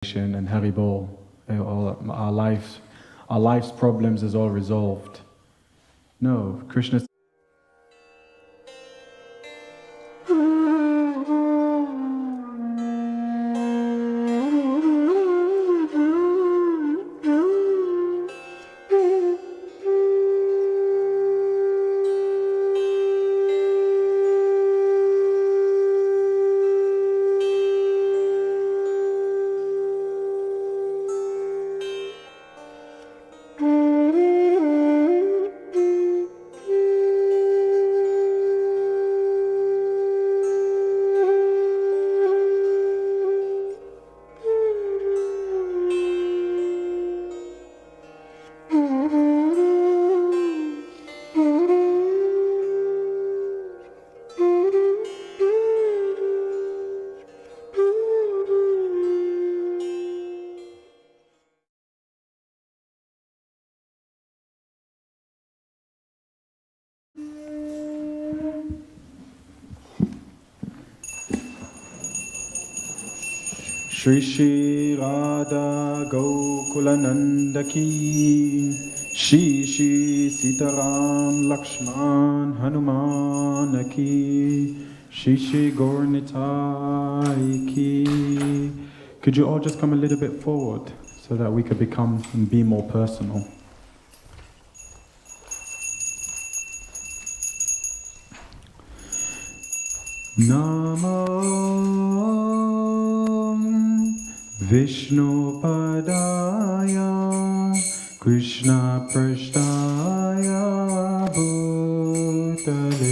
and Haribol, all our life's problems is all resolved. No, Krishna. Shri Shri Radha Gokulananda Ki, Shri Shri Sitaram Lakshman Hanuman Ki, Shri Shri Gaurnitai Ki. Could you all just come a little bit forward so that we could become and be more personal? Namo Vishnu Padaya Krishna Prasthaya Bhutale.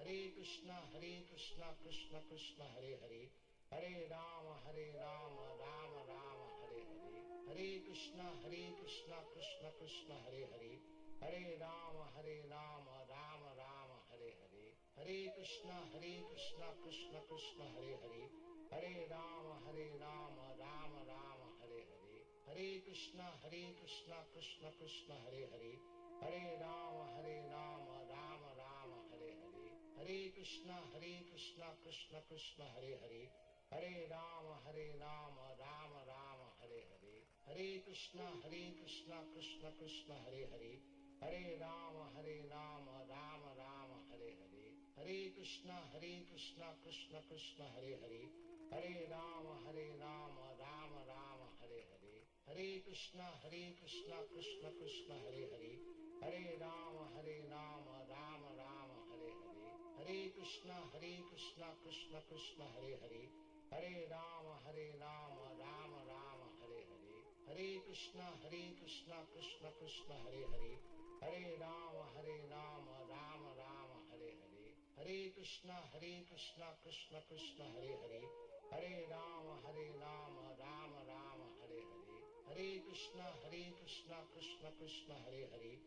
Krishna Krishna Krishna Hare Hare Hare Rama Rama Rama Hare Hare Hare Krishna Krishna Krishna Hare Hare Hare Rama Rama Rama Hare Hare Hare Krishna Krishna Krishna Hare Hare Hare Rama Rama Rama Hare Hare Hare Krishna Krishna Krishna Hare Hare Hare Rama Rama Rama Hare Hare Hare Krishna Krishna Krishna Hare Hare Hare Rama Rama Rama Hare Hare Hare Krishna Krishna Krishna Hare Hare Hare Rama Rama Rama Hare Hare Hare Krishna Krishna Krishna Hare Hare Hare Rama Rama Rama Hare Hare Hare Krishna Krishna Krishna Hare Hare Hare Rama Rama Rama Hare Hare Hare Krishna Krishna Krishna Hare Hare Hare Rama Rama Rama Hare Hare Hare Krishna Krishna Krishna Hare Hare Hare Rama Rama Rama Hare Hare Hare Krishna Krishna Krishna Hare Hare Hare Rama Rama Rama Hare Hare Hare Krishna Krishna Krishna Hare Hare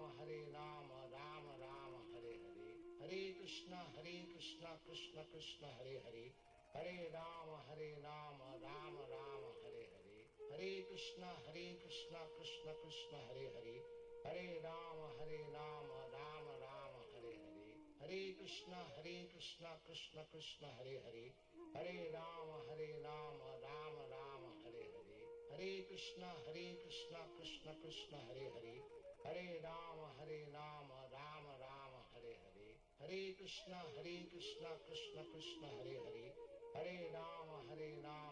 Hare Rama Rama Rama Hare Hare Hare Krishna Krishna Krishna Hare Hare Hare Rama Rama Rama Hare Hare Hare Krishna Krishna Krishna Hare Hare Hare Rama Rama Rama Hare Hare Hare Krishna Krishna Krishna Hare Hare Hare Rama Rama Rama Hare Hare Hare Krishna Krishna Krishna Hare Hare Hare Rama Rama Rama Hare Hare Hare Krishna Krishna Krishna Hare Hare Hare Rama Rama Rama Hare Hare Hare Krishna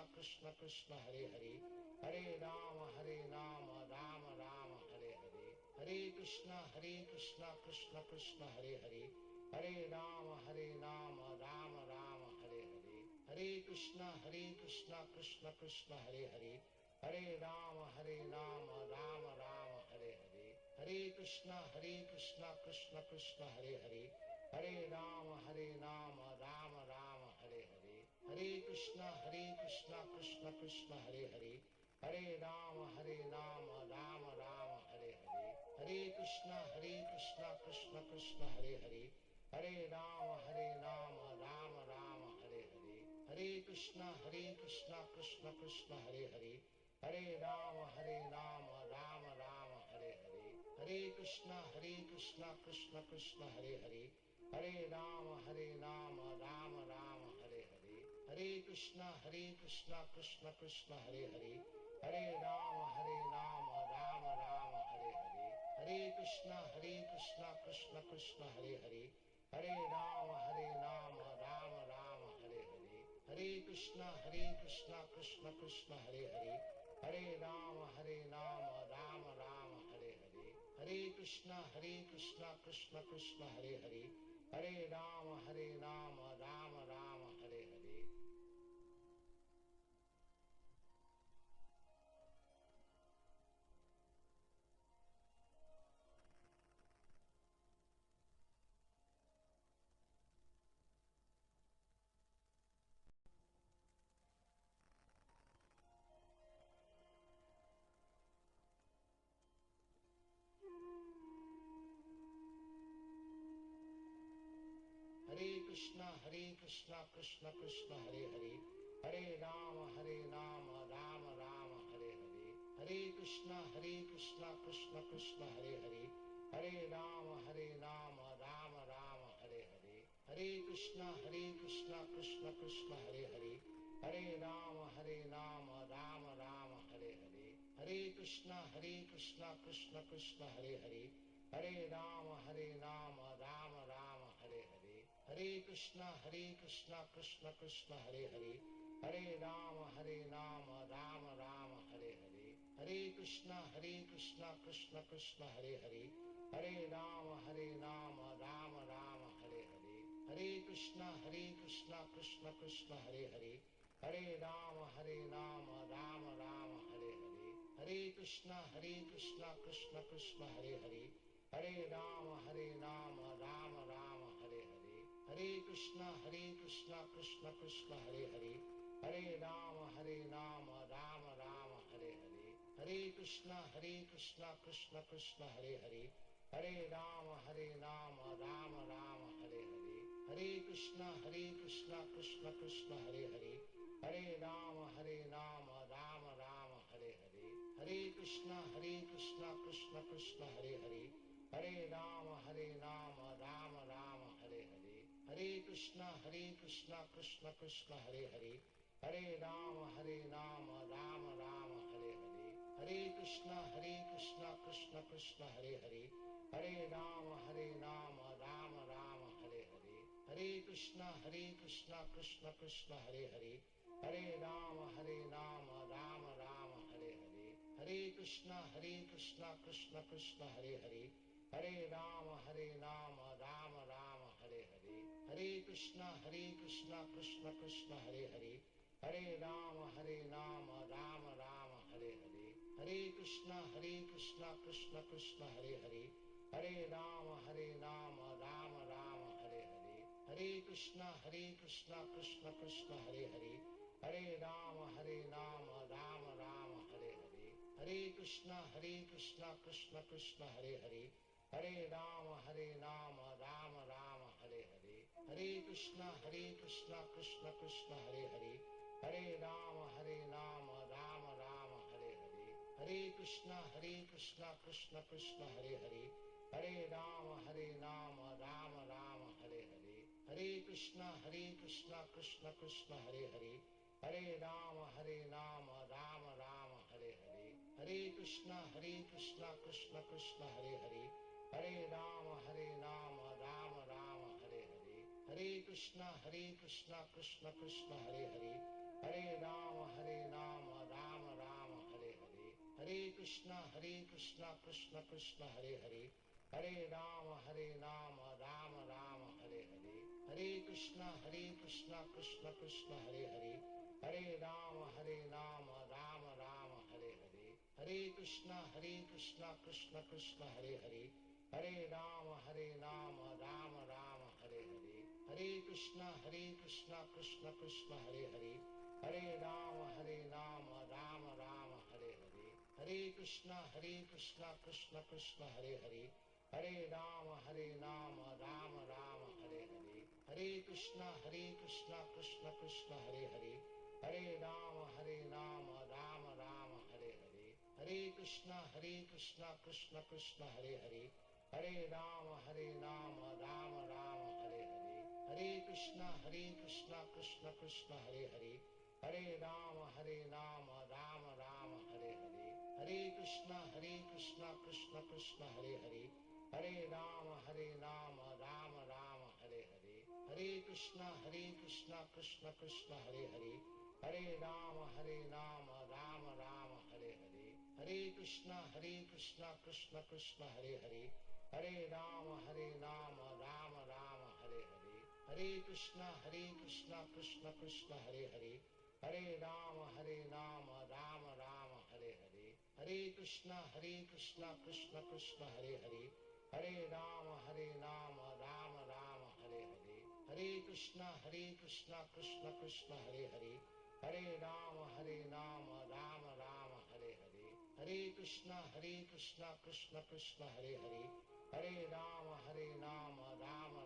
Krishna Krishna Hare Hare Hare Rama Rama Rama Hare Hare Hare Krishna Krishna Krishna Hare Hare Hare Rama Rama Rama Hare Hare Hare Krishna Krishna Krishna Hare Hare Hare Rama Rama Rama Hare Hare Hare Krishna Krishna Krishna Hare Hare Hare Rama Rama Rama Hare Hare Hare Krishna Krishna Krishna Hare Hare Hare Rama Rama Rama Hare Hare Hare Krishna Krishna Krishna Hare Hare Hare Rama Rama Rama Hare Hare Hare Krishna Krishna Krishna Hare Hare Hare Rama Rama Rama Hare Hare Hare Krishna Krishna Krishna Hare Hare Hare Rama Rama Rama Hare Hare Hare Krishna Krishna Krishna Hare Hare Hare Rama Rama Rama Hare Hare Hare Krishna Krishna Krishna Hare Hare Hare Rama Rama Rama Hare Hare Hare Krishna Krishna Krishna Hare Hare Hare Rama Rama Rama Hare Hare Hare Krishna Krishna Krishna Hare Hare Hare Rama Rama Rama Hare Hare Hare Krishna Krishna Krishna Hare Hare Hare Rama Rama Rama Hare Hare Hare Krishna Krishna Krishna Hare Hare Hare Rama Rama Rama Hare Hare Hare Krishna Krishna Krishna Hare Hare Hare Rama Rama Rama Hare Hare Hare Krishna Krishna Krishna Hare Hare Hare Rama Rama Rama Hare Hare Hare Krishna Krishna Krishna Hare Hare Hare Rama Rama Rama Hare Hare Hare Krishna Krishna Krishna Hare Hare Hare Rama Rama Rama Hare Hare Hare Krishna Krishna Krishna Hare Hare Hare Rama Rama Rama Hare Hare Hare Krishna Krishna Krishna Hare Hare, Hare Rama Rama Rama Hare Hare, Hare Krishna Krishna Krishna Hare Hare, Hare Rama Rama Rama Hare Hare, Hare Krishna Krishna Krishna Hare Hare, Hare Rama Rama Rama Hare Hare, Hare Krishna Krishna Krishna Hare Hare, Hare Rama Rama Rama Hare Hare, Hare Krishna Krishna Krishna Hare Hare, Hare Rama Rama Rama Hare Hare, Hare Krishna Krishna Krishna Hare Hare, Hare Rama Rama Rama Hare Hare, Hare Krishna Krishna Krishna Hare Hare, Hare Rama Rama Rama Hare Hare, Hare Krishna Krishna Krishna Hare Hare, Hare Rama Rama Rama Hare Hare, Hare Krishna Krishna Krishna Hare Hare, Hare Rama Rama Rama Hare Hare, Hare Krishna Krishna Krishna Hare Hare, Hare Rama Rama Rama Hare Hare, Hare Krishna Krishna Krishna Hare Hare, Hare Rama Rama Rama Hare Hare, Hare Krishna Krishna Krishna Hare Hare, Hare Rama Rama Rama Hare Hare, Hare Krishna Krishna Krishna Hare Hare, Hare Rama Rama Rama Hare Hare, Hare Krishna Krishna Krishna Hare Hare, Hare Rama Rama Rama Hare Hare, Hare Krishna Krishna Krishna Hare Hare, Hare Rama Rama Rama Hare Hare, Hare Krishna Krishna Krishna Hare Hare, Hare Rama Rama Rama Hare Hare, Hare Krishna Krishna Krishna Hare Hare, Hare Rama Rama Rama Hare Hare, Hare Krishna Krishna Krishna Hare Hare, Hare Rama Rama Rama Hare Hare, Hare Krishna Krishna Krishna Hare Hare, Hare Rama Rama Rama Hare Hare, Hare Krishna Krishna Krishna Hare Hare, Hare Rama Rama Rama Hare Hare, Hare Krishna Krishna Krishna Hare Hare, Hare Rama Rama Rama Hare Hare, Hare Krishna Krishna Krishna Hare Hare, Hare Rama Rama Rama Hare Hare, Hare Krishna Krishna Krishna Hare Hare, Hare Rama Rama Rama Hare Hare, Hare Krishna Krishna Krishna Hare Hare, Hare Rama Rama Rama Hare Hare, Hare Krishna Krishna Krishna Hare Hare, Hare Rama Rama Rama Hare Hare, Hare Krishna Krishna Krishna Hare Hare, Hare Rama Rama Rama Hare Hare, Hare Krishna Krishna Krishna Hare Hare, Hare Rama Rama Rama Hare Hare, Hare Krishna Krishna Krishna Hare Hare, Hare Rama Rama Rama Hare Hare, Hare Krishna Krishna Krishna Hare Hare, Hare Rama Rama Rama Hare Hare, Hare Krishna Krishna Krishna Hare Hare, Hare Rama Rama Rama Hare Hare, Hare Krishna Krishna Krishna Hare Hare, Hare Rama Rama Rama Hare Hare, Hare Krishna Krishna Krishna Hare Hare, Hare Rama Rama Rama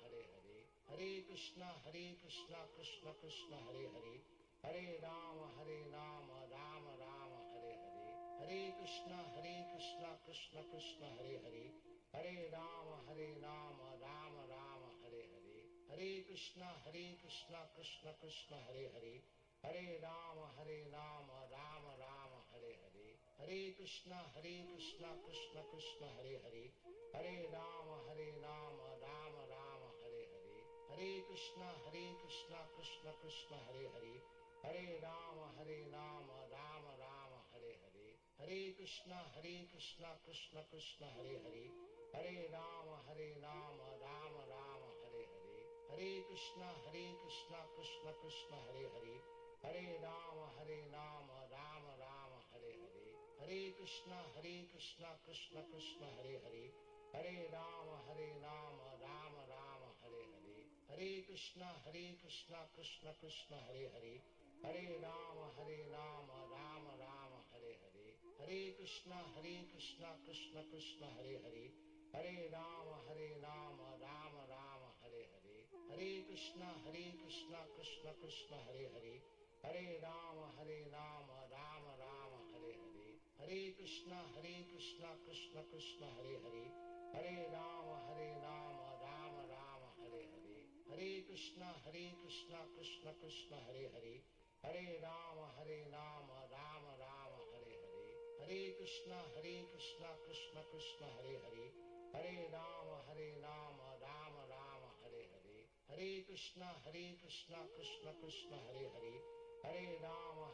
Hare Hare, Hare Krishna Krishna Krishna Hare Hare, Hare Rama Rama Rama Hare Hare, Hare Krishna Krishna Krishna Hare Hare, Hare Rama Rama Rama Hare Hare, Hare Krishna Krishna Krishna Hare Hare, Hare Rama Rama Rama Hare Hare, Hare Krishna Krishna Krishna Hare Hare, Hare Rama Rama Rama Hare Hare, Hare Krishna Krishna Krishna Hare Hare, Hare Rama Rama Rama Hare Hare, Hare Krishna Krishna Krishna Hare Hare, Hare Rama Rama Rama Hare Hare, Hare Krishna Krishna Krishna Hare Hare, Hare Rama Rama Rama Hare Hare, Hare Krishna Krishna Krishna Hare Hare, Hare Rama Rama Rama Hare Hare, Hare Krishna Krishna Krishna Hare Hare, Hare Rama Rama Rama Hare Hare, Hare Krishna Krishna Krishna Hare Hare, Hare Rama Rama Rama Hare Hare, Hare Krishna Krishna Krishna Hare Hare, Hare Rama Rama Rama Hare Hare, Hare Krishna Krishna Krishna Hare Hare, Hare Rama Rama Rama Hare Hare, Hare Krishna Krishna Krishna Hare Hare, Hare Rama Rama Rama Hare Hare, Hare Krishna Krishna Krishna Hare Hare, Hare Rama Rama Rama Hare Hare, Hare Krishna Krishna Krishna Hare Hare, Hare Rama Rama Rama Hare Hare, Hare Krishna Krishna Krishna Hare Hare, Hare Rama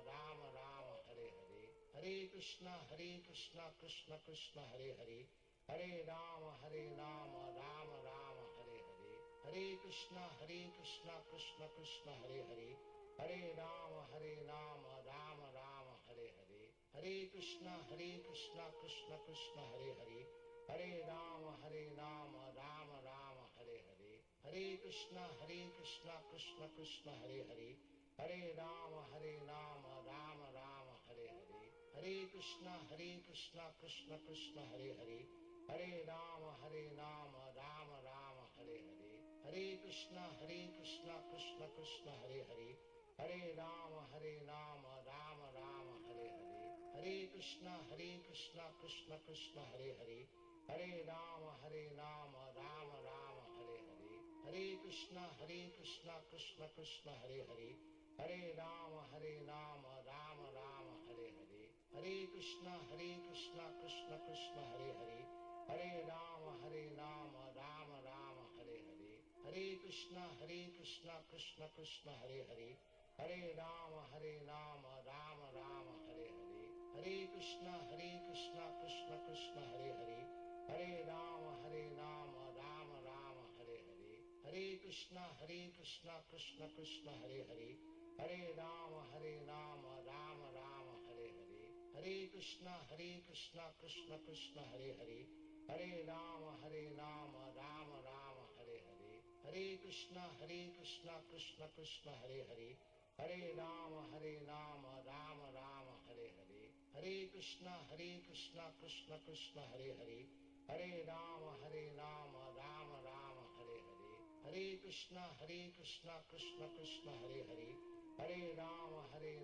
Rama Rama Hare Hare, Hare Krishna Krishna Krishna Hare Hare, Hare Rama Rama Rama Hare Hare, Hare Krishna Krishna Krishna Hare Hare, Hare Rama Rama Rama Hare Hare, Hare Krishna Krishna Krishna Hare Hare, Hare Rama Rama Rama Hare Hare, Hare Krishna Krishna Krishna Hare Hare, Hare Rama Rama Rama Hare Hare, Hare Krishna Krishna Krishna Hare Hare, Hare Rama Rama Rama Hare Hare, Hare Krishna Krishna Krishna Hare Hare, Hare Rama Rama Rama Hare Hare, Hare Krishna Krishna Krishna Hare Hare, Hare Rama Rama Rama Hare Hare, Hare Krishna Krishna Krishna Hare Hare, Hare Rama Rama Rama Hare Hare, Hare Krishna Krishna Krishna Hare Hare, Hare Rama Rama Rama Hare Hare, Hare Krishna Krishna Krishna Hare Hare, Hare Rama Rama Rama Hare Hare, Hare Krishna Krishna Krishna Hare Hare, Hare Rama Rama Rama Hare Hare, Hare Krishna Krishna Krishna Hare Hare, Hare Rama Rama Rama Hare Hare, Hare Krishna Krishna Krishna Hare Hare, Hare Rama Rama Rama Hare Hare, Hare Krishna Krishna Krishna Hare Hare, Hare Rama Rama Rama Hare Hare, Hare Krishna Krishna Krishna Hare Hare, Hare Rama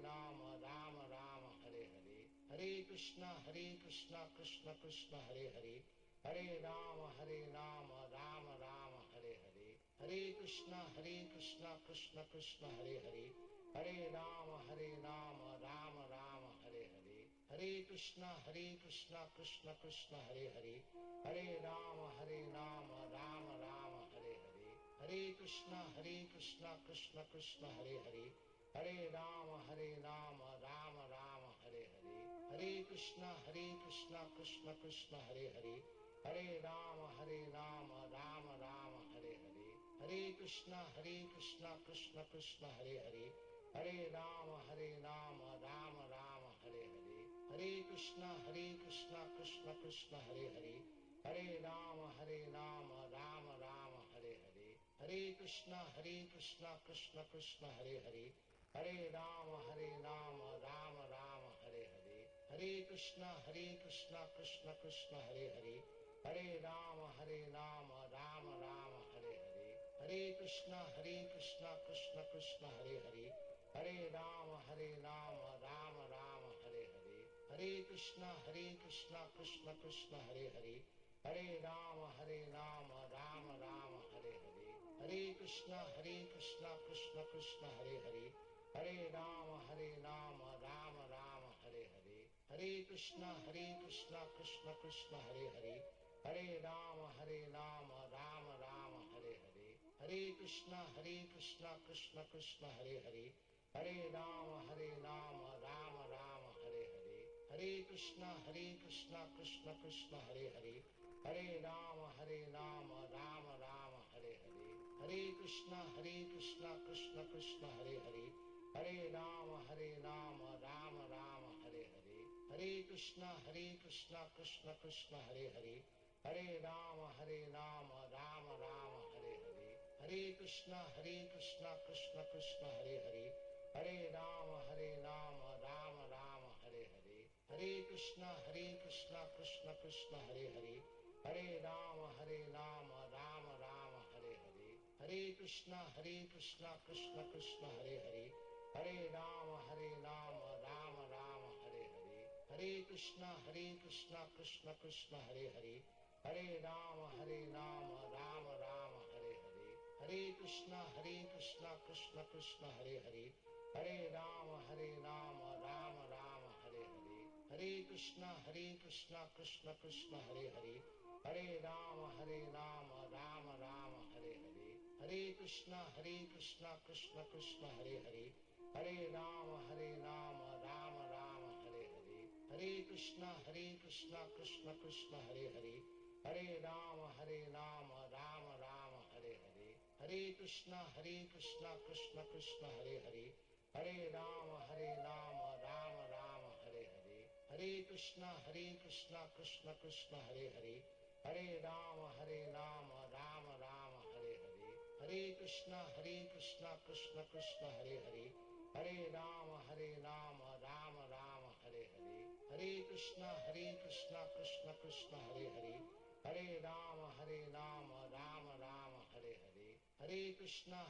Rama Rama Hare Hare, Hare Krishna Krishna Krishna Hare Hare, Hare Rama Rama Rama Hare Hare, Hare Krishna Krishna Krishna Hare Hare, Hare Rama Rama Rama Hare Hare, Hare Krishna Krishna Krishna Hare Hare, Hare Rama Rama Rama Hare Hare, Hare Krishna Krishna Krishna Hare Hare, Hare Rama Rama Rama Hare Hare, Hare Krishna Krishna Krishna Hare Hare, Hare Rama Rama Rama Hare Hare, Hare Krishna Krishna Krishna Hare Hare, Hare Rama Rama Rama Hare Hare, Hare Krishna Krishna Krishna Hare Hare, Hare Rama Rama Rama Hare Hare, Hare Krishna Krishna Krishna Hare Hare, Hare Rama Rama Rama Hare Hare, Hare Krishna Krishna Krishna Hare Hare, Hare Rama Rama Rama Hare Hare, Hare Krishna Krishna Krishna Hare Hare, Hare Rama Rama Rama Hare Hare, Hare Krishna Krishna Krishna Hare Hare, Hare Rama Rama Rama Hare Hare, Hare Krishna Krishna Krishna Hare Hare, Hare Rama Rama Rama Hare Hare, Hare Krishna Krishna Krishna Hare Hare, Hare Rama Rama Rama Hare Hare, Hare Krishna Krishna Krishna Hare Hare, Hare Rama Rama Rama Hare Hare, Hare Krishna Krishna Krishna Hare Hare, Hare Rama Rama Rama Hare Hare, Hare Krishna Krishna Krishna Hare Hare, Hare Rama Rama Rama Hare Hare, Hare Krishna Krishna Krishna Hare Hare, Hare Rama Rama Rama Hare Hare, Hare Krishna Krishna Krishna Hare Hare, Hare Rama Rama Rama Hare Hare, Hare Krishna Krishna Krishna Hare Hare, Hare Rama Rama Rama Hare Hare, Hare Krishna Krishna Krishna Hare Hare, Hare Rama Rama Rama Hare Hare, Hare Krishna Krishna Krishna Hare Hare, Hare Rama Rama Rama Hare Hare, Hare Krishna Krishna Krishna Hare Hare, Hare Rama Rama Rama Hare Hare, Hare Krishna Krishna Krishna Hare Hare, Hare Rama Rama Rama Hare Hare, Hare Krishna Krishna Krishna Hare Hare, Hare Rama Rama Rama Hare Hare, Hare Krishna Krishna Krishna Hare Hare, Hare Rama Rama Rama Hare Hare, Hare Krishna Krishna Krishna Hare Hare, Hare Rama Rama Rama Hare Hare, Hare Krishna Krishna Krishna Hare Hare, Hare Rama Rama Rama Hare Hare, Hare Krishna Krishna Krishna Hare Hare, Hare Rama Rama Rama Hare Hare, Hare Krishna Krishna Krishna Hare Hare, Hare Rama Rama Rama Hare Hare, Hare Krishna Krishna Krishna Hare Hare, Hare Rama Rama Rama Hare Hare, Hare Krishna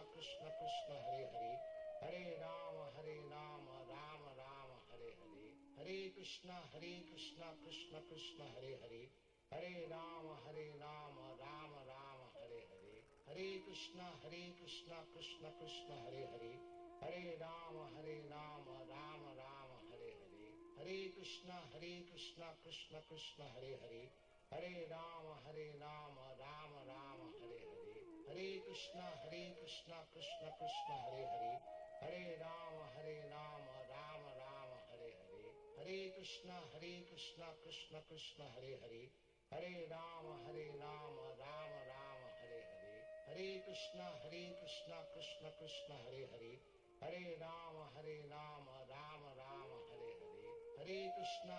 Krishna Krishna Hare Hare, Hare Rama Rama Rama Hare Hare, Hare Krishna Krishna Krishna Hare Hare, Hare Rama Rama Rama Hare Hare, Hare Krishna Krishna Krishna Hare Hare, Hare Rama Rama Rama Hare Hare, Hare Krishna Krishna Krishna Hare Hare, Hare Rama Rama Rama Hare Hare, Hare Krishna Krishna Krishna Hare Hare, Hare Rama Rama Rama Hare Hare, Hare Krishna Krishna Krishna Hare Hare, Hare Rama Rama Rama Hare Hare, Hare Krishna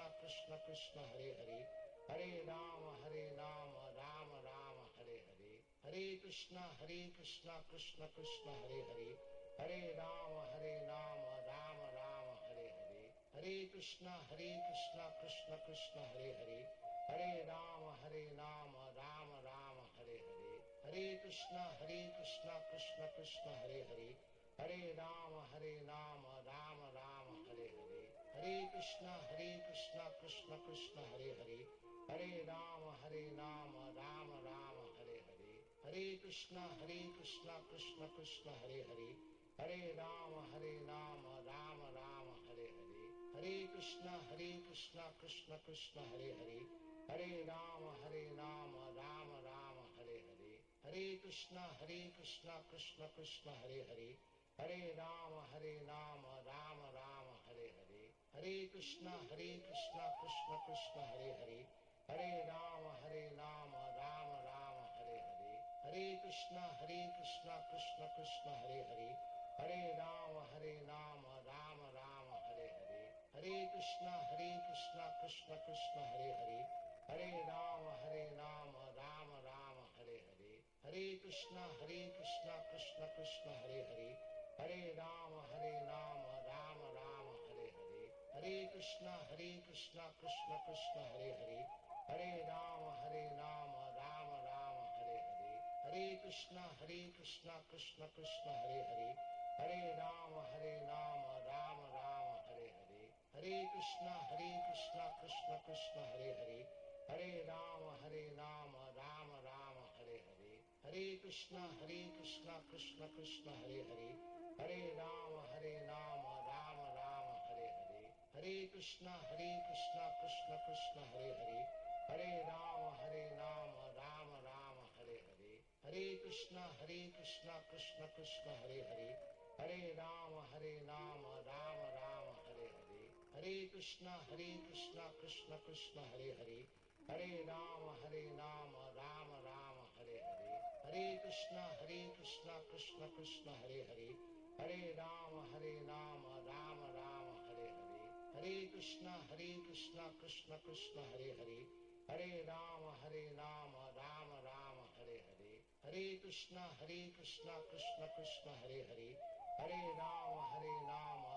Krishna Krishna Hare Hare, Hare Rama Rama Rama Hare Hare, Hare Krishna Krishna Krishna Hare Hare, Hare Rama Rama Rama Hare Hare, Hare Krishna Krishna Krishna Hare Hare, Hare Rama Rama Rama Hare Hare, Hare Krishna Krishna Krishna Hare Hare, Hare Rama Rama Rama Hare Hare, Hare Krishna Krishna Krishna Hare Hare, Hare Rama Rama Rama Hare Hare, Hare Krishna Krishna Krishna Hare Hare, Hare Rama Rama Rama Hare Hare, Hare Krishna Krishna Krishna Hare Hare, Hare Rama Rama Rama Hare Hare, Hare Krishna Krishna Krishna Hare Hare, Hare Rama Rama Rama Hare Hare, Hare Krishna Krishna Krishna Hare Hare, Hare Rama Rama Rama Hare Hare, Hare Krishna Krishna Krishna Hare Hare, Hare Rama Rama Rama Hare Hare, Hare Krishna Krishna Krishna Hare Hare, Hare Rama Rama Rama Hare Hare, Hare Krishna Krishna Krishna Hare Hare, Hare Rama Rama Rama Hare Hare, Hare Krishna Krishna Krishna Hare Hare, Hare Rama Rama Rama Hare Hare, Hare Krishna Krishna Krishna Hare Hare, Hare Rama Rama Rama Hare Hare, Hare Krishna Krishna Krishna Hare Hare, Hare Rama Rama Rama Hare Hare, Hare Krishna Krishna Krishna Hare Hare, Hare Rama Rama Rama Hare Hare, Hare Krishna Krishna Krishna Hare Hare, Hare Rama Rama Rama Hare Hare, Hare Krishna Krishna Krishna Hare Hare, Hare Rama Rama Rama Hare Hare, Hare Krishna Krishna Krishna Hare Hare, Hare Rama Rama Rama Hare Hare, Hare Krishna Krishna Krishna Hare Hare, Hare Rama Rama Rama Hare Hare, Hare Krishna Krishna Krishna Hare Hare, Hare Rama Rama Rama Hare Hare, Hare Krishna Krishna Krishna Hare Hare, Hare Rama Rama Rama Hare Hare, Hare Krishna Krishna Krishna Hare Hare, Hare Rama Rama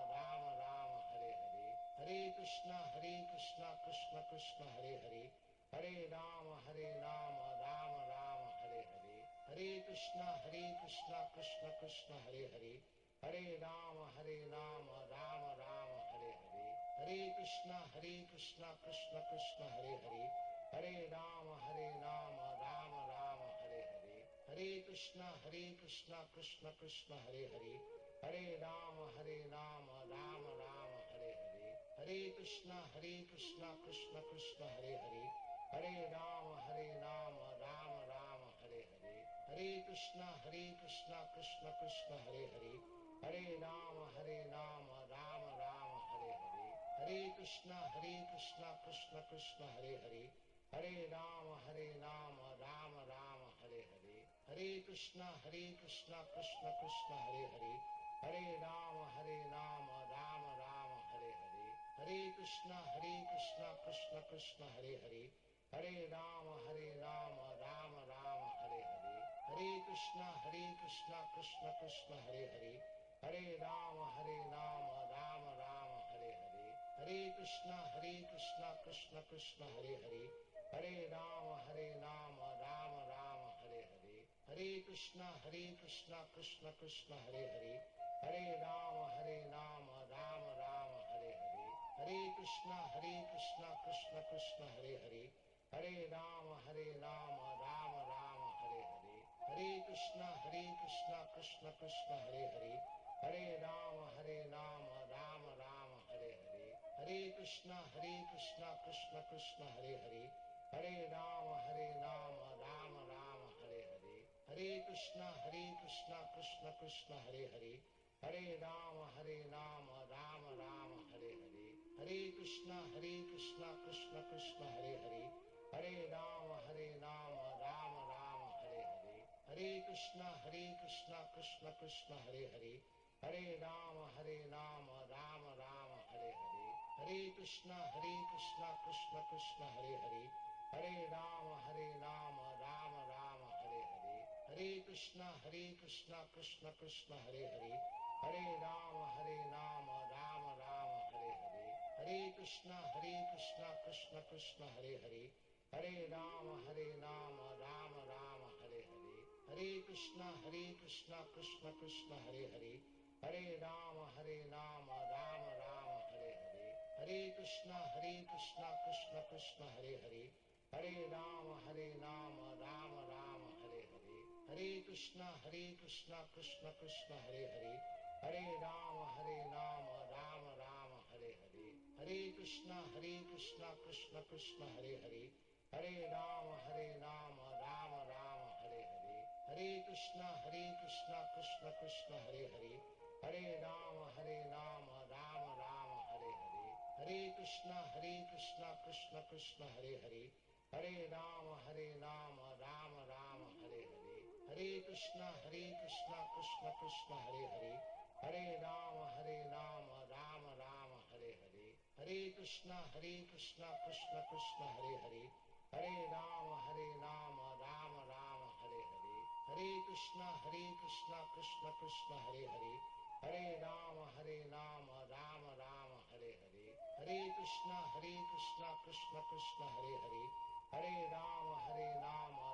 Rama Hare Hare, Hare Krishna Krishna Krishna Hare Hare, Hare Rama Rama Rama Hare Hare, Hare Krishna Krishna Krishna Hare Hare, Hare Rama Rama Rama Hare Hare, Hare Krishna Krishna Krishna Hare Hare, Hare Rama Rama Rama Hare Hare, Hare Krishna Krishna Krishna Hare Hare, Hare Rama Rama Rama Hare Hare, Hare Krishna Krishna Krishna Hare Hare, Hare Rama Rama Rama Hare Hare, Hare Krishna Krishna Krishna Hare Hare, Hare Rama Rama Rama Hare Hare, Hare Krishna Krishna Krishna Hare Hare, Hare Rama Rama Rama Hare Hare, Hare Krishna Krishna Krishna Hare Hare, Hare Rama Rama Rama Hare Hare, Hare Krishna Krishna Krishna Hare Hare, Hare Rama Rama Rama Hare Hare, Hare Krishna Krishna Krishna Hare Hare, Hare Rama Rama Rama Hare Hare, Hare Krishna Krishna Krishna Hare Hare, Hare Rama Rama Rama Hare Hare, Hare Krishna Krishna Krishna Hare Hare, Hare Rama Rama Rama Hare Hare, Hare Krishna Krishna Krishna Hare Hare, Hare Rama Rama Rama Hare Hare, Hare Krishna Krishna Krishna Hare Hare, Hare Rama Rama Rama Hare Hare, Hare Krishna Krishna Krishna Hare Hare, Hare Rama Rama Rama Hare Hare, Hare Krishna Krishna Krishna Hare Hare, Hare Rama Rama Rama Hare Hare, Hare Krishna Krishna Krishna Hare Hare, Hare Rama Rama Rama Hare Hare, Hare Krishna Krishna Krishna Hare Hare, Hare Rama Rama Rama Hare Hare, Hare Krishna Krishna Krishna Hare Hare, Hare Rama Rama Rama Hare Hare, Hare Krishna Krishna Krishna Hare Hare, Hare Rama Rama Rama Hare Hare, Hare Krishna Krishna Krishna Hare Hare, Hare Rama Rama Rama Hare Hare, Hare Krishna Krishna Krishna Hare Hare, Hare Rama Rama Rama Hare Hare, Hare Krishna Krishna Krishna Hare Hare, Hare Rama Rama Rama Hare Hare, Hare Krishna Krishna Krishna Hare Hare, Hare Rama Rama Rama Hare Hare, Hare Krishna Krishna Krishna Hare Hare, Hare Rama Rama Rama Hare Hare, Hare Krishna Krishna Krishna Hare Hare, Hare Rama Rama Rama Hare Hare, Hare Krishna Krishna Krishna Hare Hare, Hare Rama Rama Rama Hare Hare, Hare Krishna Krishna Krishna Hare Hare, Hare Rama Rama Rama Hare Hare, Hare Krishna Krishna Krishna Hare Hare, Hare Rama Rama Rama Hare Hare, Hare Krishna Krishna Krishna Hare Hare, Hare Rama Rama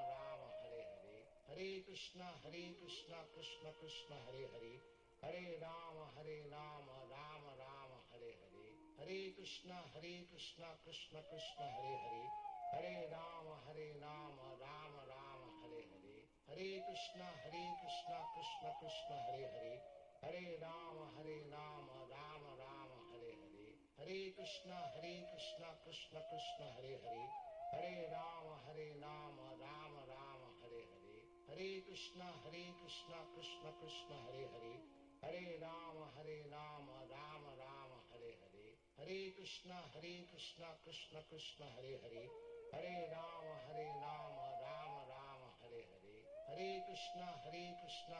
Rama Hare Hare, Hare Krishna Krishna Krishna Hare Hare, Hare Rama Rama Rama Hare Hare, Hare Krishna Krishna Krishna Hare Hare, Hare Rama Rama Rama Hare Hare, Hare Krishna Krishna Krishna Hare Hare, Hare Rama Rama Rama Hare Hare, Hare Krishna Krishna Krishna Hare Hare, Hare Rama Rama Rama Hare Hare, Hare Krishna Krishna Krishna Hare Hare, Hare Rama Rama Rama Hare Hare, Hare Krishna Krishna Krishna Hare Hare, Hare Rama Rama Rama Hare Hare, Hare Krishna Krishna Krishna Hare Hare, Hare Rama Rama Rama Hare Hare, Hare Krishna Krishna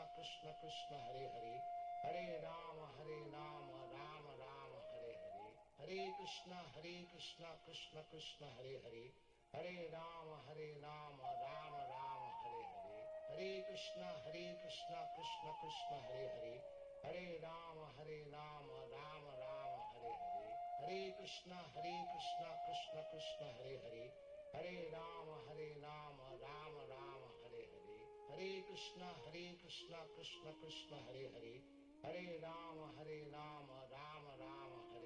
Krishna Hare Hare, Hare Rama Rama Rama Hare Hare, Hare Krishna Krishna Krishna Hare Hare, Hare Rama Rama Rama Hare Hare, Hare Krishna Krishna Krishna Hare Hare, Hare Rama Rama Rama Hare Hare, Hare Krishna Krishna Krishna Hare Hare, Hare Rama Rama Rama Hare Hare, Hare Krishna Krishna Krishna Hare Hare, Hare Rama Rama Rama Hare Hare,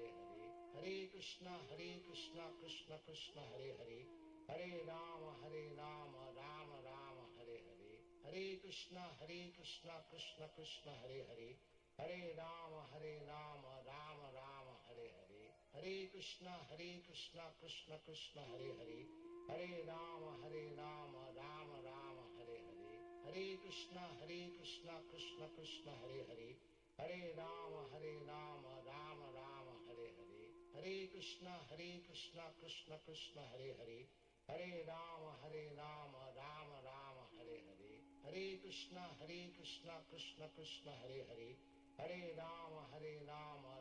Hare Krishna Krishna Krishna Hare Hare, Hare Rama Rama Rama Hare Hare, Hare Krishna Krishna Krishna Hare Hare, Hare Rama Rama Rama Hare Hare, Hare Krishna Krishna Krishna Hare Hare, Hare Rama Rama Rama Hare Hare, Hare Krishna Krishna Krishna Hare Hare, Hare Rama Rama Rama Hare Hare, Hare Krishna Krishna Krishna Hare Hare, Hare Rama Rama Rama Hare Hare, Hare Krishna Krishna Krishna Hare Hare, Hare Rama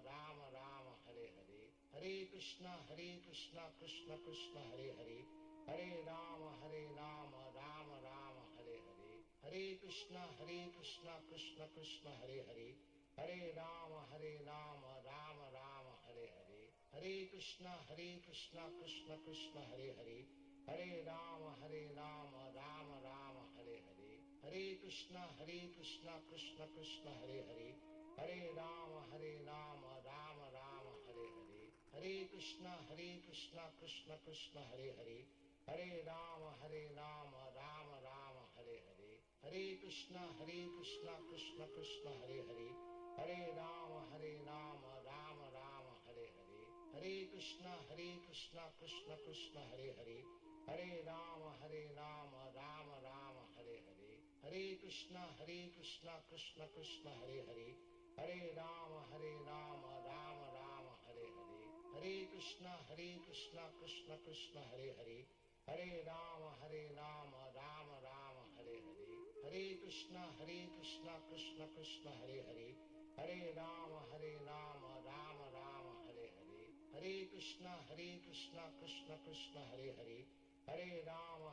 Rama Rama Hare Hare, Hare Krishna Krishna Krishna Hare Hare, Hare Rama Rama Rama Hare Hare, Hare Krishna Krishna Krishna Hare Hare, Hare Rama Rama Rama Hare Hare, Hare Krishna Krishna Krishna Hare Hare, Hare Rama Rama Rama Hare Hare, Hare Krishna Krishna Krishna Hare Hare, Hare Rama Rama Rama Hare Hare, Hare Krishna Krishna Krishna Hare Hare, Hare Rama Rama Rama Hare Hare, Hare Krishna Krishna Krishna Hare Hare, Hare Rama Rama Rama Hare Hare, Hare Krishna Krishna Krishna Hare Hare, Hare Rama Rama Rama Hare Hare, Hare Krishna Krishna Krishna Hare Hare, Hare Rama Rama Rama Hare Hare, Hare Krishna Krishna Krishna Hare Hare, Hare Rama Rama Rama Hare Hare, Hare Krishna Krishna Krishna Hare Hare, Hare Rama Rama Rama Hare Hare, Hare Krishna Krishna Krishna Hare Hare, Hare Rama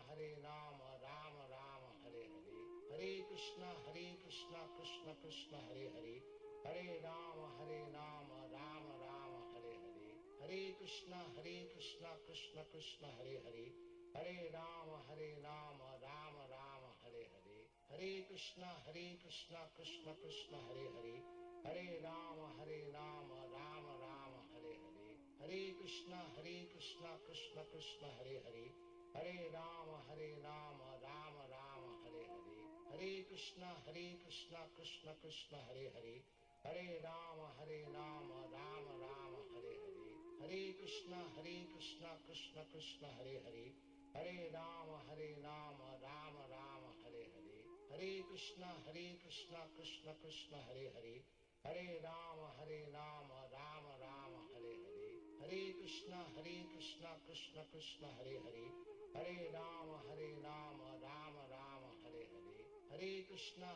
Rama Rama Hare Hare, Hare Krishna Krishna Krishna Hare Hare, Hare Rama Rama Rama Hare Hare, Hare Krishna Krishna Krishna Hare Hare, Hare Rama Rama Rama Hare Hare, Hare Krishna Krishna Krishna Hare Hare, Hare Rama Rama Rama Hare Hare, Hare Krishna Krishna Krishna Hare Hare, Hare Rama Rama Rama Hare Hare, Hare Krishna Krishna Krishna Hare Hare, Hare Rama Rama Rama Hare Hare, Hare Krishna Krishna Krishna Hare Hare, Hare Rama Rama Rama Hare Hare, Hare Krishna Krishna Krishna Hare Hare, Hare Rama Rama Rama Hare Hare, Hare Krishna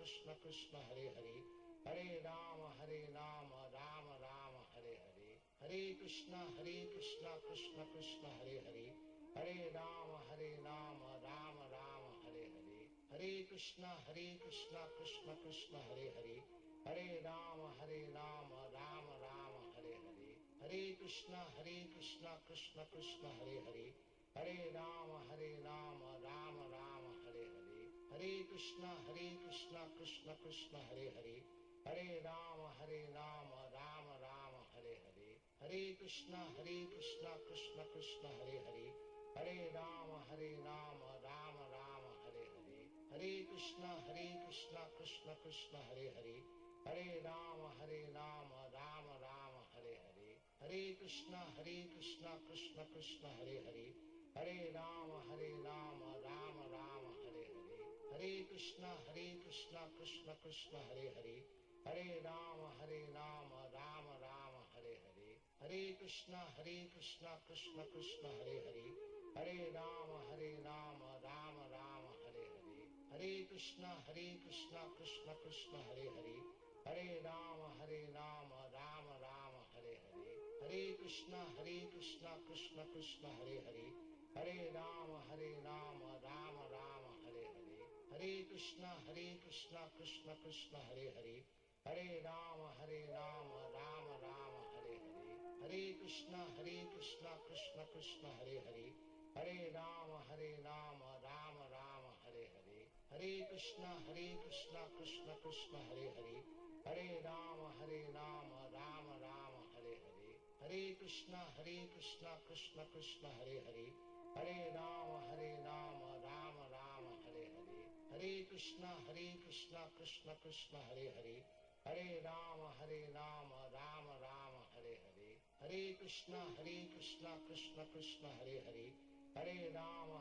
Krishna Krishna Hare Hare, Hare Rama Rama Rama Hare Hare, Hare Krishna Krishna Krishna Hare Hare, Hare Rama Rama Rama Hare Hare, Hare Krishna Krishna Krishna Hare Hare, Hare Rama Rama Rama Hare Hare, Hare Krishna Krishna Krishna Hare Hare, Hare Rama Rama Rama Hare Hare, Hare Krishna Krishna Krishna Hare Hare, Hare Rama Rama Rama Hare Hare, Hare Krishna Krishna Krishna Hare Hare, Hare Rama Rama Rama Hare Hare, Hare Krishna Krishna Krishna Hare Hare, Hare Rama Rama Rama Hare Hare, Hare Krishna Krishna Krishna Hare Hare, Hare Rama Rama Rama Hare Hare, Hare Krishna Krishna Krishna Hare Hare, Hare Rama Rama Rama Hare Hare, Hare Krishna Krishna Krishna Hare Hare, Hare Rama Rama Rama Hare Hare, Hare Krishna Krishna Krishna Hare Hare, Hare Rama Rama Rama Hare Hare, Hare Krishna Krishna Krishna Hare Hare, Hare Rama Rama Rama Hare Hare, Hare Krishna Krishna Krishna Hare Hare, Hare Rama Rama Rama Hare Hare, Hare Krishna Krishna Krishna Hare Hare, Hare Rama Rama Rama Hare Hare, Hare Krishna Krishna Krishna Hare Hare, Hare Rama Rama Rama Hare Hare, Hare Krishna Krishna Krishna Hare Hare, Hare Rama Rama Rama Hare Hare, Hare Krishna Krishna Krishna Hare Hare, Hare Rama Rama Rama Hare Hare, Hare Krishna Krishna Krishna Hare Hare, Hare Rama Rama Rama Hare Hare, Hare Krishna Krishna Krishna Hare Hare, Hare Rama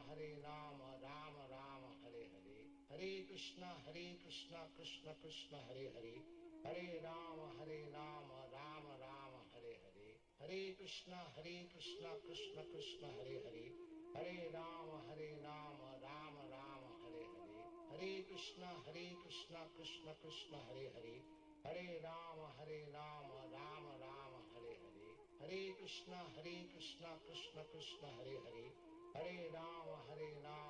Rama Rama Hare Hare, Hare Krishna Krishna Krishna Hare Hare, Hare Rama Rama Rama Hare Hare, Hare Krishna Krishna Krishna Hare Hare, Hare Rama Rama Rama Hare Hare, Hare Krishna Krishna Krishna Hare Hare, Hare Rama Rama Rama Hare Hare, Hare Krishna Krishna Krishna Hare Hare, Hare Rama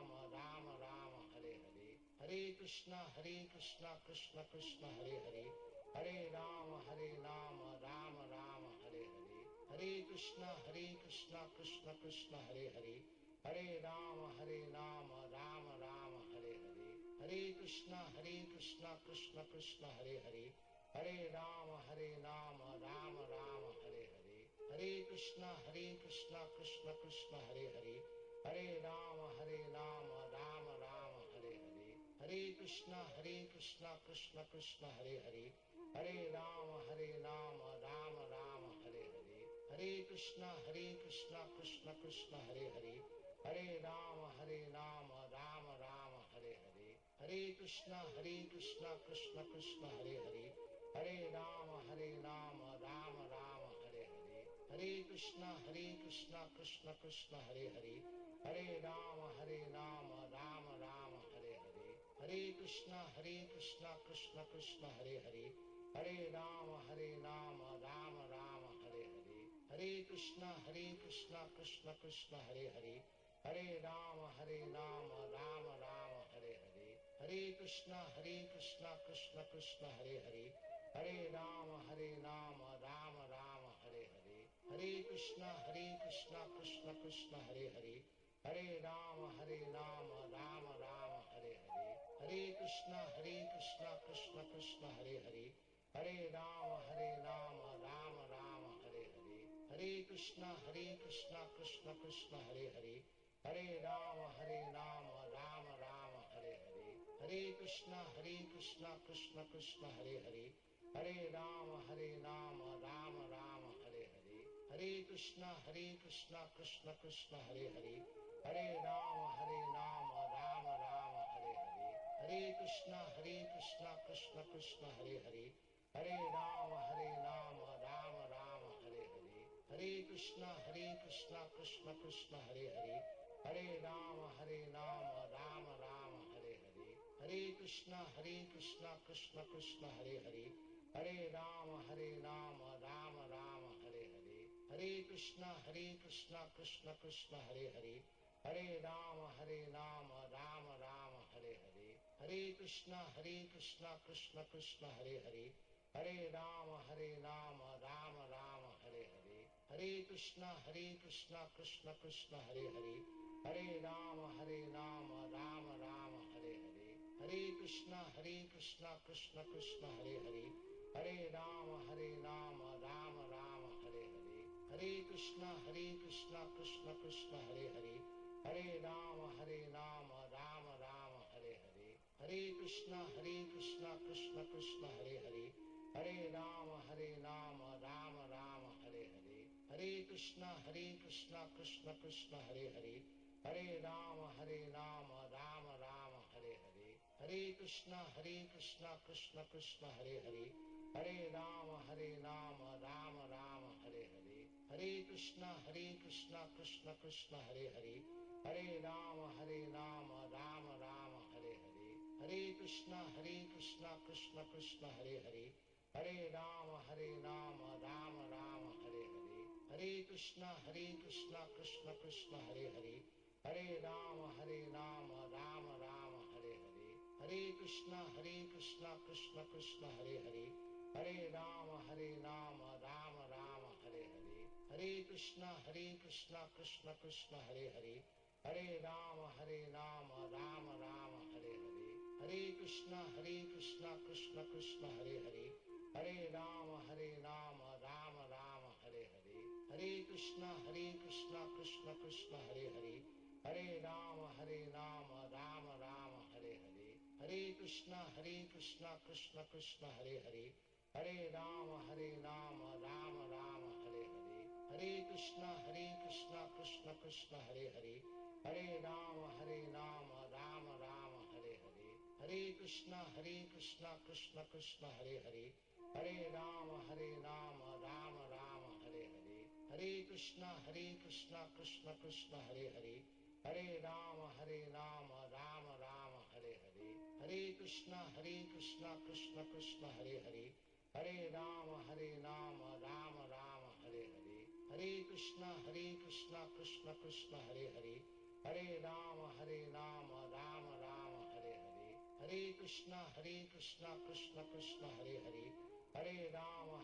Rama Rama Hare Hare, Hare Krishna Krishna Krishna Hare Hare, Hare Rama Rama Rama Hare Hare, Hare Krishna Krishna Krishna Hare Hare, Hare Rama Rama Rama Hare Hare, Hare Krishna Krishna Krishna Hare Hare, Hare Rama Rama Rama Hare Hare, Hare Krishna Krishna Krishna Hare Hare, Hare Rama Rama Rama Hare Hare, Hare Krishna Krishna Krishna Hare Hare, Hare Rama Rama Rama Hare Hare, Hare Krishna Krishna Krishna Hare Hare, Hare Rama Rama Rama Hare Hare, Hare Krishna Krishna Krishna Hare Hare, Hare Rama Rama Rama Hare Hare, Hare Krishna Krishna Krishna Hare Hare, Hare Rama Rama Rama Hare Hare, Hare Krishna Krishna Krishna Hare Hare, Hare Rama Rama Rama Hare Hare, Hare Krishna Krishna Krishna Hare Hare, Hare Rama Rama Rama Hare Hare, Hare Krishna Krishna Krishna Hare Hare, Hare Rama Rama Rama Hare Hare, Hare Krishna Krishna Krishna Hare Hare, Hare Rama Rama Rama Hare Hare, Hare Krishna Krishna Krishna Hare Hare, Hare Rama Rama Rama Hare Hare, Hare Krishna Krishna Krishna Hare Hare, Hare Rama Rama Rama Hare Hare, Hare Krishna Krishna Krishna Hare Hare, Hare Rama Rama Rama Hare Hare, Hare Krishna Krishna Krishna Hare Hare, Hare Rama Rama Rama Hare Hare, Hare Krishna Krishna Krishna Hare Hare, Hare Rama Rama Rama Hare Hare, Hare Krishna Krishna Krishna Hare Hare, Hare Rama Rama Rama Hare Hare, Hare Krishna Krishna Krishna Hare Hare, Hare Rama Rama Rama Hare Hare, Hare Krishna Krishna Krishna Hare Hare, Hare Rama Rama Rama Hare Hare, Hare Krishna Krishna Krishna Hare Hare, Hare Rama Rama Rama Hare Hare, Hare Krishna Krishna Krishna Hare Hare, Hare Rama Rama Rama Hare Hare, Hare Krishna Krishna Krishna Hare Hare, Hare Rama Rama Rama Hare Hare, Hare Krishna Krishna Krishna Hare Hare, Hare Rama Rama Rama Hare Hare, Hare Krishna Krishna Krishna Hare Hare, Hare Rama Rama Rama Hare Hare, Hare Krishna Krishna Krishna Hare Hare, Hare Rama Rama Rama Hare Hare, Hare Krishna Krishna Krishna Hare Hare, Hare Rama Rama Rama Hare Hare, Hare Krishna Krishna Krishna Hare Hare, Hare Rama Rama Rama Hare Hare, Hare Krishna Krishna Krishna Hare Hare, Hare Rama Rama Rama Hare Hare, Hare Krishna Krishna Krishna Hare Hare, Hare Rama Rama Rama Hare Hare, Hare Krishna Krishna Krishna Hare Hare, Hare Rama Rama Rama Hare Hare, Hare Krishna Krishna Krishna Hare Hare, Hare Rama Rama Rama Hare Hare, Hare Krishna Krishna Krishna Hare Hare, Hare Rama Rama Rama Hare Hare, Hare Krishna Krishna Krishna Hare Hare, Hare Rama Rama Rama Hare Hare, Hare Krishna Krishna Krishna Hare Hare, Hare Rama Rama Rama Hare Hare, Hare Krishna Krishna Krishna Hare Hare, Hare Rama Rama Rama Hare Hare, Hare Krishna Krishna Krishna Hare Hare, Hare Rama Rama Rama Hare Hare, Hare Krishna Krishna Krishna Hare Hare, Hare Rama Rama Rama Hare Hare, Hare Krishna Krishna Krishna Hare Hare, Hare Rama Rama Rama Hare Hare, Hare Krishna Krishna Krishna Hare Hare, Hare Rama Rama Rama Hare Hare, Hare Krishna Krishna Krishna Hare Hare, Hare Rama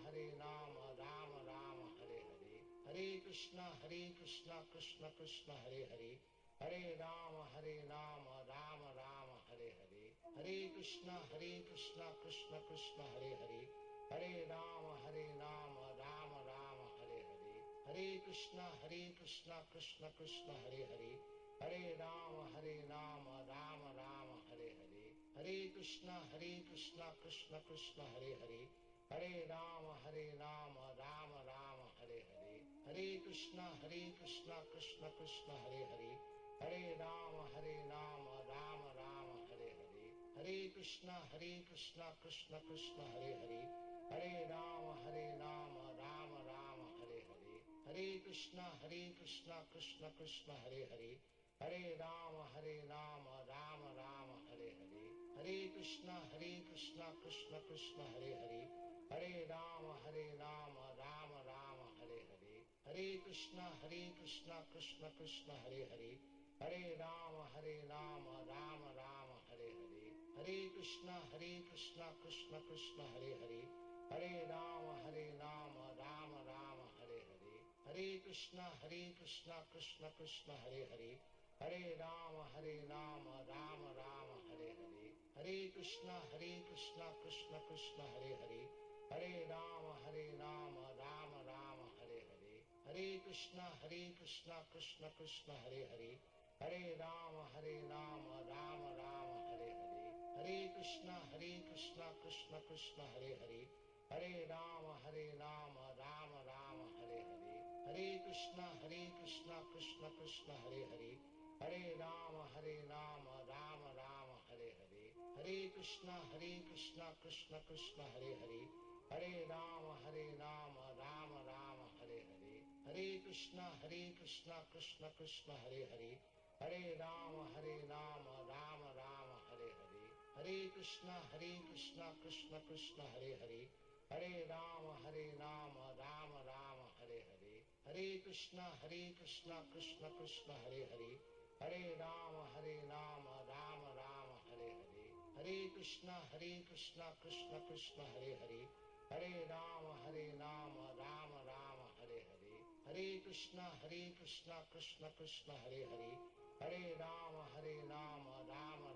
Rama Rama Hare Hare, Hare Krishna Krishna Krishna Hare Hare, Hare Rama Rama Rama Hare Hare, Hare Krishna Krishna Krishna Hare Hare, Hare Rama Rama Rama Hare Hare, Hare Krishna Krishna Krishna Hare Hare, Hare Rama Rama Rama Hare Hare, Hare Krishna Krishna Krishna Hare Hare, Hare Rama Rama Rama Hare Hare, Hare Krishna Krishna Krishna Hare Hare, Hare Rama Rama Rama Hare Hare, Hare Krishna Krishna Krishna Hare Hare, Hare Rama Rama Rama Hare Hare, Hare Krishna Krishna Krishna Hare Hare, Hare Rama Rama Rama Hare Hare, Hare Krishna Krishna Krishna Hare Hare, Hare Rama Rama Rama Hare Hare, Hare Krishna Krishna Krishna Hare Hare, Hare Rama Rama Rama Hare Hare, Hare Krishna Krishna Krishna Hare Hare, Hare Rama Rama Rama Hare Hare, Hare Krishna Krishna Krishna Hare Hare, Hare Rama Rama Rama Hare Hare, Hare Krishna Krishna Krishna Hare Hare, Hare Rama Rama Rama Hare Hare, Hare Krishna Krishna Krishna Hare Hare, Hare Rama Rama Rama Hare Hare, Hare Krishna Krishna Krishna Hare Hare, Hare Rama Rama Rama Hare Hare, Hare Krishna Krishna Krishna Hare Hare, Hare Rama Rama Rama Hare Hare, Hare Krishna Krishna Krishna Hare Hare, Hare Rama Rama Rama Hare Hare, Hare Krishna Krishna Krishna Hare Hare, Hare Rama Rama Rama Hare Hare, Hare Krishna Krishna Krishna Hare Hare, Hare Rama Rama Rama Hare Hare, Hare Krishna Krishna Krishna Hare Hare, Hare Rama Rama Rama Hare Hare, Hare Krishna Krishna Krishna Hare Hare, Hare Rama Rama Rama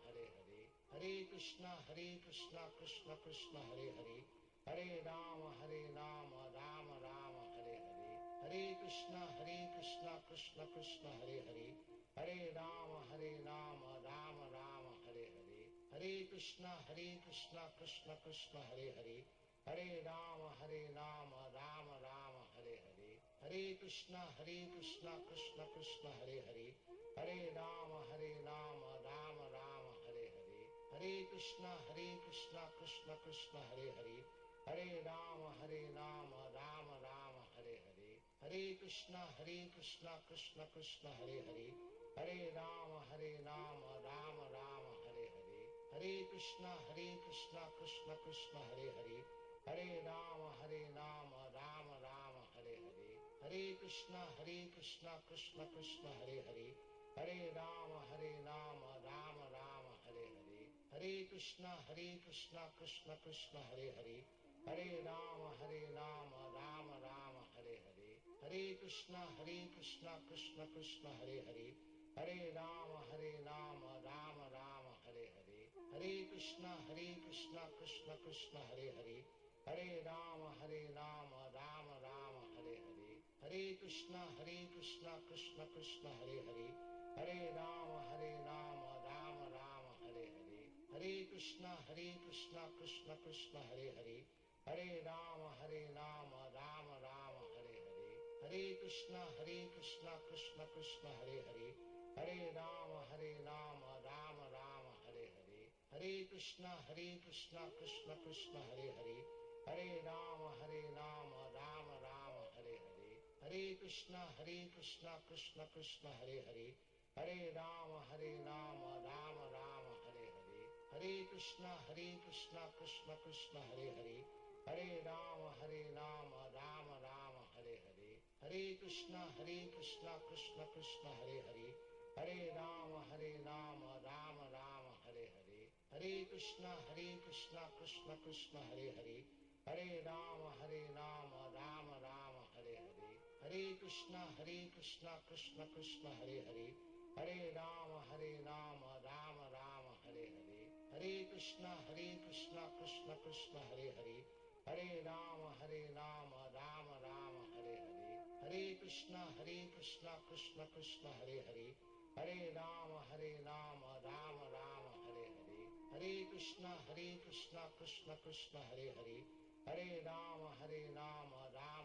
Hare Hare, Hare Krishna Krishna Krishna Hare Hare, Hare Rama Rama Rama Hare Hare, Hare Krishna Krishna Krishna Hare Hare, Hare Rama Rama Rama Hare Hare, Hare Krishna Krishna Krishna Hare Hare, Hare Rama Rama Rama Hare Hare, Hare Krishna Krishna Krishna Hare Hare, Hare Rama Rama Rama Hare Hare, Hare Krishna Krishna Krishna Hare Hare, Hare Rama Rama Rama Hare Hare, Hare Krishna Krishna Krishna Hare Hare, Hare Rama Rama Rama Hare Hare, Hare Krishna Krishna Krishna Hare Hare, Hare Rama Rama Rama Hare Hare, Hare Krishna Krishna Krishna Hare Hare, Hare Rama Rama Rama Hare Hare, Hare Krishna Krishna Krishna Hare Hare, Hare Rama Rama Rama Hare Hare, Hare Krishna Krishna Krishna Hare Hare, Hare Rama Rama Rama Hare Hare, Hare Krishna Krishna Krishna Hare Hare, Hare Rama Rama Rama Hare Hare, Hare Krishna Krishna Krishna Hare Hare, Hare Rama Rama Rama Hare Hare, Hare Krishna Krishna Krishna Hare Hare, Hare Rama Rama Rama Hare Hare, Hare Krishna Krishna Krishna Hare Hare, Hare Rama Rama Rama Hare Hare, Hare Krishna Krishna Krishna Hare Hare, Hare Rama Rama Rama Hare Hare, Hare Krishna Krishna Krishna Hare Hare, Hare Rama Rama Rama Hare Hare, Hare Krishna Krishna Krishna Hare Hare, Hare Rama Rama Rama Hare Hare, Hare Krishna Krishna Krishna Hare Hare, Hare Rama Rama Rama Hare Hare, Hare Krishna Krishna Krishna Hare Hare, Hare Rama Rama Rama Hare Hare, Hare Krishna Krishna Krishna Hare Hare, Hare Rama Rama Rama Hare Hare, Hare Krishna Krishna Krishna Hare Hare, Hare Rama Rama Rama Hare Hare, Hare Krishna Krishna Krishna Hare Hare, Hare Rama Rama Rama Hare Hare, Hare Krishna Krishna Krishna Hare Hare, Hare Rama Rama Rama Hare Hare, Hare Krishna Krishna Krishna Hare Hare, Hare Rama Rama Rama Hare Hare, Hare Krishna Krishna Krishna Hare Hare, Hare Rama Rama Rama Hare Hare, Hare Krishna Krishna Krishna Hare Hare, Hare Rama Rama Rama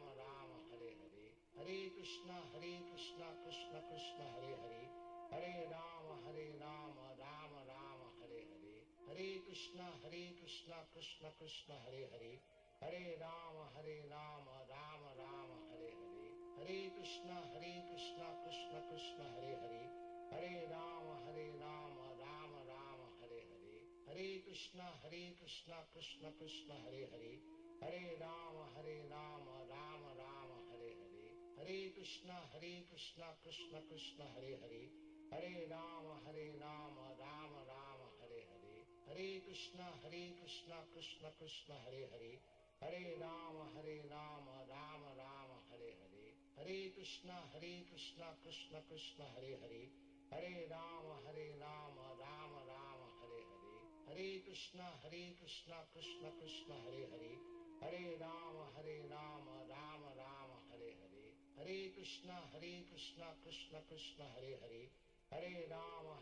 Hare Hare, Hare Krishna Krishna Krishna Hare Hare, Hare Rama Rama Rama Hare Hare, Hare Krishna Krishna Krishna Hare Hare, Hare Rama Rama Rama Hare Hare, Hare Krishna Krishna Krishna Hare Hare, Hare Rama Rama Rama Hare Hare, Hare Krishna Krishna Krishna Hare Hare, Hare Rama Rama Rama Hare Hare, Hare Krishna Krishna Krishna Hare Hare, Hare Rama Rama Rama Hare Hare, Hare Krishna Krishna Krishna Hare Hare, Hare Rama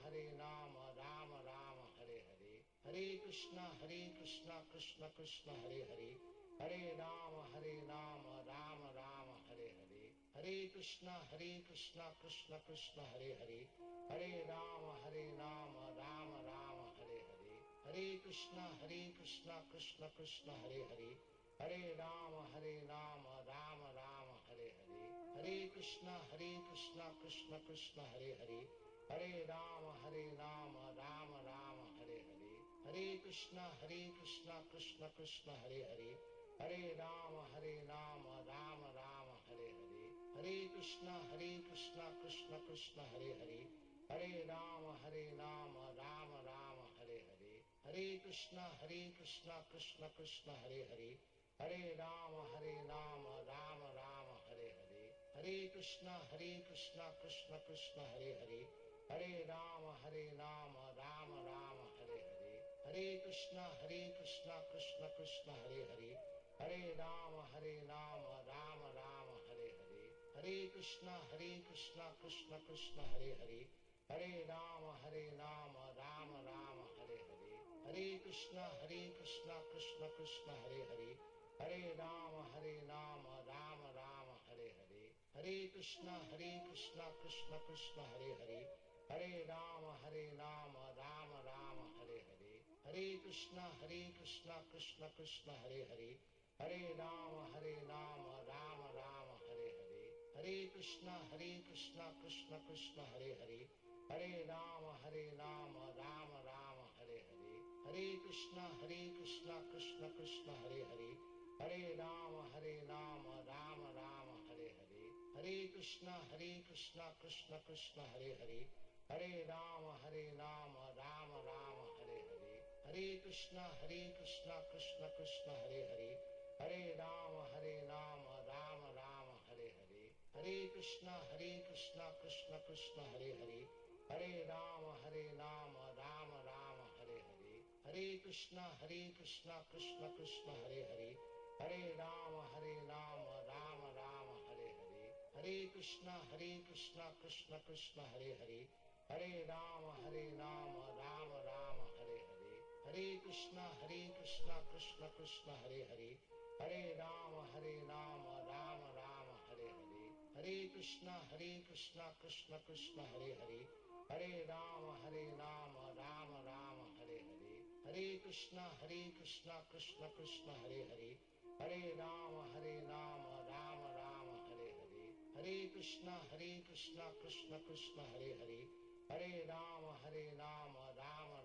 Rama Rama Hare Hare, Hare Krishna Krishna Krishna Hare Hare, Hare Rama Rama Rama Hare Hare, Hare Krishna Krishna Krishna Hare Hare, Hare Rama Rama Rama Hare Hare, Hare Krishna Krishna Krishna Hare Hare, Hare Rama Rama Rama Hare Hare, Hare Krishna Krishna Krishna Hare Hare, Hare Rama Rama Rama Hare Hare, Hare Krishna Krishna Krishna Hare Hare, Hare Rama Rama Rama Hare Hare, Hare Krishna Krishna Krishna Hare Hare, Hare Rama Rama Rama Hare Hare, Hare Krishna Krishna Krishna Hare Hare, Hare Rama Rama Rama Hare Hare, Hare Krishna Krishna Krishna Hare Hare, Hare Rama Rama Rama Hare Hare, Hare Krishna Krishna Krishna Hare Hare, Hare Rama Rama Rama Hare Hare, Hare Krishna Krishna Krishna Hare Hare, Hare Rama Rama Rama Hare Hare, Hare Krishna Krishna Krishna Hare Hare, Hare Rama Rama Rama Hare Hare, Hare Krishna Krishna Krishna Hare Hare, Hare Rama Rama Rama Hare Hare, Hare Krishna Krishna Krishna Hare Hare, Hare Rama Rama Rama Hare Hare, Hare Krishna Krishna Krishna Hare Hare, Hare Rama Rama Rama Hare Hare, Hare Krishna Krishna Krishna Hare Hare, Hare Rama Rama Rama Hare Hare, Hare Krishna Krishna Krishna Hare Hare, Hare Rama Rama Rama Hare Hare, Hare Krishna Krishna Krishna Hare Hare, Hare Rama Rama Rama Hare Hare, Hare Krishna Krishna Krishna Hare Hare, Hare Rama Rama Rama Hare Hare, Hare Krishna Krishna Krishna Hare Hare, Hare Rama Rama Rama Hare Hare, Hare Krishna Krishna Krishna Hare Hare, Hare Rama Rama Rama Hare Hare, Hare Krishna Krishna Krishna Hare Hare, Hare Rama Rama Rama Hare Hare, Hare Krishna Krishna Krishna Hare Hare, Hare Rama Rama Rama Hare Hare, Hare Krishna Krishna Krishna Hare Hare, Hare Rama Rama Rama Hare Hare, Hare Krishna Krishna Krishna Hare Hare, Hare Rama Rama Rama Hare Hare, Hare Krishna Krishna Krishna Hare Hare, Hare Rama Rama Rama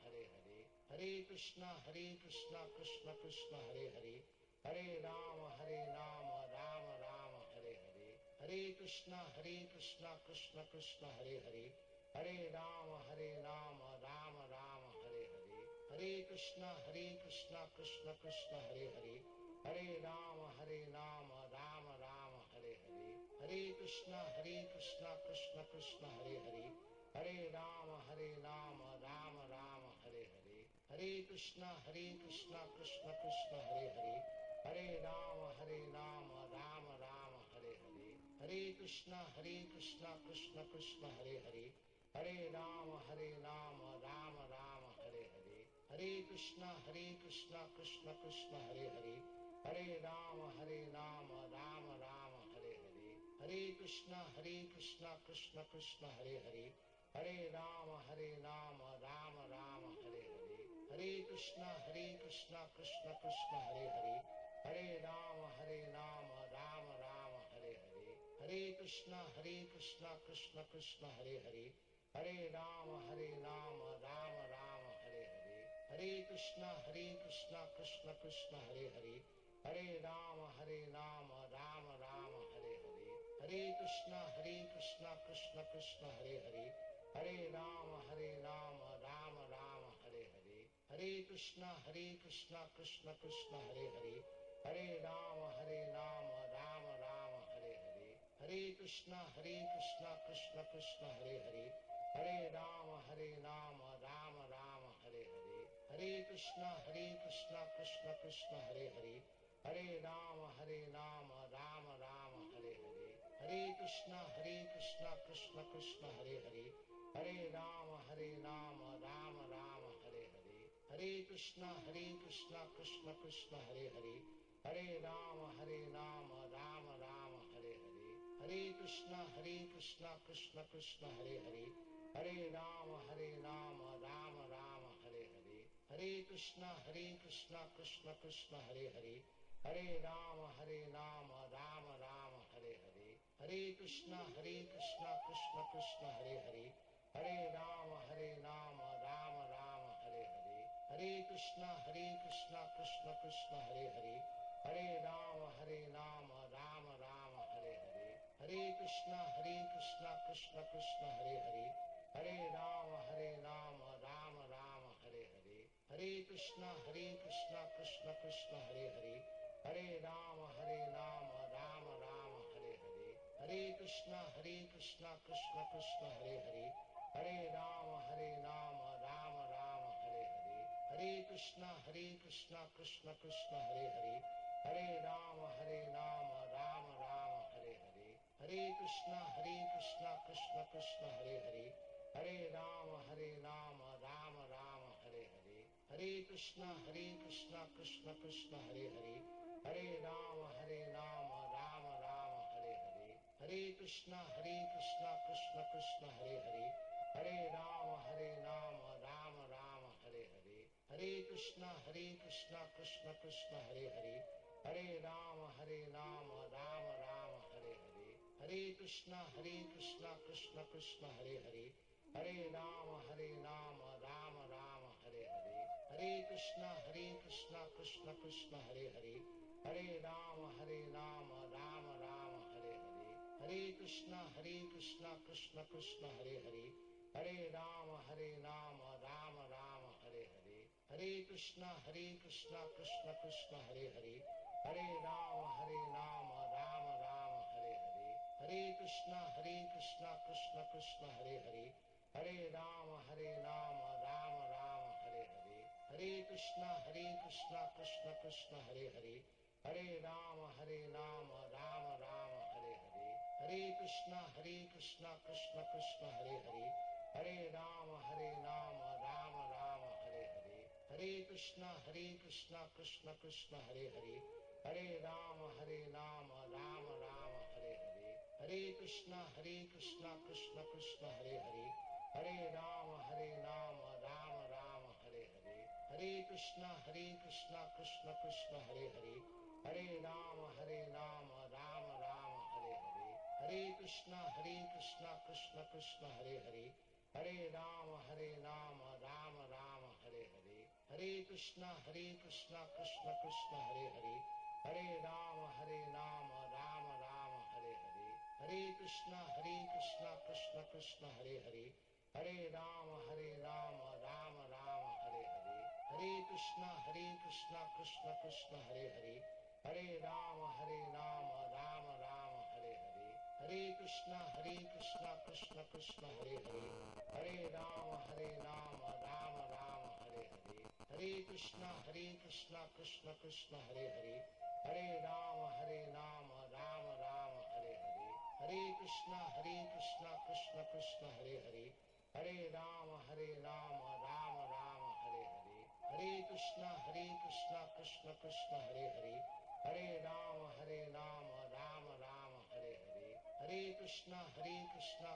Hare Hare, Hare Krishna Krishna Krishna Hare Hare, Hare Rama Rama Rama Hare Hare, Hare Krishna Krishna Krishna Hare Hare, Hare Rama Rama Rama Hare Hare, Hare Krishna Krishna Krishna Hare Hare, Hare Rama Rama Rama Hare Hare, Hare Krishna Krishna Krishna Hare Hare, Hare Rama Rama Rama Hare Hare, Hare Krishna Krishna Krishna Hare Hare, Hare Rama Rama Rama Hare Hare, Hare Krishna Krishna Krishna Hare Hare, Hare Rama Rama Rama Hare Hare, Hare Krishna Krishna Krishna Hare Hare, Hare Rama Rama Rama Hare Hare, Hare Krishna Krishna Krishna Hare Hare, Hare Rama Rama Rama Hare Hare, Hare Krishna Krishna Krishna Hare Hare, Hare Rama Rama Rama Hare Hare, Hare Krishna Krishna Krishna Hare Hare, Hare Rama Rama Rama Hare Hare, Hare Krishna Krishna Krishna Hare Hare, Hare Rama Rama Rama Hare Hare, Hare Krishna Krishna Krishna Hare Hare, Hare Rama Rama Rama Hare Hare, Hare Krishna Krishna Krishna Hare Hare, Hare Rama Rama Rama Hare Hare, Hare Krishna Krishna Krishna Hare Hare, Hare Rama Rama Rama Hare Hare, Hare Krishna Krishna Krishna Hare Hare, Hare Rama Rama Rama Hare Hare, Hare Krishna Krishna Krishna Hare Hare, Hare Rama Rama Rama Hare Hare, Hare Krishna Krishna Krishna Hare Hare, Hare Rama Rama Rama Hare Hare, Hare Krishna Krishna Krishna Hare Hare, Hare Rama Rama Rama Hare Hare, Hare Krishna Krishna Krishna Hare Hare, Hare Rama Rama Rama Hare Hare, Hare Krishna Krishna Krishna Hare Hare, Hare Rama Rama Rama Hare Hare, Hare Krishna Krishna Krishna Hare Hare, Hare Rama Rama Rama Hare Hare, Hare Krishna Krishna Krishna Hare Hare, Hare Rama Rama Rama Hare Hare, Hare Krishna Krishna Krishna Hare Hare, Hare Rama Rama Rama Hare Hare, Hare Krishna Krishna Krishna Hare Hare, Hare Rama Rama Rama Hare Hare, Hare Krishna Krishna Krishna Hare Hare, Hare Rama Rama Rama Hare Hare, Hare Krishna Krishna Krishna Hare Hare, Hare Rama Rama Rama Hare Hare, Hare Krishna Krishna Krishna Hare Hare, Hare Rama Rama Rama Hare Hare, Hare Krishna Krishna Krishna Hare Hare, Hare Rama Rama Rama Hare Hare, Hare Krishna Krishna Krishna Hare Hare, Hare Rama Rama Rama Hare Hare, Hare Krishna Krishna Krishna Hare Hare, Hare Rama Rama Rama Hare Hare, Hare Krishna Krishna Krishna Hare Hare, Hare Rama Rama Rama Hare Hare, Hare Krishna Krishna Krishna Hare Hare, Hare Rama Rama Rama Hare Hare, Hare Krishna Krishna Krishna Hare Hare, Hare Rama Rama Rama Hare Hare, Hare Krishna Krishna Krishna Hare Hare, Hare Rama Rama Rama Hare Hare, Hare Krishna Krishna Krishna Hare Hare, Hare Rama Rama Rama Hare Hare, Hare Krishna Krishna Krishna Hare Hare, Hare Rama Rama Rama Hare Hare, Hare Krishna Krishna Krishna Hare Hare, Hare Rama Rama Rama Hare Hare, Hare Krishna Krishna Krishna Hare Hare, Hare Rama Rama Rama Hare Hare, Hare Krishna Krishna Krishna Hare Hare, Hare Rama Rama Rama Hare Hare, Hare Krishna Krishna Krishna Hare Hare, Hare Rama Rama Rama Hare Hare, Hare Krishna Krishna Krishna Hare Hare, Hare Rama Rama Rama Hare Hare, Hare Krishna Krishna Krishna Hare Hare, Hare Rama Rama Rama Hare Hare, Hare Krishna Krishna Krishna Hare Hare, Hare Rama Rama Rama Hare Hare, Hare Krishna Krishna Krishna Hare Hare, Hare Rama Rama Rama Hare Hare, Hare Krishna Krishna Krishna Hare Hare, Hare Rama Rama Rama Hare Hare, Hare Krishna Krishna Krishna Hare Hare, Hare Rama Rama Rama Hare Hare, Hare Krishna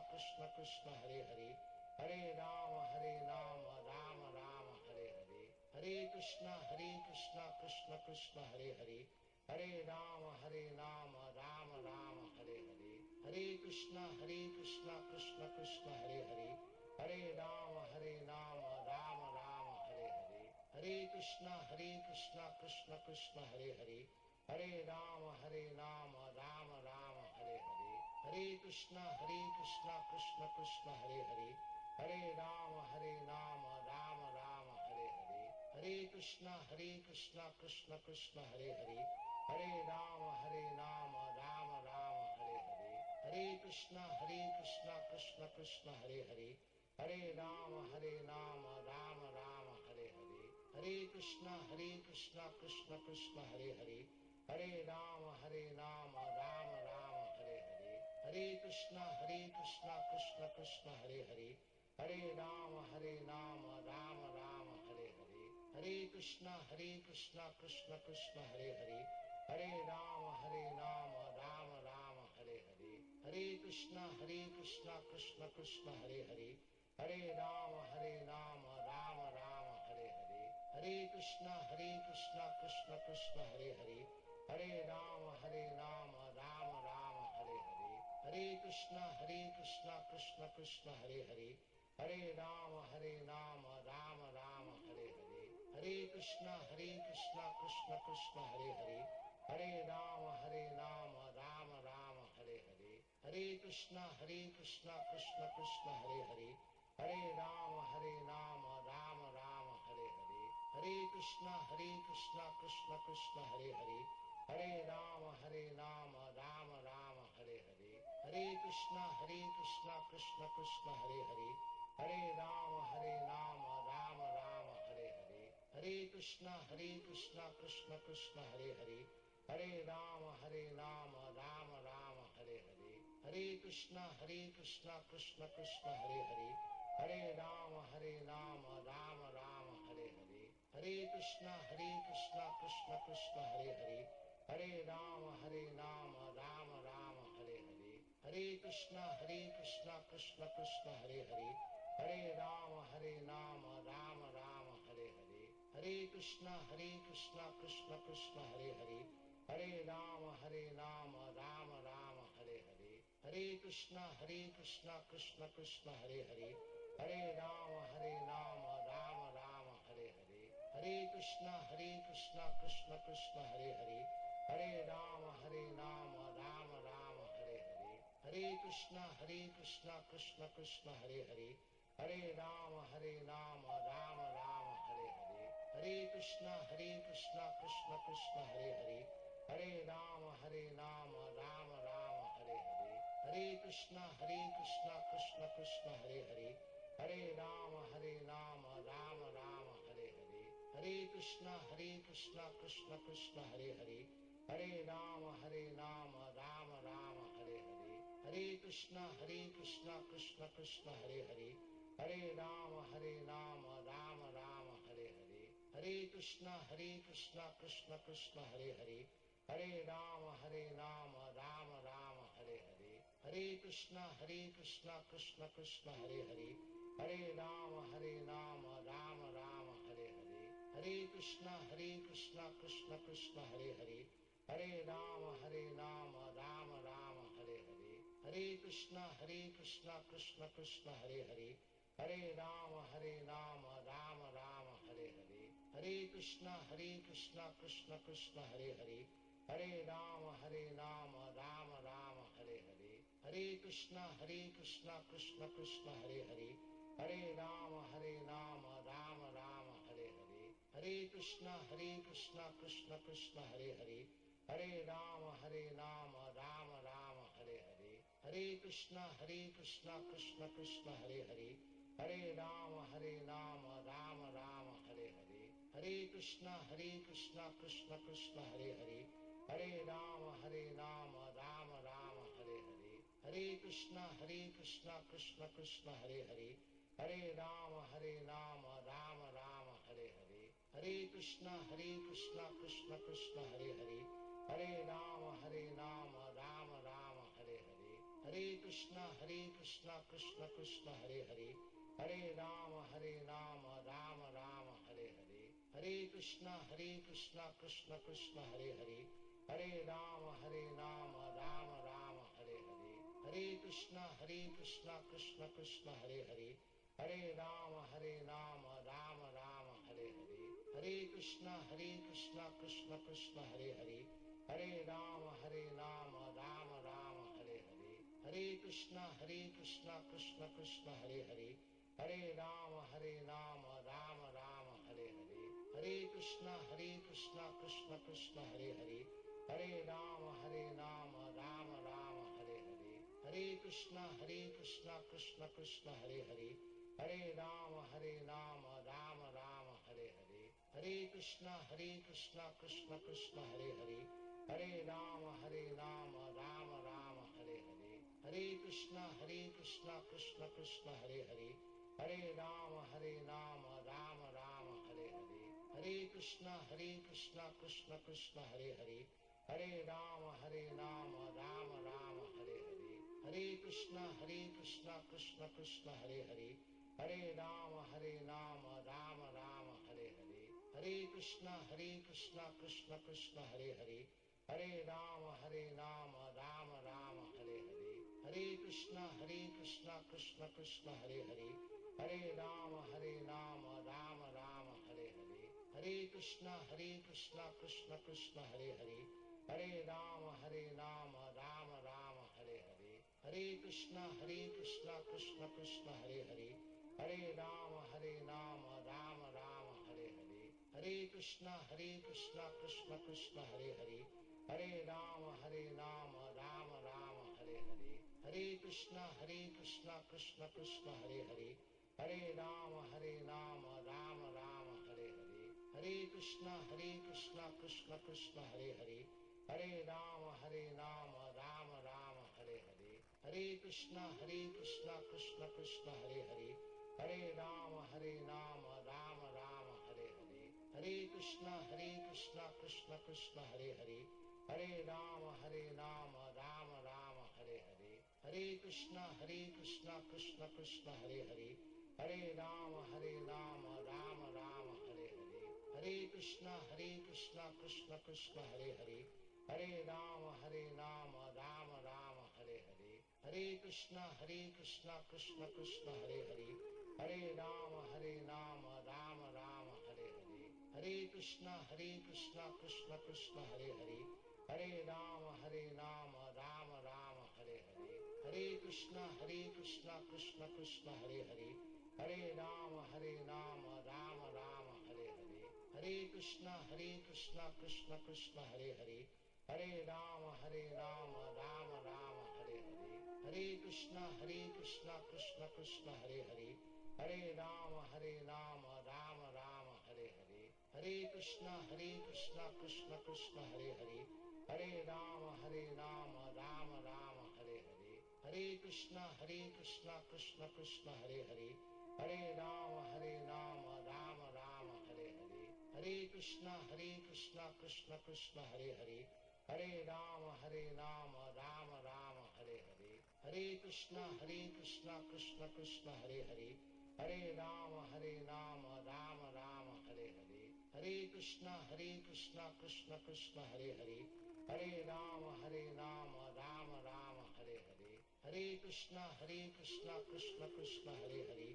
Krishna Krishna Hare Hare, Hare Rama Rama Rama Hare Hare, Hare Krishna Krishna Krishna Hare Hare, Hare Rama Rama Rama Hare Hare, Hare Krishna Krishna Krishna Hare Hare, Hare Rama Rama Rama Hare Hare, Hare Krishna Krishna Krishna Hare Hare, Hare Rama Rama Rama Hare Hare, Hare Krishna Krishna Krishna Hare Hare, Hare Rama Rama Rama Hare Hare, Hare Krishna Krishna Krishna Hare Hare, Hare Rama Rama Rama Hare Hare, Hare Krishna Krishna Krishna Hare Hare, Hare Rama Rama Rama Hare Hare, Hare Krishna Krishna Krishna Hare Hare, Hare Rama Rama Rama Hare Hare, Hare Krishna Krishna Krishna Hare Hare, Hare Rama Rama Rama Hare Hare, Hare Krishna Krishna Krishna Hare Hare, Hare Rama Rama Rama Hare Hare, Hare Krishna Krishna Krishna Hare Hare, Hare Rama Rama Rama Hare Hare, Hare Krishna Krishna Krishna Hare Hare, Hare Rama Rama Rama Hare Hare, Hare Krishna Krishna Krishna Hare Hare, Hare Rama Rama Rama Hare Hare, Hare Krishna Krishna Krishna Hare Hare, Hare Rama Rama Rama Hare Hare, Hare Krishna Krishna Krishna Hare Hare, Hare Rama Rama Rama Hare Hare, Hare Krishna Krishna Krishna Hare Hare, Hare Rama Rama Rama Hare Hare, Hare Krishna Krishna Krishna Hare Hare, Hare Rama Rama Rama Hare Hare, Hare Krishna Krishna Krishna Hare Hare, Hare Rama Rama Rama Hare Hare, Hare Krishna Krishna Krishna Hare Hare, Hare Rama Rama Rama Hare Hare, Hare Krishna Krishna Krishna Hare Hare, Hare Rama Rama Rama Hare Hare, Hare Krishna Krishna Krishna Hare Hare, Hare Rama Rama Rama Hare Hare, Hare Krishna Krishna Krishna Hare Hare, Hare Rama Rama Rama Hare Hare, Hare Krishna Krishna Krishna Hare Hare, Hare Rama Rama Rama Hare Hare, Hare Krishna Krishna Krishna Hare Hare, Hare Rama Rama Rama Hare Hare, Hare Krishna Krishna Krishna Hare Hare, Hare Rama Rama Rama Hare Hare, Hare Krishna Krishna Krishna Hare Hare, Hare Rama Rama Rama Hare Hare, Hare Krishna Krishna Krishna Hare Hare, Hare Rama Rama Rama Hare Hare, Hare Krishna Krishna Krishna Hare Hare, Hare Rama Rama Rama Hare Hare, Hare Krishna Krishna Krishna Hare Hare, Hare Rama Rama Rama Hare Hare, Hare Krishna Krishna Krishna Hare Hare, Hare Rama Rama Rama Hare Hare, Hare Krishna Krishna Krishna Hare Hare, Hare Rama Rama Rama Hare Hare, Hare Krishna Krishna Krishna Hare Hare, Hare Rama Rama Rama Hare Hare, Hare Krishna Krishna Krishna Hare Hare, Hare Rama Rama Rama Hare Hare, Hare Krishna Krishna Krishna Hare Hare, Hare Rama Rama Rama Hare Hare, Hare Krishna Krishna Krishna Hare Hare, Hare Rama Rama Rama Hare Hare, Hare Krishna Krishna Krishna Hare Hare, Hare Rama Rama Rama Hare Hare, Hare Krishna Krishna Krishna Hare Hare, Hare Rama Rama Rama Hare Hare, Hare Krishna Krishna Krishna Hare Hare, Hare Rama Rama Rama Hare Hare, Hare Krishna Krishna Krishna Hare Hare, Hare Rama Rama Rama Hare Hare, Hare Krishna Krishna Krishna Hare Hare, Hare Rama Rama Rama Hare Hare, Hare Krishna Krishna Krishna Hare Hare, Hare Rama Rama Rama Hare Hare, Hare Krishna Krishna Krishna Hare Hare, Hare Rama Rama Rama Hare Hare, Hare Krishna Krishna Krishna Hare Hare, Hare Rama Rama Rama Hare Hare, Hare Krishna Krishna Krishna Hare Hare, Hare Rama Rama Rama Hare Hare, Hare Krishna Krishna Krishna Hare Hare, Hare Rama Rama Rama Hare Hare, Hare Krishna Krishna Krishna Hare Hare, Hare Rama Rama Rama Hare Hare, Hare Krishna Krishna Krishna Hare Hare, Hare Rama Rama Rama Hare Hare, Hare Krishna Krishna Krishna Hare Hare, Hare Rama Rama Rama Hare Hare, Hare Krishna Krishna Krishna Hare Hare, Hare Rama Rama Rama Hare Hare, Hare Krishna Krishna Krishna Hare Hare, Hare Rama Rama Rama Hare Hare, Hare Krishna Krishna Krishna Hare Hare, Hare Rama Rama Rama Hare Hare, Hare Krishna Krishna Krishna Hare Hare, Hare Rama Rama Rama Hare Hare, Hare Krishna Krishna Krishna Hare Hare, Hare Rama Rama Rama Hare Hare, Hare Krishna Krishna Krishna Hare Hare, Hare Rama Rama Rama Hare Hare, Hare Krishna Krishna Krishna Hare Hare, Hare Rama Rama Rama Hare Hare, Hare Krishna Krishna Krishna Hare Hare, Hare Rama Rama Rama Hare Hare, Hare Krishna Krishna Krishna Hare Hare, Hare Rama Rama Rama Hare Hare, Hare Krishna Krishna Krishna Hare Hare, Hare Rama Rama Rama Hare Hare, Hare Krishna Krishna Krishna Hare Hare, Hare Rama Rama Rama Hare Hare, Hare Krishna Krishna Krishna Hare Hare, Hare Rama Rama Rama Hare Hare, Hare Krishna Krishna Krishna Hare Hare, Hare Rama Rama Rama Hare Hare, Hare Krishna Krishna Krishna Hare Hare, Hare Rama Rama Rama Hare Hare, Hare Krishna Krishna Krishna Hare Hare, Hare Rama Rama Rama Hare Hare, Hare Krishna Krishna Krishna Hare Hare, Hare Rama Rama Rama Hare Hare, Hare Krishna Krishna Krishna Hare Hare, Hare Rama Rama Rama Hare Hare, Hare Krishna Krishna Krishna Hare Hare, Hare Rama Rama Rama Hare Hare, Hare Krishna Krishna Krishna Hare Hare, Hare Rama Rama Rama Hare Hare, Hare Krishna Krishna Krishna Hare Hare, Hare Rama Rama Rama Hare Hare, Hare Krishna Krishna Krishna Hare Hare, Hare Rama Rama Rama Hare Hare, Hare Krishna Krishna Krishna Hare Hare, Hare Rama Rama Rama Hare Hare, Hare Krishna Krishna Krishna Hare Hare, Hare Rama Rama Rama Hare Hare, Hare Krishna Krishna Krishna Hare Hare, Hare Rama Rama Rama Hare Hare, Hare Krishna Krishna Krishna Hare Hare, Hare Rama Rama Rama Hare Hare, Hare Krishna Krishna Krishna Hare Hare,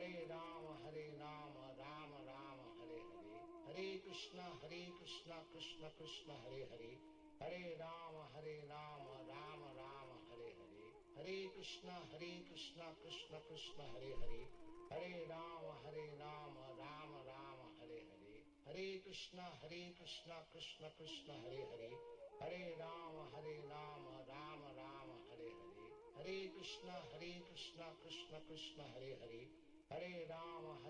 Hare Rama Rama Rama Hare Hare, Hare Krishna Krishna Krishna Hare Hare, Hare Rama Rama Rama Hare Hare, Hare Krishna Krishna Krishna Hare Hare, Hare Rama Rama Rama Hare Hare, Hare Krishna Krishna Krishna Hare Hare, Hare Rama Rama Rama Hare Hare, Hare Krishna Krishna Krishna Hare Hare, Hare Rama Rama Rama Hare Hare, Hare Krishna Krishna Krishna Hare Hare, Hare Rama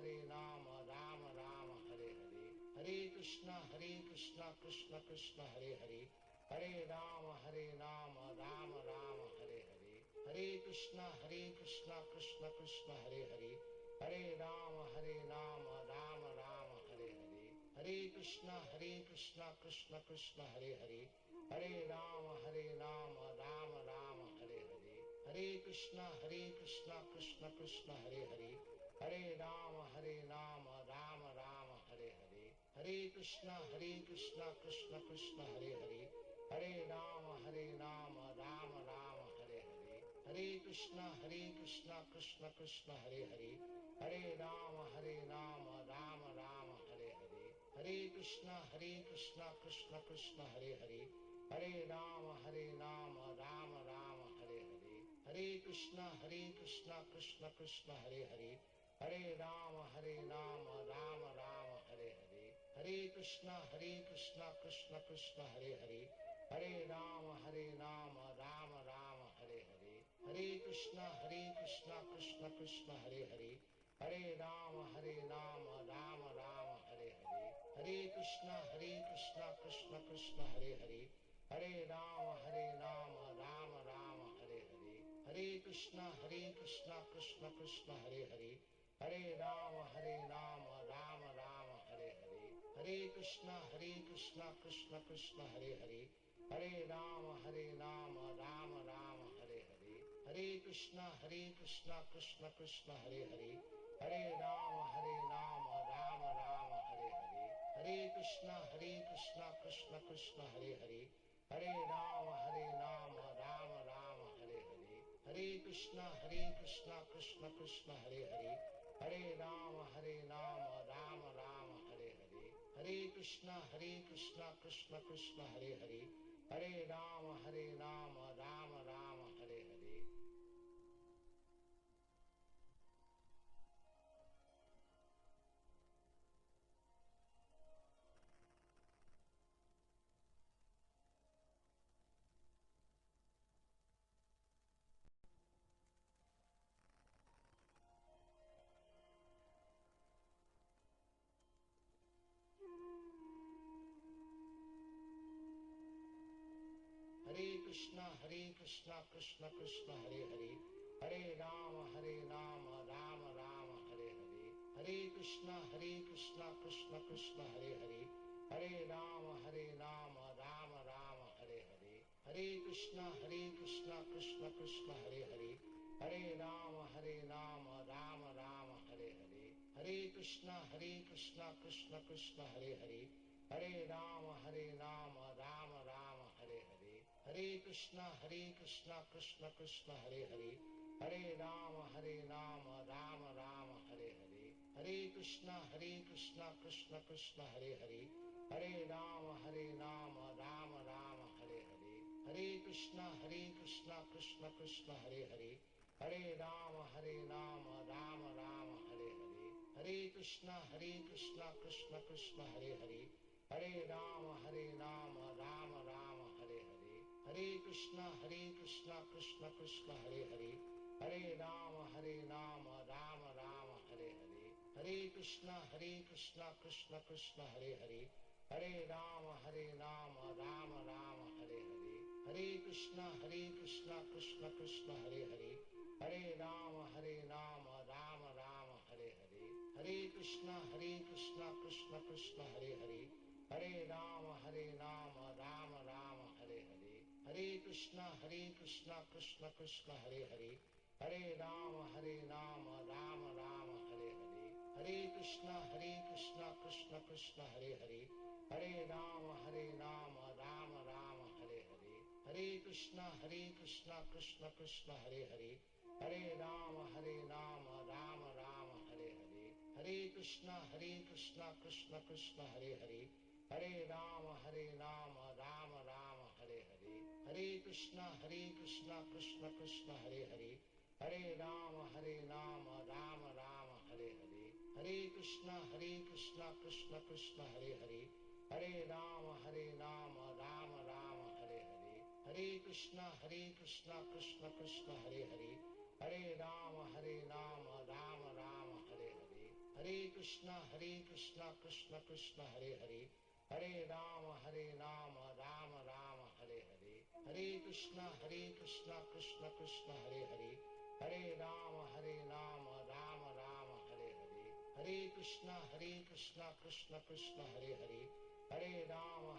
Rama Rama Hare Hare, Hare Krishna Krishna Krishna Hare Hare, Hare Rama Rama Rama Hare Hare, Hare Krishna Krishna Krishna Hare Hare, Hare Rama Rama Rama Hare Hare, Hare Krishna Krishna Krishna Hare Hare, Hare Rama Rama Rama Hare Hare, Hare Krishna Krishna Krishna Hare Hare, Hare Rama Rama Rama Hare Hare, Hare Krishna Krishna Krishna Hare Hare, Hare Rama Rama Rama Hare Hare, Hare Krishna Krishna Krishna Hare Hare, Hare Rama Rama Rama Hare Hare, Hare Krishna Krishna Krishna Hare Hare, Hare Rama Rama Rama Hare Hare, Hare Krishna Krishna Krishna Hare Hare, Hare Rama Rama Rama Hare Hare, Hare Krishna Krishna Krishna Hare Hare, Hare Rama Rama Rama Hare Hare, Hare Krishna Krishna Krishna Hare Hare, Hare Rama Rama Rama Hare Hare, Hare Krishna Krishna Krishna Hare Hare, Hare Rama Rama Rama Hare Hare, Hare Krishna Krishna Krishna Hare Hare, Hare Rama Rama Rama Hare Hare, Hare Krishna Krishna Krishna Hare Hare, Hare Rama Rama Rama Hare Hare, Hare Krishna Krishna Krishna Hare Hare, Hare Rama Rama Rama Hare Hare, Hare Krishna Krishna Krishna Hare Hare, Hare Rama Rama Rama Hare Hare, Hare Krishna Krishna Krishna Hare Hare, Hare Rama Rama Rama Hare Hare. Hare Krishna Krishna Krishna Hare Hare, Hare Rama Rama Rama Hare Hare, Hare Krishna Krishna Krishna Hare Hare, Hare Rama Rama Rama Hare Hare, Hare Krishna Krishna Krishna Hare Hare, Hare Rama Rama Rama Hare Hare, Hare Krishna Krishna Krishna Hare Hare, Hare Rama Rama Rama Hare Hare, Hare Krishna Krishna Krishna Hare Hare, Hare Rama Rama Rama Hare Hare, Hare Krishna Krishna Krishna Hare Hare, Hare Rama Rama Rama Hare Hare, Hare Krishna Krishna Krishna Hare Hare, Hare Rama Rama Rama Hare Hare, Hare Krishna Krishna Krishna Hare Hare, Hare Rama Rama Rama Hare Hare, Hare Krishna Krishna Krishna Hare Hare, Hare Rama Rama Rama Hare Hare, Hare Krishna Krishna Krishna Hare Hare, Hare Rama Rama Rama Hare Hare, Hare Krishna Krishna Krishna Hare Hare, Hare Rama Rama Rama Hare Hare, Hare Krishna Krishna Krishna Hare Hare, Hare Rama Rama Rama Hare Hare, Hare Krishna Krishna Krishna Hare Hare, Hare Rama Rama Rama Hare Hare, Hare Krishna Krishna Krishna Hare Hare, Hare Rama Rama Rama Hare Hare, Hare Krishna Krishna Krishna Hare Hare, Hare Rama Rama Rama Hare Hare, Hare Krishna Krishna Krishna Hare Hare, Hare Rama Rama Rama Hare Hare, Hare Krishna Krishna Krishna Hare Hare, Hare Rama Rama Rama Hare Hare, Hare Krishna Krishna Krishna Hare Hare, Hare Rama Rama Rama Hare Hare, Hare Krishna Krishna Krishna Hare Hare, Hare Rama Rama Rama Hare Hare, Hare Krishna Krishna Krishna Hare Hare, Hare Rama Rama Rama Hare Hare, Hare Krishna Krishna Krishna Hare Hare, Hare Rama Rama Rama Hare Hare, Hare Krishna Krishna Krishna Hare Hare, Hare Rama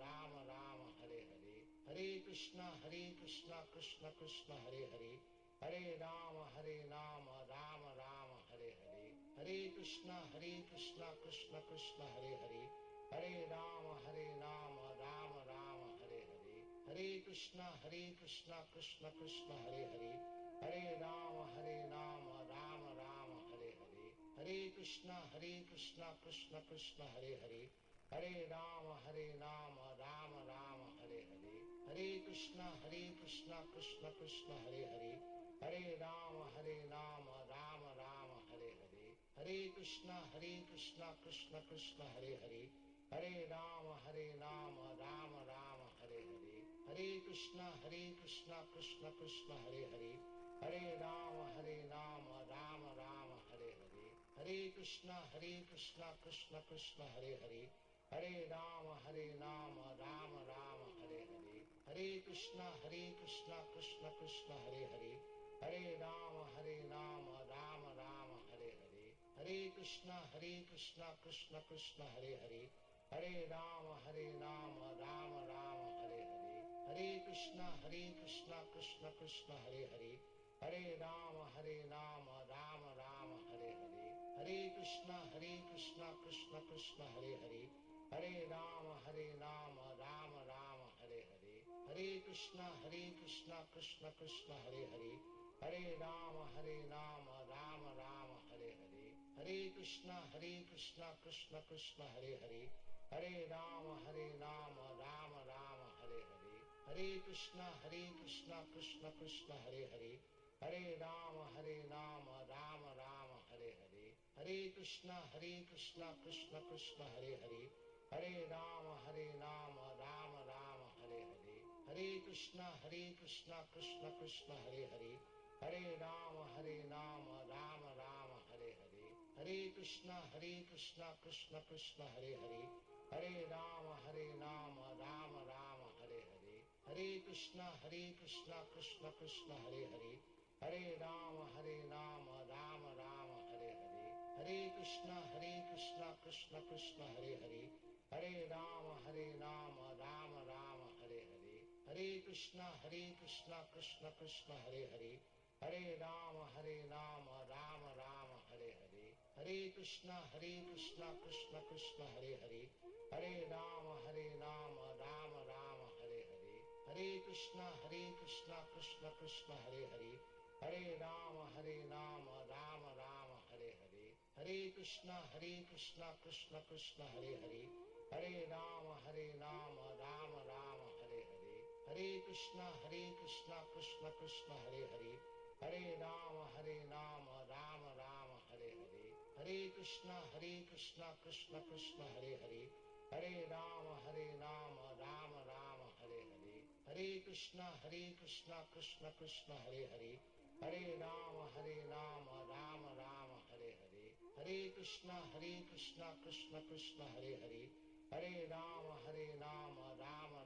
Rama Rama Hare Hare, Hare Krishna Krishna Krishna Hare Hare, Hare Rama Rama Rama Hare Hare, Hare Krishna Krishna Krishna Hare Hare, Hare Rama Rama Rama Hare Hare, Hare Krishna Krishna Krishna Hare Hare, Hare Rama Rama Rama Hare Hare, Hare Krishna Krishna Krishna Hare Hare, Hare Rama Rama Rama Hare Hare, Hare Krishna Krishna Krishna Hare Hare, Hare Rama Rama Rama Hare Hare, Hare Krishna Krishna Krishna Hare Hare, Hare Rama Rama Rama Hare Hare, Hare Krishna Krishna Krishna Hare Hare, Hare Rama Rama Rama Hare Hare, Hare Krishna Krishna Krishna Hare Hare, Hare Rama Rama Rama Hare Hare, Hare Krishna Krishna Krishna Hare Hare, Hare Rama Rama Rama Hare Hare, Hare Krishna Krishna Krishna Hare Hare, Hare Rama Rama Rama Hare Hare, Hare Krishna Krishna Krishna Hare Hare, Hare Rama Rama Rama Hare Hare, Hare Krishna Krishna Krishna Hare Hare, Hare Rama Rama Rama Hare Hare, Hare Krishna Krishna Krishna Hare Hare, Hare Rama Rama Rama Hare Hare, Hare Krishna Krishna Krishna Hare Hare, Hare Rama Rama Rama Hare Hare, Hare Krishna Krishna Krishna Hare Hare, Hare Rama Rama Rama Hare Hare, Hare Krishna Krishna Krishna Hare Hare, Hare Rama Rama Rama Hare Hare, Hare Krishna Krishna Krishna Hare Hare, Hare Rama Rama Rama Hare Hare, Hare Krishna Krishna Krishna Hare Hare, Hare Rama Rama Rama Hare Hare, Hare Krishna Krishna Krishna Hare Hare, Hare Rama Rama Rama Hare Hare, Hare Krishna Krishna Krishna Hare Hare, Hare Rama Rama Rama Hare Hare, Hare Krishna Krishna Krishna Hare Hare, Hare Rama Rama Rama Hare Hare, Hare Krishna Krishna Krishna Hare Hare, Hare Rama Rama Rama Hare Hare, Hare Krishna Krishna Krishna Hare Hare, Hare Rama Rama Rama Hare Hare, Hare Krishna Krishna Krishna Hare Hare, Hare Rama Rama Rama Hare Hare, Hare Krishna Krishna Krishna Hare Hare, Hare Rama Rama Rama Hare Hare, Hare Krishna Krishna Krishna Hare Hare, Hare Rama Rama Rama Hare Hare, Hare Krishna Krishna Krishna Hare Hare, Hare Rama Rama Rama Hare Hare, Hare Krishna Krishna Krishna Hare Hare, Hare Rama Rama Rama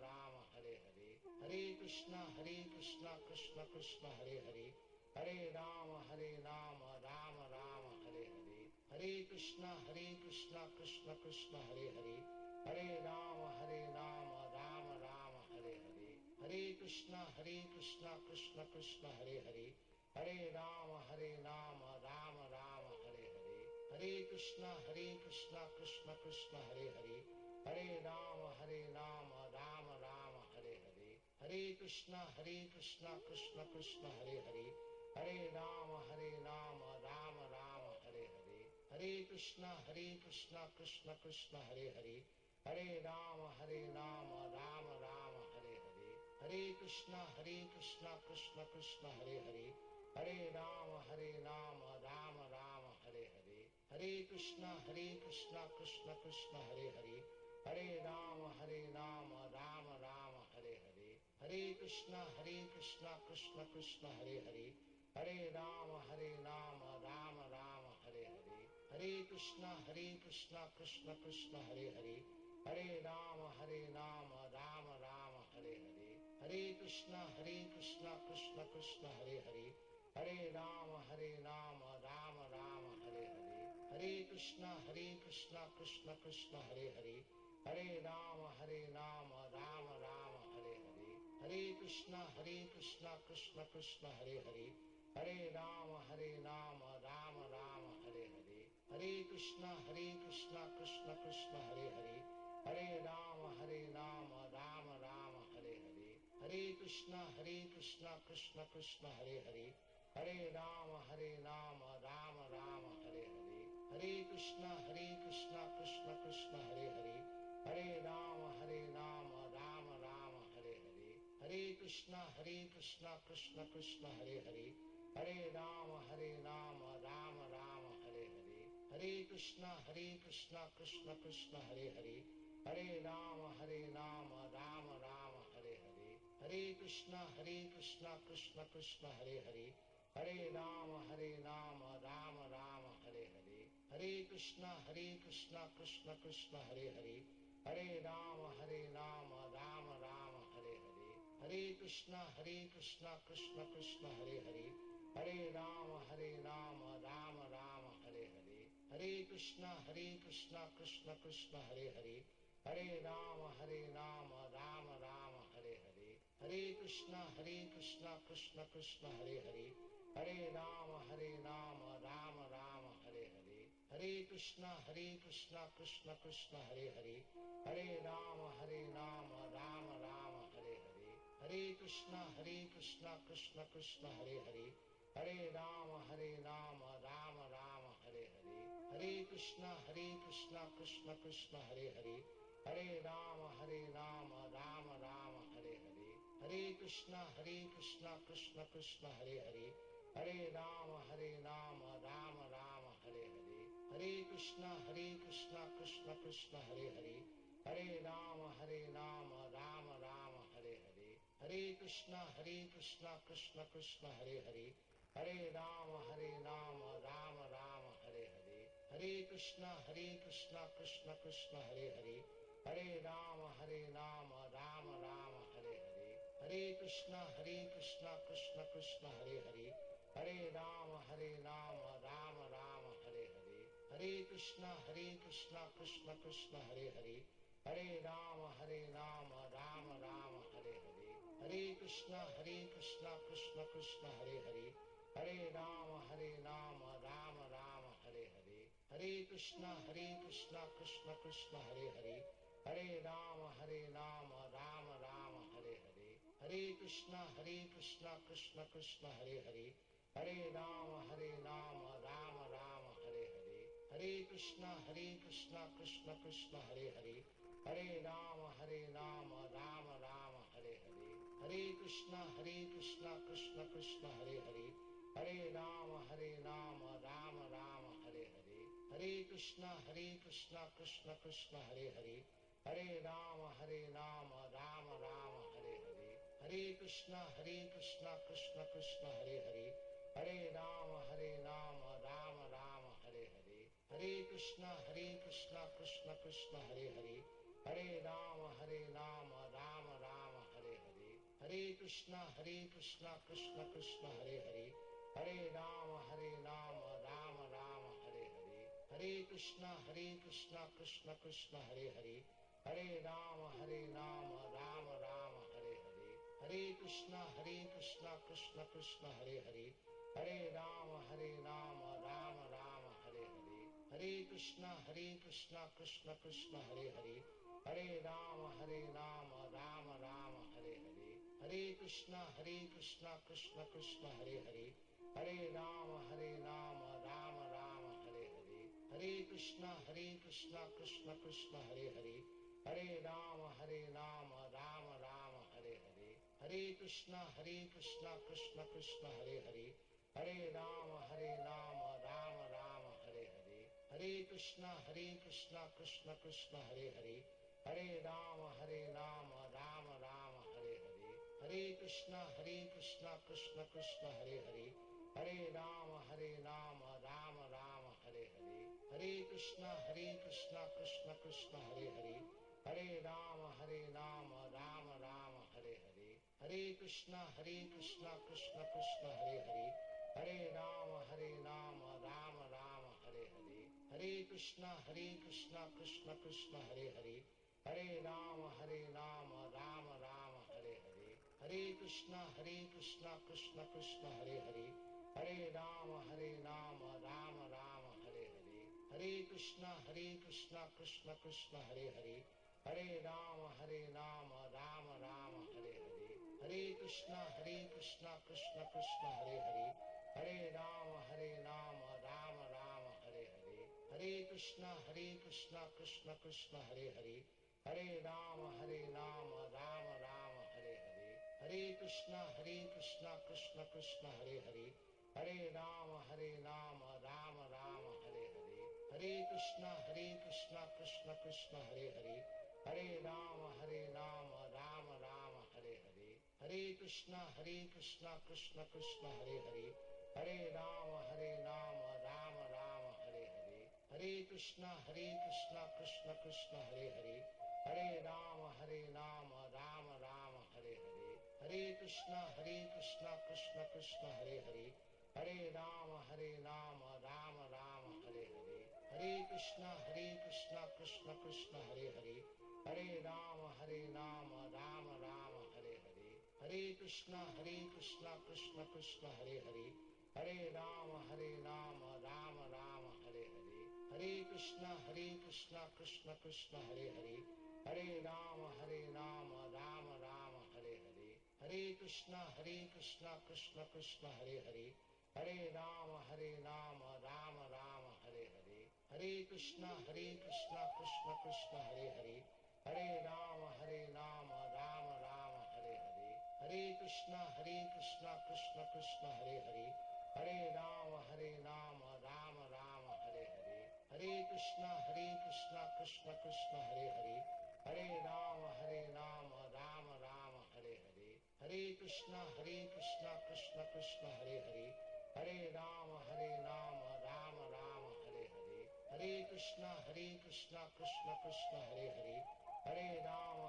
Hare Hare, Hare Krishna Krishna Krishna Hare Hare, Hare Rama Rama Rama Hare Hare, Hare Krishna Krishna Krishna Hare Hare, Hare Rama Rama Rama Hare Hare, Hare Krishna Krishna Krishna Hare Hare, Hare Rama Rama Rama Hare Hare, Hare Krishna Krishna Krishna Hare Hare, Hare Rama Rama Rama Hare Hare, Hare Krishna Krishna Krishna Hare Hare, Hare Rama Rama Rama Hare Hare, Hare Krishna Krishna Krishna Hare Hare, Hare Rama Rama Rama Hare Hare, Hare Krishna Krishna Krishna Hare Hare, Hare Rama Rama Rama Hare Hare, Hare Krishna Krishna Krishna Hare Hare, Hare Rama Rama Rama Hare Hare, Hare Krishna Krishna Krishna Hare Hare, Hare Rama Rama Rama Hare Hare, Hare Krishna Krishna Krishna Hare Hare, Hare Rama Rama Rama Hare Hare, Hare Krishna Krishna Krishna Hare Hare, Hare Rama Rama Rama Hare Hare, Hare Krishna Krishna Krishna Hare Hare, Hare Rama Rama Rama Hare Hare, Hare Krishna Krishna Krishna Hare Hare, Hare Rama Rama Rama Hare Hare, Hare Krishna Krishna Krishna Hare Hare, Hare Rama Rama Rama Hare Hare, Hare Krishna Krishna Krishna Hare Hare, Hare Rama Rama Rama Hare Hare, Hare Krishna Krishna Krishna Hare Hare, Hare Rama Rama Rama Hare Hare, Hare Krishna Krishna Krishna Hare Hare, Hare Rama Rama Rama Hare Hare, Hare Krishna Krishna Krishna Hare Hare, Hare Rama Rama Rama Hare Hare, Hare Krishna Krishna Krishna Hare Hare, Hare Rama Rama Rama Hare Hare, Hare Krishna Krishna Krishna Hare Hare, Hare Rama Rama Rama Hare Hare, Hare Krishna Krishna Krishna Hare Hare, Hare Rama Rama Rama Hare Hare, Hare Krishna Krishna Krishna Hare Hare, Hare Rama Rama Rama Hare Hare, Hare Krishna Krishna Krishna Hare Hare, Hare Rama Rama Rama Hare Hare, Hare Krishna Krishna Krishna Hare Hare, Hare Rama Rama Rama Hare Hare, Hare Krishna Krishna Krishna Hare Hare, Hare Rama Rama Rama Hare Hare, Hare Krishna Krishna Krishna Hare Hare, Hare Rama Rama Rama Hare Hare, Hare Krishna Krishna Krishna Hare Hare, Hare Rama Rama Rama Hare Hare, Hare Krishna Krishna Krishna Hare Hare, Hare Rama Rama Rama Hare Hare, Hare Krishna Krishna Krishna Hare Hare, Hare Rama Rama Rama Hare Hare, Hare Krishna Krishna Krishna Hare Hare, Hare Rama Rama Rama Hare Hare, Hare Krishna Krishna Krishna Hare Hare, Hare Rama Rama Rama Hare Hare, Hare Krishna Krishna Krishna Hare Hare, Hare Rama Rama Rama Hare Hare, Hare Krishna Krishna Krishna Hare Hare, Hare Rama Rama Rama Hare Hare, Hare Krishna Krishna Krishna Hare Hare, Hare Rama Rama Rama Hare Hare, Hare Krishna Krishna Krishna Hare Hare, Hare Rama Rama Rama Hare Hare, Hare Krishna Krishna Krishna Hare Hare, Hare Rama Rama Rama Hare Hare, Hare Krishna Krishna Krishna Hare Hare, Hare Rama Rama Rama Hare Hare, Hare Krishna Krishna Krishna Hare Hare, Hare Rama Rama Rama Hare Hare, Hare Krishna Krishna Krishna Hare Hare, Hare Rama Rama Rama Hare Hare, Hare Krishna Krishna Krishna Hare Hare, Hare Rama Rama Rama Hare Hare, Hare Krishna Krishna Krishna Hare Hare, Hare Rama Rama Rama Hare Hare, Hare Krishna Krishna Krishna Hare Hare, Hare Rama Rama Rama Hare Hare, Hare Krishna Krishna Krishna Hare Hare, Hare Rama Rama Rama Hare Hare, Hare Krishna Krishna Krishna Hare Hare, Hare Rama Rama Rama Hare Hare, Hare Krishna Krishna Krishna Hare Hare, Hare Rama Rama Rama Hare Hare, Hare Krishna Krishna Krishna Hare Hare, Hare Rama Rama Rama Hare Hare, Hare Krishna Krishna Krishna Hare Hare, Hare Rama Rama Rama Hare Hare, Hare Krishna Krishna Krishna Hare Hare, Hare Rama Rama Rama Hare Hare, Hare Krishna Krishna Krishna Hare Hare, Hare Rama Rama Rama Hare Hare, Hare Krishna Krishna Krishna Hare Hare, Hare Rama Rama Rama Hare Hare, Hare Krishna Krishna Krishna Hare Hare, Hare Rama Rama Rama Hare Hare, Hare Krishna Krishna Krishna Hare Hare, Hare Rama Rama Rama Hare Hare, Hare Krishna Krishna Krishna Hare Hare, Hare Rama Rama Rama Hare Hare, Hare Krishna Krishna Krishna Hare Hare, Hare Rama Rama Rama Hare Hare, Hare Krishna Krishna Krishna Hare Hare, Hare Rama Rama Rama Hare Hare, Hare Krishna Krishna Krishna Hare Hare, Hare Rama Rama Rama Hare Hare, Hare Krishna Krishna Krishna Hare Hare, Hare Rama Rama Rama Hare Hare, Hare Krishna Krishna Krishna Hare Hare, Hare Rama Rama Rama Hare Hare, Hare Krishna Krishna Krishna Hare Hare, Hare Rama Rama Rama Hare Hare, Hare Krishna Krishna Krishna Hare Hare, Hare Rama Rama Rama Hare Hare, Hare Krishna Krishna Krishna Hare Hare, Hare Rama Rama Rama Hare Hare, Hare Krishna Krishna Krishna Hare Hare, Hare Rama Rama Rama Hare Hare, Hare Krishna Krishna Krishna Hare Hare, Hare Rama Rama Rama Hare Hare, Hare Krishna Krishna Krishna Hare Hare, Hare Rama Rama Rama Hare Hare, Hare Krishna Krishna Krishna Hare Hare, Hare Rama Rama Rama Hare Hare, Hare Krishna Krishna Krishna Hare Hare, Hare Rama Rama Rama Hare Hare, Hare Krishna Krishna Krishna Hare Hare, Hare Rama Rama Rama Hare Hare, Hare Krishna Krishna Krishna Hare Hare, Hare Rama Rama Rama Hare Hare, Hare Krishna Krishna Krishna Hare Hare, Hare Rama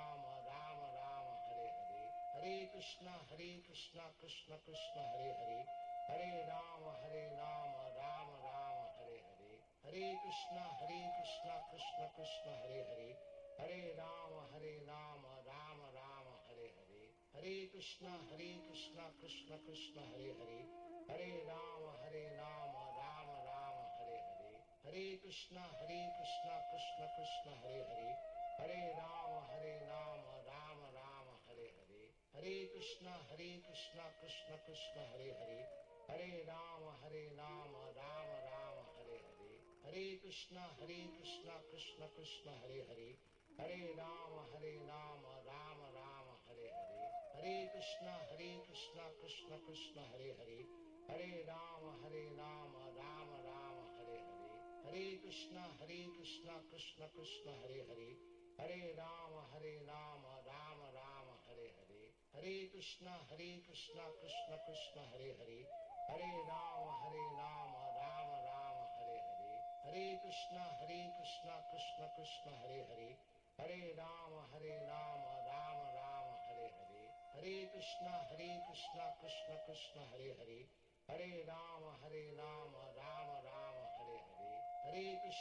Rama Rama Hare Hare, Hare Krishna Krishna Krishna Hare Hare, Hare Rama Rama Rama Hare Hare, Hare Krishna Krishna Krishna Hare Hare, Hare Rama Rama Rama Hare Hare, Hare Krishna Krishna Krishna Hare Hare, Hare Rama Rama Rama Hare Hare, Hare Krishna Krishna Krishna Hare Hare, Hare Rama Rama Rama Hare Hare, Hare Krishna Krishna Krishna Hare Hare, Hare Rama Rama Rama Hare Hare, Hare Krishna Krishna Krishna Hare Hare, Hare Rama Rama Rama Hare Hare, Hare Krishna Krishna Krishna Hare Hare, Hare Rama Rama Rama Hare Hare, Hare Krishna Krishna Krishna Hare Hare, Hare Rama Rama Rama Hare Hare, Hare Krishna Krishna Krishna Hare Hare, Hare Rama Rama Rama Hare Hare, Hare Krishna Krishna Krishna Hare Hare, Hare Rama Rama Rama Hare Hare, Hare Krishna Krishna Krishna Hare Hare, Hare Rama Rama Rama Hare Hare, Hare Krishna Krishna Krishna Hare Hare, Hare Rama Rama Rama Hare Hare, Hare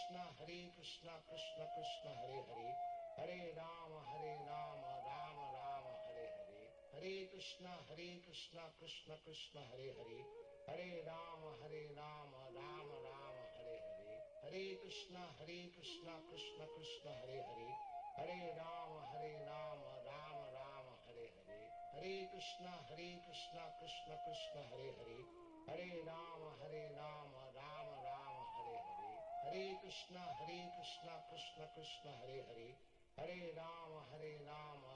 Krishna Krishna Krishna Hare Hare, Hare Rama Rama Rama Hare Hare, Hare Krishna Krishna Krishna Hare Hare, Hare Rama Rama Rama Hare Hare, Hare Krishna Krishna Krishna Hare Hare, Hare Rama Rama Rama Hare Hare, Hare Krishna Krishna Krishna Hare Hare, Hare Rama Rama Rama Hare Hare, Hare Krishna Krishna Krishna Hare Hare, Hare Rama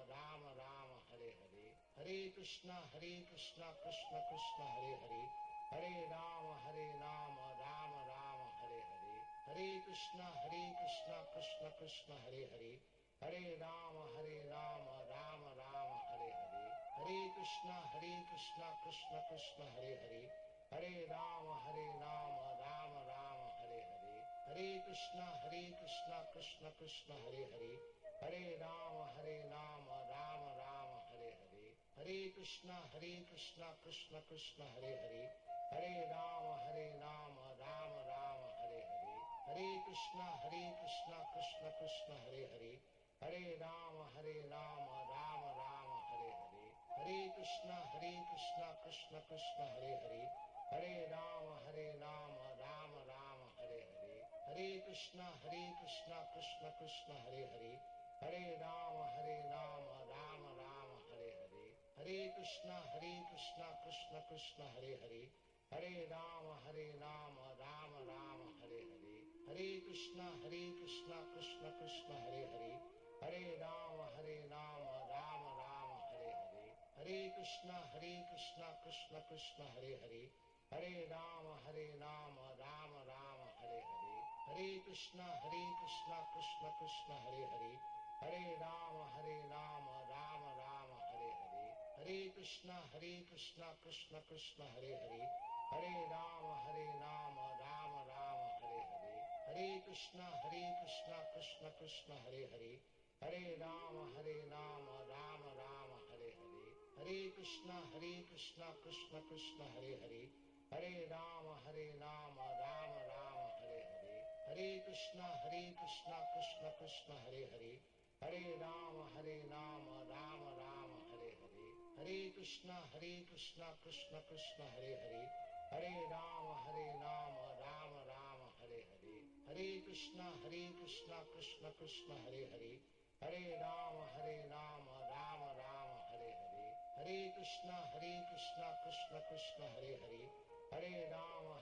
Rama Rama Hare Hare, Hare Krishna Krishna Krishna Hare Hare, Hare Rama Rama Rama Hare Hare, Hare Krishna Krishna Krishna Hare Hare, Hare Rama Rama Rama Hare Hare, Hare Krishna Krishna Krishna Hare Hare, Hare Rama Rama Rama Hare Hare, Hare Krishna Krishna Krishna Hare Hare, Hare Rama Rama Rama Hare Hare, Hare Krishna Krishna Krishna Hare Hare, Hare Rama Rama Rama Hare Hare, Hare Krishna Krishna Krishna Hare Hare, Hare Rama Rama Rama Hare Hare, Hare Krishna Krishna Krishna Hare Hare, Hare Rama Rama Rama Hare Hare, Hare Krishna Krishna Krishna Hare Hare, Hare Rama Rama Rama Hare Hare, Hare Krishna Krishna Krishna Hare Hare, Hare Rama Rama Rama Hare Hare, Hare Krishna Krishna Krishna Hare Hare, Hare Rama Rama Rama Hare Hare, Hare Krishna Krishna Krishna Hare Hare, Hare Rama Rama Rama Hare Hare, Hare Krishna Krishna Krishna Hare Hare, Hare Rama Rama Rama Hare Hare, Hare Krishna Krishna Krishna Hare Hare, Hare Rama Rama Rama Hare Hare, Hare Krishna Krishna Krishna Hare Hare, Hare Rama Rama Rama Hare Hare, Hare Krishna Krishna Krishna Hare Hare, Hare Rama Rama Rama Hare Hare, Hare Krishna Krishna Krishna Hare Hare, Hare Rama Rama Rama Hare Hare, Hare Krishna Krishna Krishna Hare Hare, Hare Rama Rama Rama Hare Hare, Hare Krishna Krishna Krishna Hare Hare, Hare Rama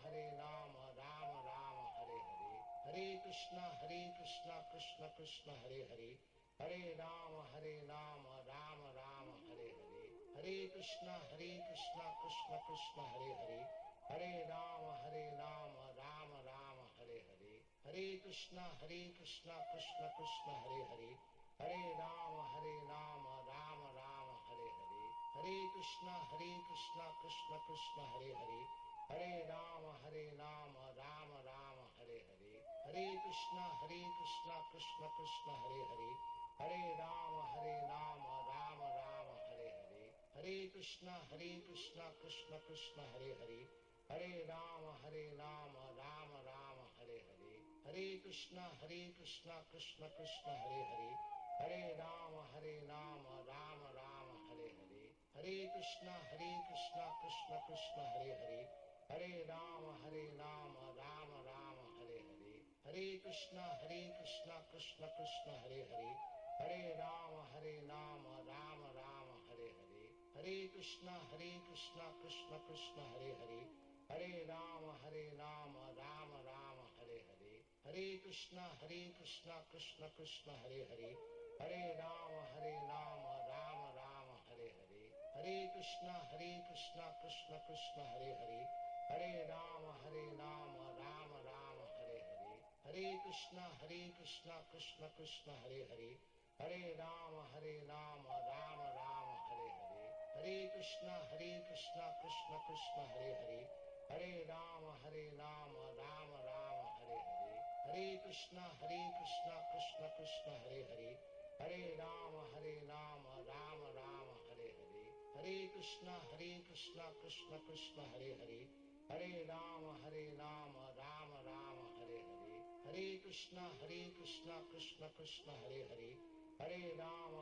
Rama Rama Hare Hare, Hare Krishna Krishna Krishna Hare Hare, Hare Rama Rama Rama Hare Hare, Hare Krishna Krishna Krishna Hare Hare, Hare Rama Rama Rama Hare Hare, Hare Krishna Krishna Krishna Hare Hare, Hare Rama Rama Rama Hare Hare, Hare Krishna Krishna Krishna Hare Hare, Hare Rama Rama Rama Hare Hare, Hare Krishna Krishna Krishna Hare Hare, Hare Rama Rama Rama Hare Hare, Hare Krishna Krishna Krishna Hare Hare, Hare Rama Rama Rama Hare Hare, Hare Krishna Krishna Krishna Hare Hare, Hare Rama Rama Rama Hare Hare, Hare Krishna Krishna Krishna Hare Hare, Hare Rama Rama Rama Hare Hare, Hare Krishna Krishna Krishna Hare Hare, Hare Rama Rama Rama Hare Hare, Hare Krishna Krishna Krishna Hare Hare, Hare Rama Rama Rama Hare Hare, Hare Krishna Krishna Krishna Hare Hare, Hare Rama Rama Rama Hare Hare, Hare Krishna Krishna Krishna Hare Hare, Hare Rama Rama Rama Hare Hare, Hare Krishna Krishna Krishna Hare Hare, Hare Rama Rama Rama Hare Hare, Hare Krishna Krishna Krishna Hare Hare, Hare Rama Rama Rama Hare Hare, Hare Krishna Krishna Krishna Hare Hare, Hare Rama Rama Rama Hare Hare, Hare Krishna Krishna Krishna Hare Hare, Hare Rama Rama Rama Hare Hare, Hare Krishna Krishna Krishna Hare Hare, Hare Rama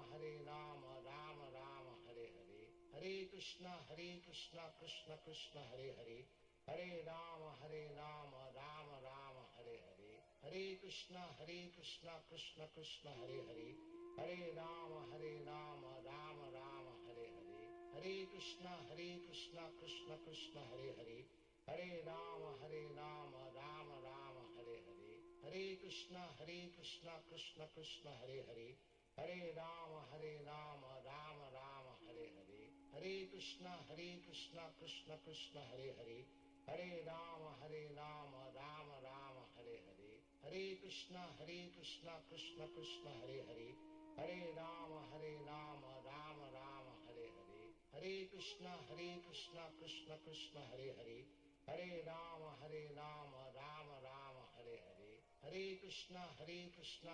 Rama Rama Hare Hare, Hare Krishna Krishna Krishna Hare Hare, Hare Rama Rama Rama Hare Hare, Hare Krishna Krishna Krishna Hare Hare, Hare Rama Rama Rama Hare Hare, Hare Krishna Krishna Krishna Hare Hare, Hare Rama Rama Rama Hare Hare, Hare Krishna Krishna Krishna Hare Hare, Hare Rama Rama Rama Hare Hare, Hare Krishna Krishna Krishna Hare Hare, Hare Rama Rama Rama Hare Hare, Hare Krishna Krishna Krishna Hare Hare, Hare Rama Rama Rama Hare Hare, Hare Krishna Krishna Krishna Hare Hare, Hare Rama Rama Rama Hare Hare, Hare Krishna Krishna Krishna Hare Hare, Hare Rama Rama Rama Hare Hare, Hare Krishna Krishna Krishna Hare Hare, Hare Rama Rama Rama Hare Hare, Hare Krishna Krishna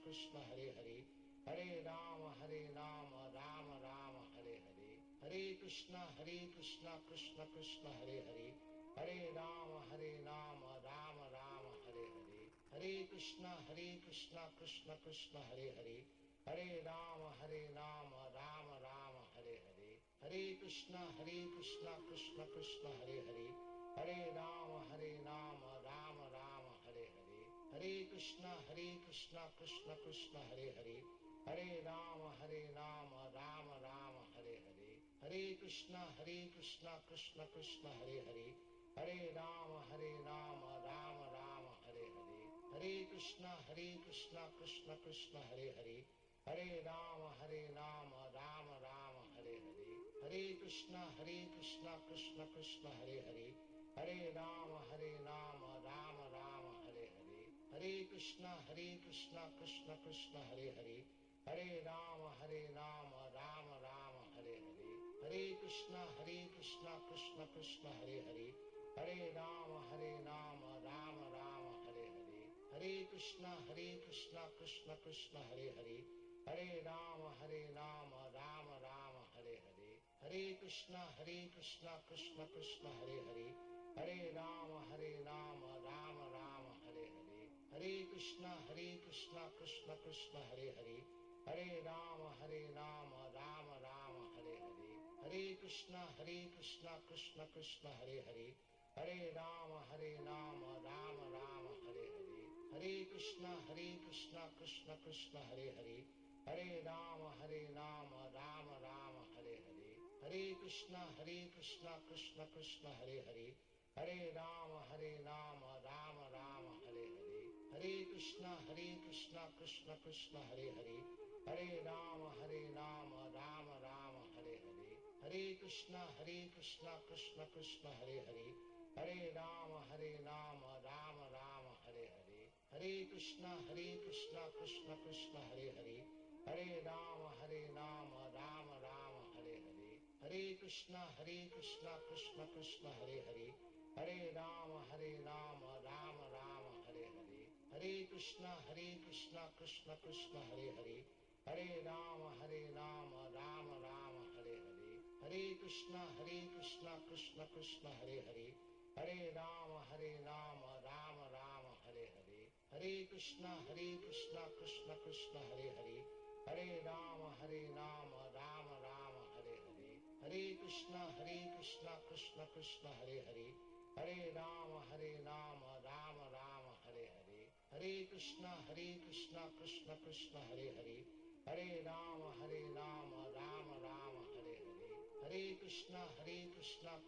Krishna Hare Hare, Hare Rama Rama Rama Hare Hare, Hare Krishna Krishna Krishna Hare Hare, Hare Rama Rama Rama Hare Hare, Hare Krishna Krishna Krishna Hare Hare, Hare Rama Rama Rama Hare Hare, Hare Krishna Krishna Krishna Hare Hare, Hare Rama Rama Rama Hare Hare, Hare Krishna Krishna Krishna Hare Hare, Hare Rama Rama Rama Hare Hare, Hare Krishna Krishna Krishna Hare Hare, Hare Rama Rama Rama Hare Hare, Hare Krishna Krishna Krishna Hare Hare, Hare Rama Rama Rama Hare Hare, Hare Krishna Krishna Krishna Hare Hare, Hare Rama Rama Rama Hare Hare, Hare Krishna Krishna Krishna Hare Hare, Hare Rama Rama Rama Hare Hare, Hare Krishna Krishna Krishna Hare Hare, Hare Rama Rama Rama Hare Hare, Hare Krishna Krishna Krishna Hare Hare, Hare Rama Rama Rama Hare Hare, Hare Krishna Krishna Krishna Hare Hare, Hare Rama Rama Rama Hare Hare, Hare Krishna Krishna Krishna Hare Hare, Hare Rama Rama Rama Hare Hare, Hare Krishna Krishna Krishna Hare Hare, Hare Rama Rama Rama Hare Hare, Hare Krishna Krishna Krishna Hare Hare, Hare Rama Rama Rama Hare Hare, Hare Krishna Krishna Krishna Hare Hare, Hare Rama Rama Rama Hare Hare, Hare Krishna Krishna Krishna Hare Hare, Hare Rama Rama Rama Hare Hare, Hare Krishna Krishna Krishna Hare Hare, Hare Rama Rama Rama Hare Hare, Hare Krishna Krishna Krishna Hare Hare, Hare Rama Rama Rama Hare Hare, Hare Krishna Krishna Krishna Hare Hare, Hare Rama Rama Rama Hare Hare, Hare Krishna Krishna Krishna Hare Hare, Hare Rama Rama Rama Hare Hare, Hare Krishna Krishna Krishna Hare Hare, Hare Rama Rama Rama Hare Hare, Hare Krishna Krishna Krishna Hare Hare, Hare Rama Rama Rama Hare Hare, Hare Krishna Krishna Krishna Hare Hare, Hare Rama Rama Rama Hare Hare, Hare Krishna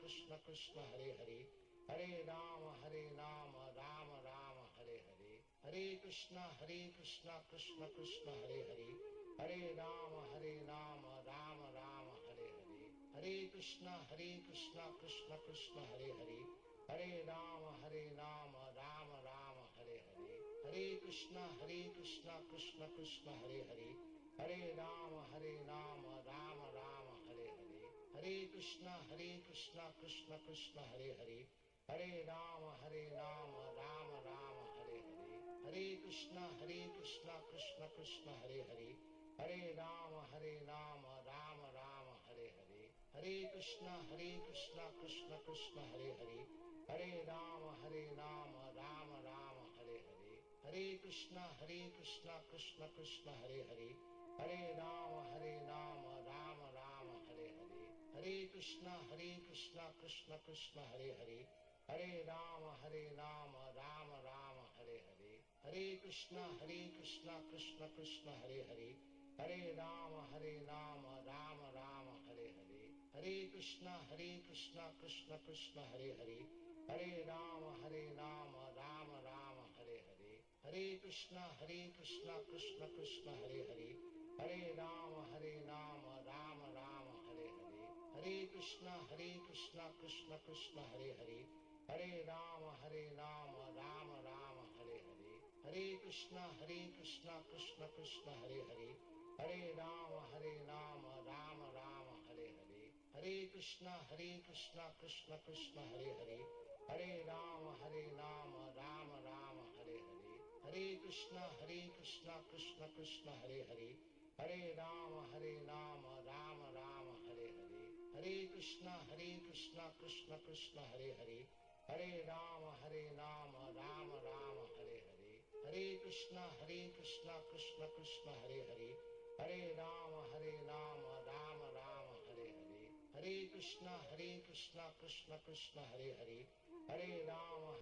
Krishna Krishna Hare Hare, Hare Rama Rama Rama Hare Hare, Hare Krishna Krishna Krishna Hare Hare, Hare Rama Rama Rama Hare Hare, Hare Krishna Krishna Krishna Hare Hare, Hare Rama Rama Rama Hare Hare, Hare Krishna Krishna Krishna Hare Hare, Hare Rama Rama Rama Hare Hare, Hare Krishna Krishna Krishna Hare Hare, Hare Rama Rama Rama Hare Hare, Hare Krishna Krishna Krishna Hare Hare, Hare Rama Rama Rama Hare Hare, Hare Krishna Krishna Krishna Hare Hare, Hare Rama Rama Rama Hare Hare, Hare Krishna Krishna Krishna Hare Hare, Hare Rama Rama Rama Hare Hare, Hare Krishna Krishna Krishna Hare Hare, Hare Rama Rama Rama Hare Hare, Hare Krishna Krishna Krishna Hare Hare, Hare Rama Rama Rama Hare Hare, Hare Krishna Krishna Krishna Hare Hare, Hare Rama Rama Rama Hare Hare, Hare Krishna Krishna Krishna Hare Hare, Hare Rama Rama Rama Hare Hare, Hare Krishna Krishna Krishna Hare Hare, Hare Rama Rama Rama Hare Hare, Hare Krishna Krishna Krishna Hare Hare, Hare Rama Rama Rama Hare Hare, Hare Krishna Krishna Krishna Hare Hare, Hare Rama Rama Rama Hare Hare, Hare Krishna Krishna Krishna Hare Hare, Hare Rama Rama Rama Hare Hare, Hare Krishna Krishna Krishna Hare Hare, Hare Rama Rama Rama Hare Hare, Hare Krishna Krishna Krishna Hare Hare, Hare Rama Rama Rama Hare Hare, Hare Krishna Krishna Krishna Hare Hare, Hare Rama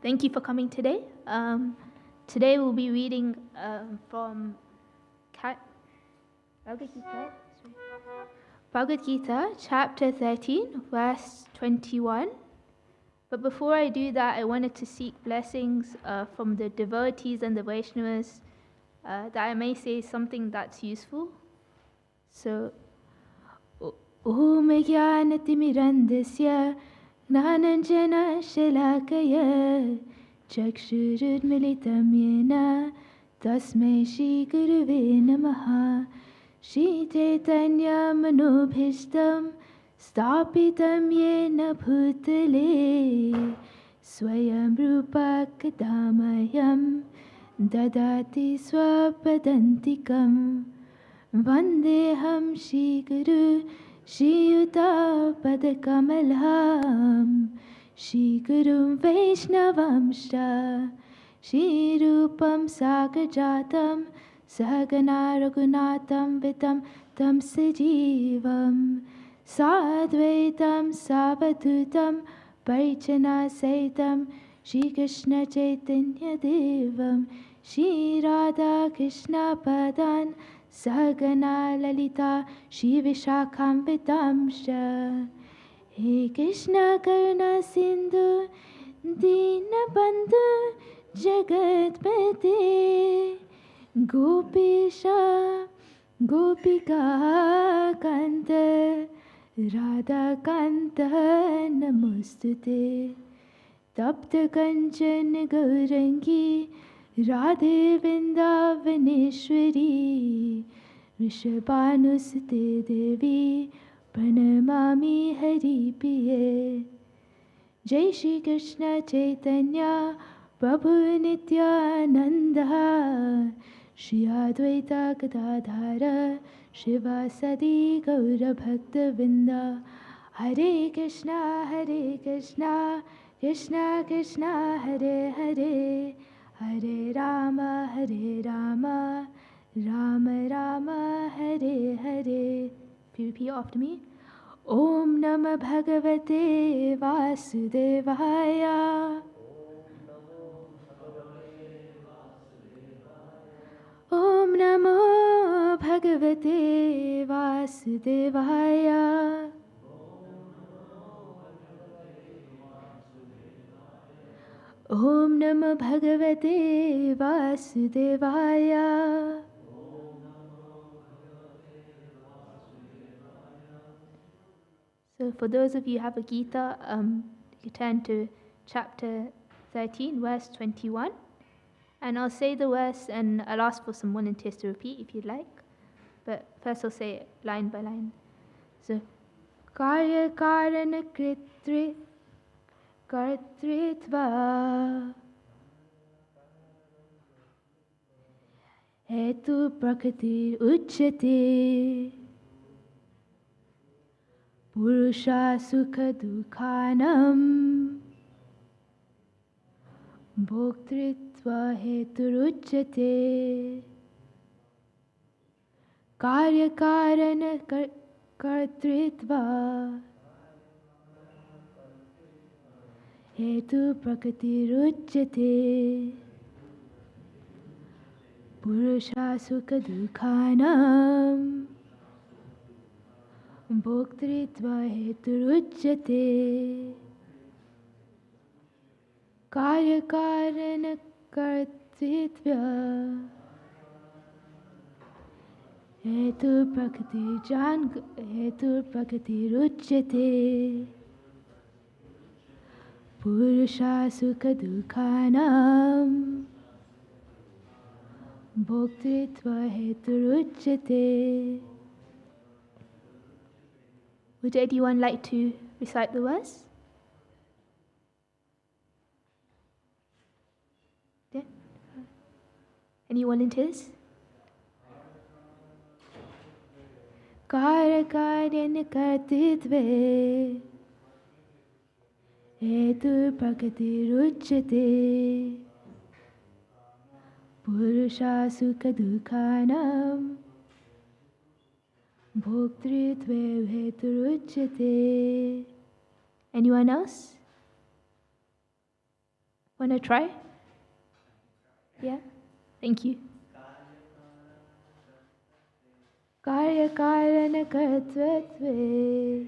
Thank you for coming today. Today we'll be reading from Bhagavad Gita, chapter 13, verse 21. But before I do that, I wanted to seek blessings from the devotees and the Vaishnavas that I may say something that's useful. So, Om Jnanatirandasya Gnananjana Shalakaya Chakshurudmilitam Yena Tasmai Shri Gurave Namaha Shri Chaitanya Manobhishtam Stapitam Yena Bhutale Swayam Rupa Kadamayam Dadati Swapadantikam Vandeham Shri Guru Shri Yuta Padakamalham Shri Guru Vaishnavamsha Shri Rupam Sagajatam Sahagana Raghunatam Vitam Tam Sajivam Sadvaitam Savadutam Parichana Saitam Shri Krishna Chaitanya Devam Shri Radha Krishna Padan Sahagana Lalita Shri Vishakhambitamsha He Krishna Karuna Sindhu Dinabandhu Jagatpate Gopisha Gopika Kanta Radha Kanta Namostute Tapta Kanchan Gaurangi Radhe Vrindavaneshwari Rishabhanusute Devi Pranamami Hari Priye Jai Shri Krishna Chaitanya Prabhu Nityananda Shri Advaita Gadadhara Shivasadi Gaura Bhaktivedanta Hare Krishna Krishna Krishna Hare Hare Hare Rama Rama Rama Hare Hare. If you repeat after me. Om Namah Bhagavate Vasudevaya. Om Namo Bhagavate Vasudevaya. Om Namo Bhagavate Vasudevaya. So for those of you who have a Gita, you turn to chapter 13, verse 21. And I'll say the verse and I'll ask for some volunteers to repeat if you'd like. But first I'll say it line by line. So, Karya Karana Kritri Kartritva Hetu Prakriti Uchyate Purusha Sukha Dukhanam Bhoktritva Heturuchyate Karya Karana Kartritva Hetu Prakriti Ruchyate Purusha Sukha Dukhanam Bhoktritva Heturuchyate Karya Karana Kartritva Hetu Prakriti Ruchyate Purusha Sukha Dukhanam Bhoktritva Heturuchyate. Would anyone like to recite the verse? Yeah. Any volunteers? Karya Kartitve Hetu Prakriti Ruchyate Purusha Sukha Dukhanam Bhoktritve Heturuchyate. Anyone else? Want to try? Yeah? Thank you. Karya karana kartvatve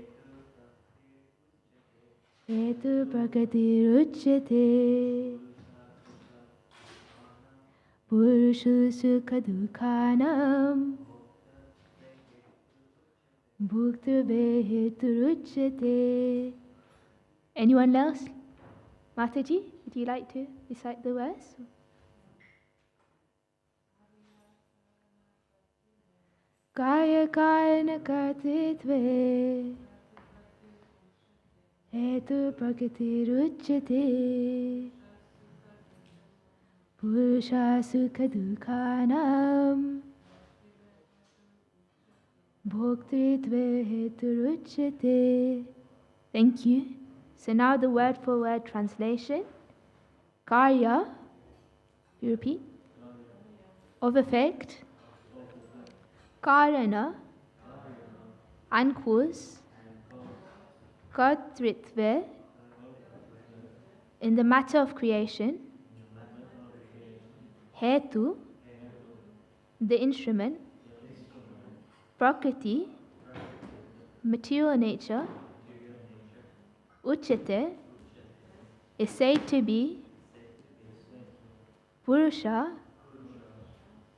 hetu prakati ruchyate purushu sukha dukhanam bhukta hetu ruchyate. Anyone else? Mataji, would you like to recite the verse? Kaya karana kartitve hetu prakriti ruchyate purusha sukha dukhanam bhoktritve hetu ruchyate. Thank you. So now the word for word translation. Karya, you repeat, of effect. Karana, and cause. Kartritve, in the matter of creation. Hetu, the instrument. Prakriti, material nature. Uchate, is said to be. Purusha,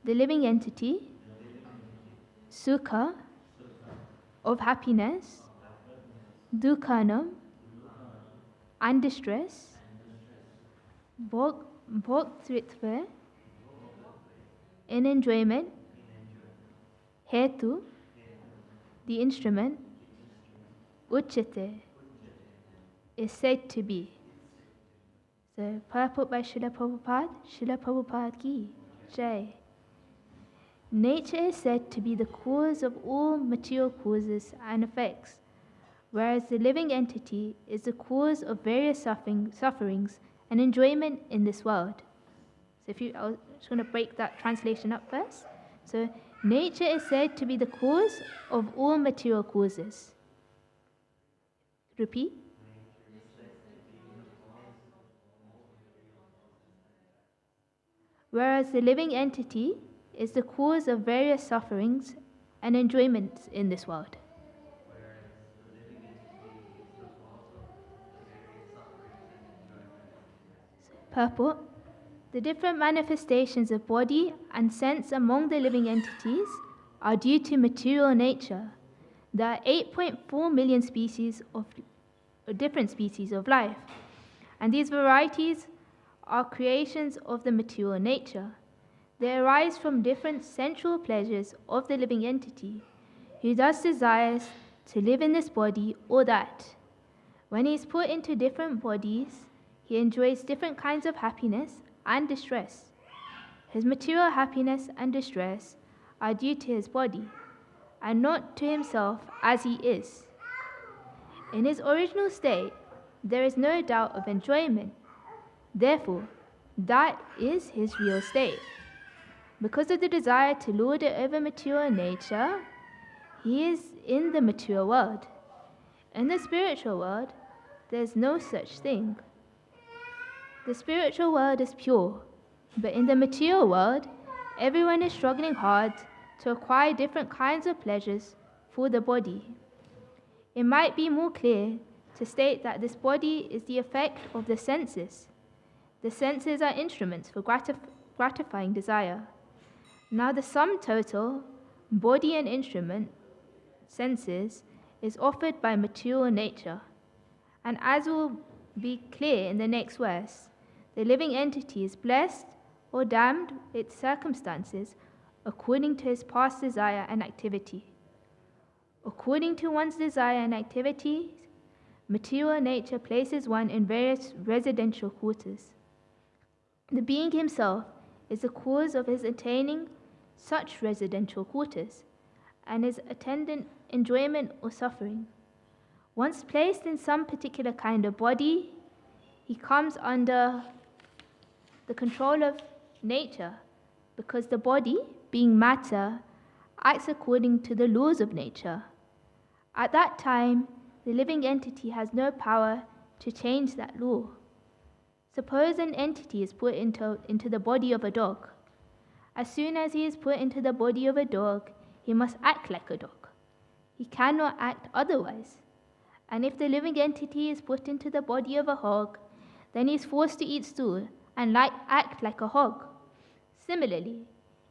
the living entity. Sukha, of happiness. Dukhanam, and distress. Bhoktritva, in enjoyment. Hetu, the instrument. Uchate, is said to be. So, purport by Srila Prabhupada ki Jai. Nature is said to be the cause of all material causes and effects, whereas the living entity is the cause of various sufferings and enjoyment in this world. So I was just going to break that translation up first. So nature is said to be the cause of all material causes. Repeat. Whereas the living entity is the cause of various sufferings and enjoyments in this world. Purport. The different manifestations of body and sense among the living entities are due to material nature. There are 8.4 million species of different species of life, and these varieties are creations of the material nature. They arise from different sensual pleasures of the living entity, who thus desires to live in this body or that. When he is put into different bodies, he enjoys different kinds of happiness and distress. His material happiness and distress are due to his body, and not to himself as he is. In his original state, there is no doubt of enjoyment. Therefore, that is his real state. Because of the desire to lord it over material nature, he is in the material world. In the spiritual world, there is no such thing. The spiritual world is pure, but in the material world, everyone is struggling hard to acquire different kinds of pleasures for the body. It might be more clear to state that this body is the effect of the senses. The senses are instruments for gratifying desire. Now the sum total, body and instrument, senses, is offered by material nature. And as will be clear in the next verse, the living entity is blessed or damned its circumstances according to his past desire and activity. According to one's desire and activities, material nature places one in various residential quarters. The being himself is the cause of his attaining such residential quarters and his attendant enjoyment or suffering. Once placed in some particular kind of body, he comes under the control of nature, because the body, being matter, acts according to the laws of nature. At that time, the living entity has no power to change that law. Suppose an entity is put into the body of a dog. As soon as he is put into the body of a dog, he must act like a dog. He cannot act otherwise. And if the living entity is put into the body of a hog, then he is forced to eat stool and act like a hog. Similarly,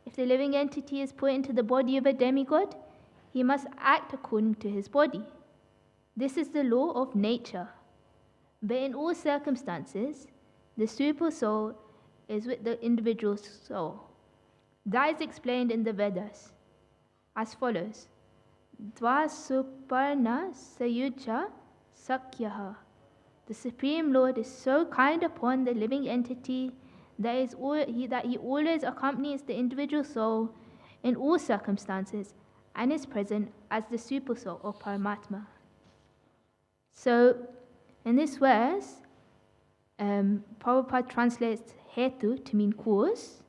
if the living entity is put into the body of a demigod, he must act according to his body. This is the law of nature. But in all circumstances, the super soul is with the individual soul. That is explained in the Vedas as follows. Dva suparna sayuja sakyaha. The Supreme Lord is so kind upon the living entity that he always accompanies the individual soul in all circumstances and is present as the super soul or Paramatma. So, in this verse, Prabhupada translates hetu to mean cause,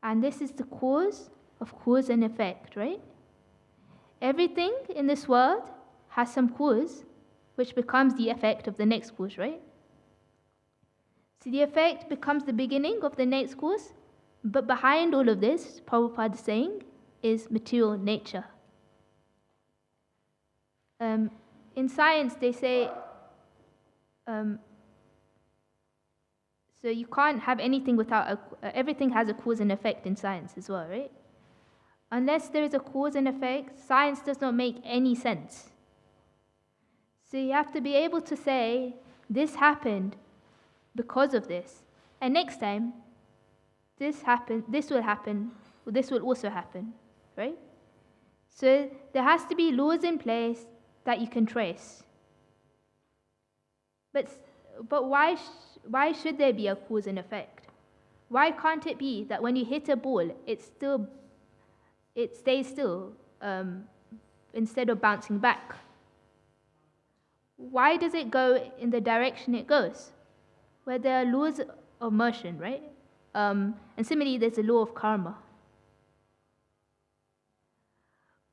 and this is the cause of cause and effect, right? Everything in this world has some cause, which becomes the effect of the next cause, right? So the effect becomes the beginning of the next cause, but behind all of this, Prabhupada is saying, is material nature. In science, they say, so you can't have anything without everything has a cause and effect in science as well, right? Unless there is a cause and effect, science does not make any sense. So you have to be able to say, this happened because of this. And next time, this will happen, this will also happen, right? So there has to be laws in place that you can trace. But why should there be a cause and effect? Why can't it be that when you hit a ball, it stays still instead of bouncing back? Why does it go in the direction it goes? Where there are laws of motion, right? And similarly, there's a law of karma.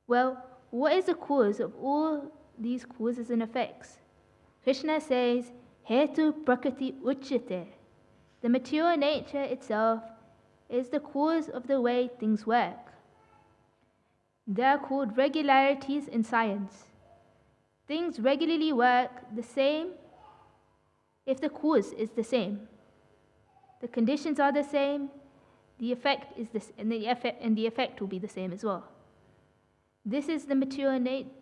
Well, what is the cause of all these causes and effects? Krishna says, Hetu prakriti uchyate. The material nature itself is the cause of the way things work. They are called regularities in science. Things regularly work the same if the cause is the same. The conditions are the same, the effect is this, and the effect will be the same as well. This is the material nature.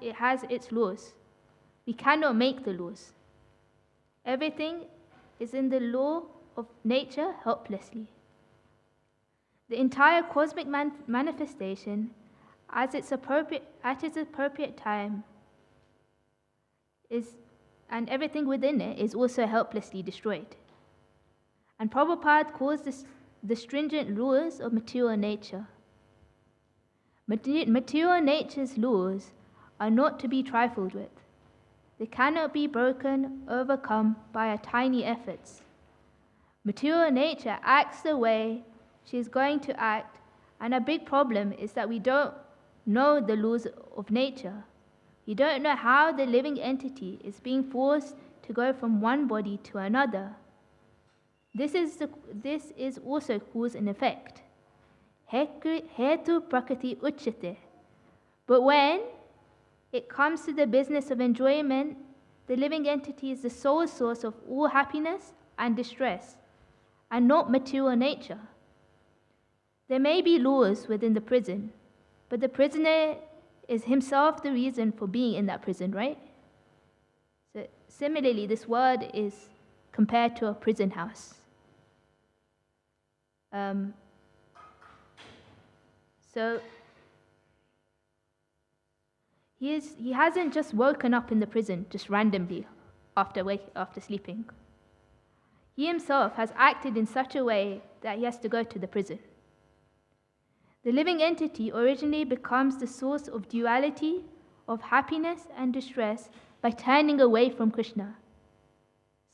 It has its laws. We cannot make the laws. Everything is in the law of nature helplessly. The entire cosmic manifestation, at its appropriate time, and everything within it is also helplessly destroyed. And Prabhupada calls this the stringent laws of material nature. Material nature's laws are not to be trifled with. They cannot be broken, overcome by tiny efforts. Material nature acts the way she is going to act, and a big problem is that we don't know the laws of nature. We don't know how the living entity is being forced to go from one body to another. This is also cause and effect. Hetu prakriti uchyate. But when it comes to the business of enjoyment, the living entity is the sole source of all happiness and distress, and not material nature. There may be laws within the prison, but the prisoner is himself the reason for being in that prison, right? So similarly, this word is compared to a prison house. So he hasn't just woken up in the prison just randomly after sleeping. He himself has acted in such a way that he has to go to the prison. The living entity originally becomes the source of duality, of happiness and distress by turning away from Krishna.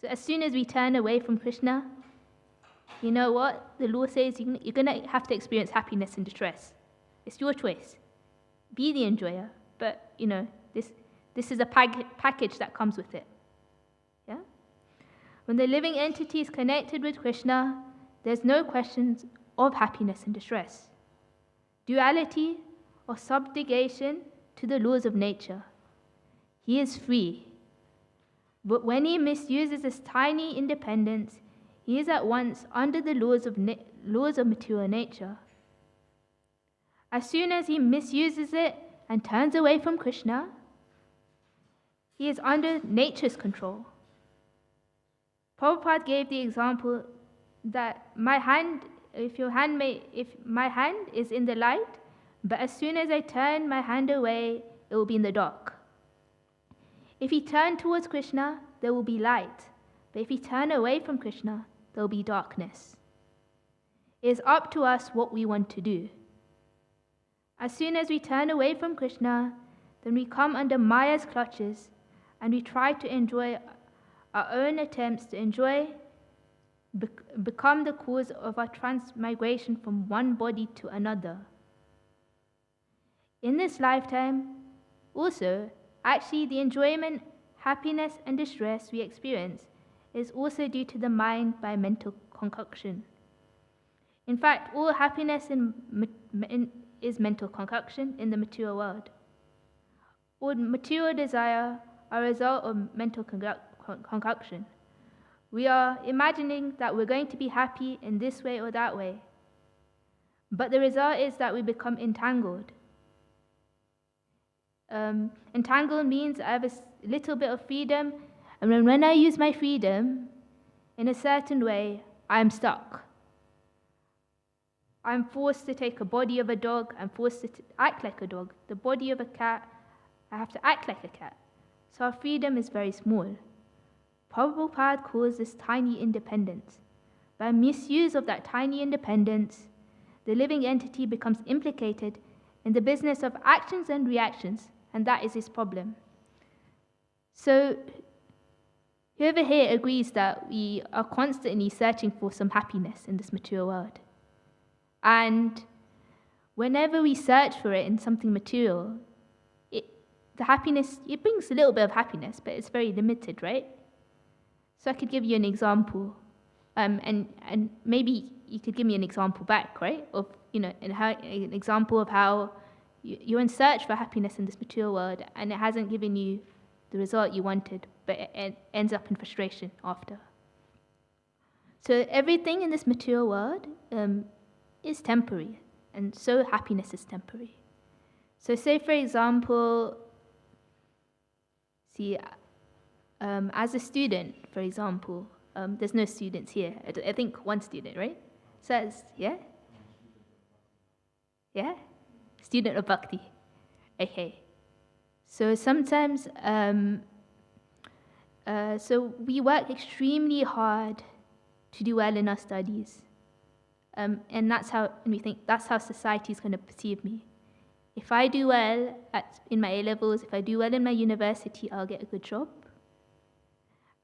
So as soon as we turn away from Krishna, you know what? The law says you're going to have to experience happiness and distress. It's your choice. Be the enjoyer, but this is a package that comes with it. When the living entity is connected with Krishna, there's no questions of happiness and distress, duality or subjugation to the laws of nature. He is free. But when he misuses his tiny independence, he is at once under the laws of material nature. As soon as he misuses it and turns away from Krishna, he is under nature's control. Prabhupada gave the example that if my hand is in the light, but as soon as I turn my hand away, it will be in the dark. If he turn towards Krishna, there will be light. But if he turn away from Krishna, there will be darkness. It is up to us what we want to do. As soon as we turn away from Krishna, then we come under Maya's clutches and we try to enjoy our own attempts to become the cause of our transmigration from one body to another. In this lifetime, also, actually the enjoyment, happiness, and distress we experience is also due to the mind by mental concoction. In fact, all happiness is mental concoction in the material world. All material desire are a result of mental concoction. We are imagining that we're going to be happy in this way or that way. But the result is that we become entangled. Entangled means I have a little bit of freedom, and when I use my freedom in a certain way, I'm stuck. I'm forced to take a body of a dog, I'm forced to act like a dog. The body of a cat, I have to act like a cat. So our freedom is very small. Prabhupada calls this tiny independence. By misuse of that tiny independence, the living entity becomes implicated in the business of actions and reactions, and that is his problem. So, whoever here agrees that we are constantly searching for some happiness in this material world? And whenever we search for it in something material, the happiness, it brings a little bit of happiness, but it's very limited, right? So I could give you an example, and maybe you could give me an example back, right? Of, an example of how you're in search for happiness in this material world, and it hasn't given you the result you wanted, but it ends up in frustration after. So everything in this material world is temporary, and so happiness is temporary. So say, for example, as a student, for example, there's no students here. I think one student, right? Says, yeah? Yeah? Student of Bhakti. Okay. So sometimes, so we work extremely hard to do well in our studies. And we think that's how society is going to perceive me. If I do well in my A-levels, if I do well in my university, I'll get a good job.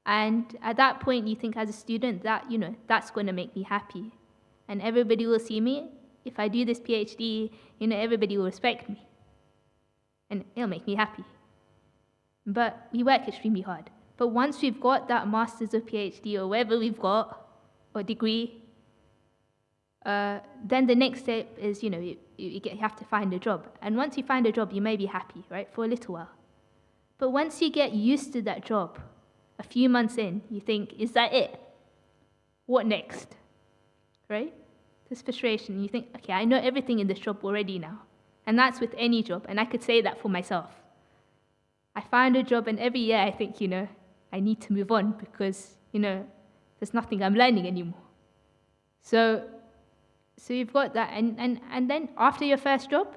And at that point, you think as a student that, that's going to make me happy. And everybody will see me. If I do this PhD, everybody will respect me. And it'll make me happy. But we work extremely hard. But once we've got that master's or PhD or whatever we've got, or degree, then the next step is, you have to find a job. And once you find a job, you may be happy, right, for a little while. But once you get used to that job, a few months in, you think, is that it? What next? Right? This frustration. You think, okay, I know everything in this job already now. And that's with any job. And I could say that for myself. I find a job, and every year I think, I need to move on because, there's nothing I'm learning anymore. So you've got that. And then after your first job,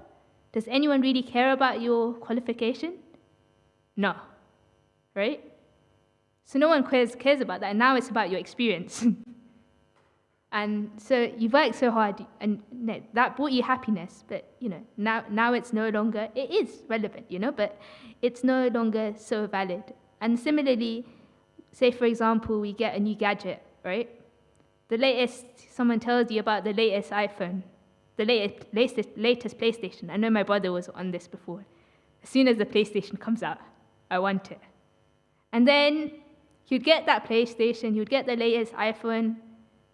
does anyone really care about your qualification? No. Right? So no one cares about that, and now it's about your experience. And so you've worked so hard, and that brought you happiness, but now it's no longer, it is relevant, but it's no longer so valid. And similarly, say for example, we get a new gadget, right? Someone tells you about the latest iPhone, the latest PlayStation. I know my brother was on this before. As soon as the PlayStation comes out, I want it. And then you'd get that PlayStation, you'd get the latest iPhone.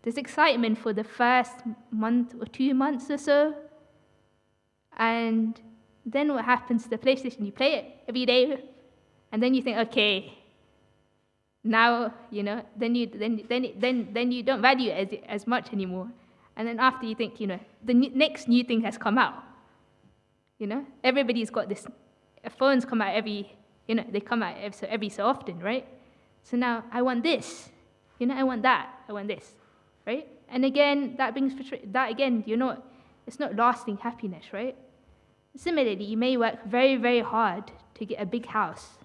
There's excitement for the first month or 2 months or so. And then what happens to the PlayStation? You play it every day, and then you think, okay, now, then you don't value it as much anymore. And then after you think, the next new thing has come out. Everybody's got this, phones come out they come out every so often, right? So now I want this, I want that, I want this, right? And again, it's not lasting happiness, right? Similarly, you may work very, very hard to get a big house.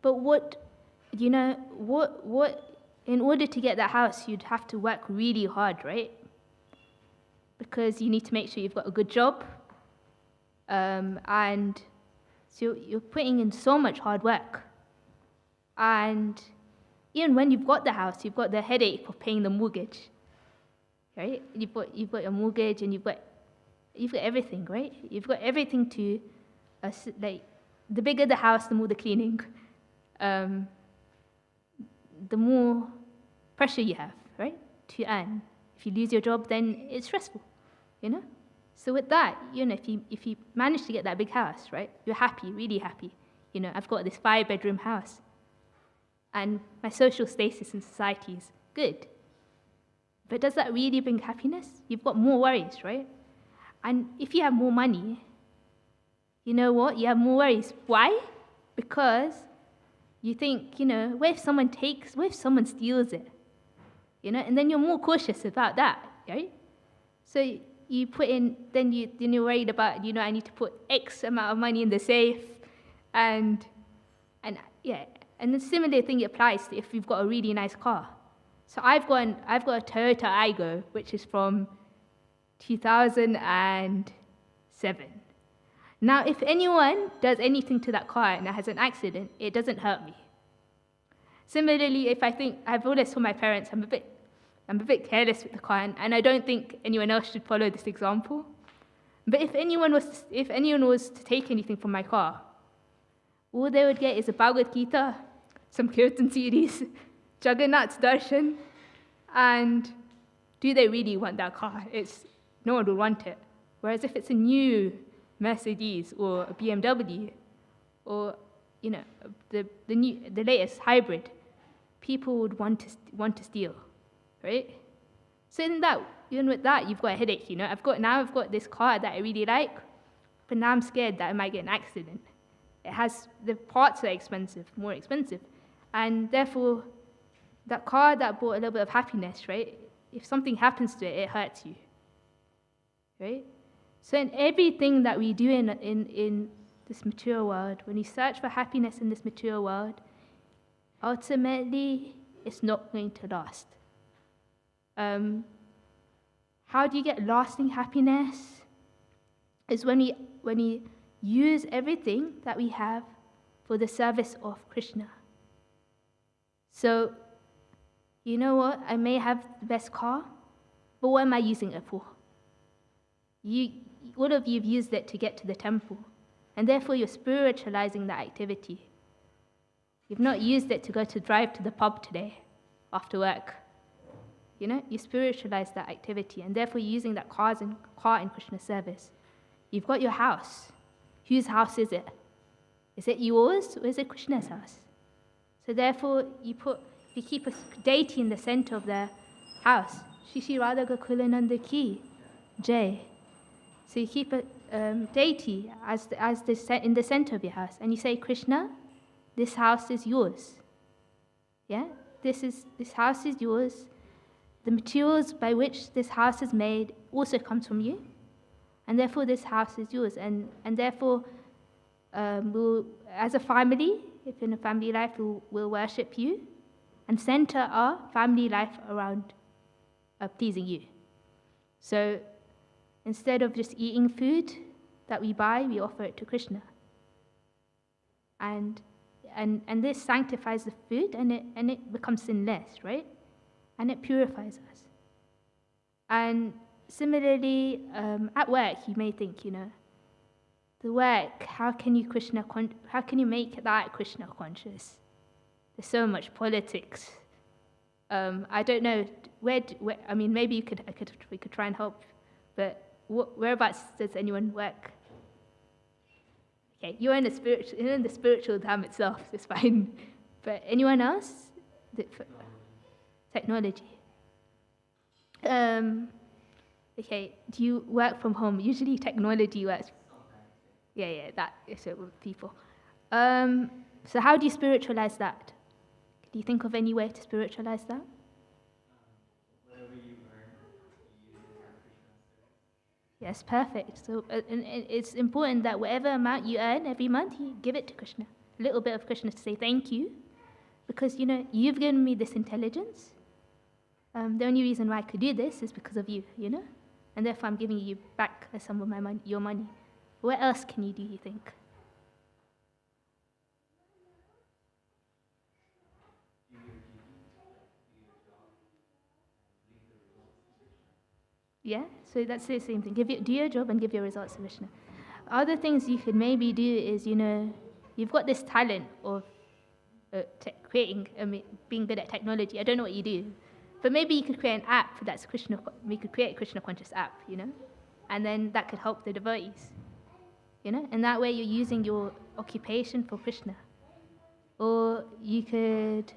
But in order to get that house, you'd have to work really hard, right? Because you need to make sure you've got a good job. And so you're putting in so much hard work. And even when you've got the house, you've got the headache of paying the mortgage, right? You've got your mortgage, and you've got everything, right? You've got everything to, the bigger the house, the more the cleaning, the more pressure you have, right, to earn. If you lose your job, then it's stressful, So with that, if you manage to get that big house, right, you're happy, really happy. I've got this 5-bedroom house, and my social status in society is good. But does that really bring happiness? You've got more worries, right? And if you have more money, you know what? You have more worries. Why? Because you think, what if someone steals it? And then you're more cautious about that, right? So you put in, then you're worried about, I need to put X amount of money in the safe, and the similar thing applies to if you've got a really nice car. So I've got a Toyota Aygo, which is from 2007. Now, if anyone does anything to that car and it has an accident, it doesn't hurt me. Similarly, if I've always told my parents I'm a bit careless with the car, and I don't think anyone else should follow this example. But if anyone was to take anything from my car, all they would get is a Bhagavad Gita, some Kirtan series, Jagannath's Darshan, and do they really want that car? No one will want it. Whereas if it's a new Mercedes or a BMW, or the latest hybrid, people would want to steal, right? So even with that, you've got a headache. I've got this car that I really like, but now I'm scared that I might get an accident. The parts are more expensive, and therefore, that car that brought a little bit of happiness, right? If something happens to it, it hurts you, right? So in everything that we do in this material world, when we search for happiness in this material world, ultimately, it's not going to last. How do you get lasting happiness? Is when we use everything that we have for the service of Krishna. So, you know what? I may have the best car, but what am I using it for? All of you have used it to get to the temple, and therefore you're spiritualizing that activity. You've not used it to drive to the pub today after work. You spiritualize that activity, and therefore you're using that car in Krishna's service. You've got your house. Whose house is it? Is it yours, or is it Krishna's house? So therefore, you keep a deity in the center of the house. Shishi Radha Gokulananda Ki Jai. So you keep a deity in the center of your house, and you say, Krishna, this house is yours. Yeah, this house is yours. The materials by which this house is made also comes from you, and therefore this house is yours. And therefore, we'll, as a family, if in a family life, we'll worship you and center our family life around pleasing you. So instead of just eating food that we buy, we offer it to Krishna. And this sanctifies the food, and it becomes sinless, right? And it purifies us. And similarly, at work, you may think, the work, how can you make that Krishna conscious? there's so much politics. I don't know where I mean, maybe we could try and help, but whereabouts does anyone work? Okay, you're in the spiritual dam itself, it's fine. But anyone else? Technology. Okay, do you work from home? Usually technology works. Yeah, that is it with people. So how do you spiritualize that? Do you think of any way to spiritualize that? Whatever you earn, you use it for Krishna's service. Yes, perfect. So and it's important that whatever amount you earn every month, you give it to Krishna. A little bit of Krishna to say thank you, because you've given me this intelligence. The only reason why I could do this is because of you, and therefore I'm giving you back some of my money, your money. What else can you do, you think? Yeah, so that's the same thing. Do your job and give your results to Krishna. Other things you could maybe do is, you've got this talent of creating, being good at technology. I don't know what you do, but maybe you could create an app that's Krishna. We could create a Krishna conscious app, and then that could help the devotees, and that way you're using your occupation for Krishna. Or you could.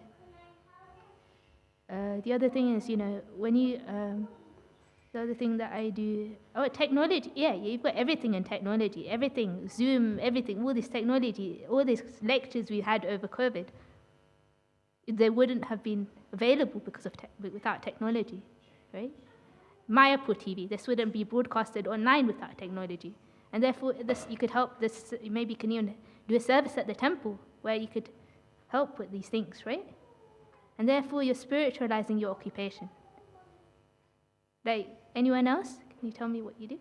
The other thing is, when you. The other thing that I do, technology. Yeah, you've got everything in technology. Everything, Zoom, everything, all this technology, all these lectures we had over COVID, they wouldn't have been available because of without technology, right? Mayapur TV, this wouldn't be broadcasted online without technology. And therefore, you could help this, maybe you can even do a service at the temple where you could help with these things, right? And therefore, you're spiritualizing your occupation. Like, anyone else? Can you tell me what you do?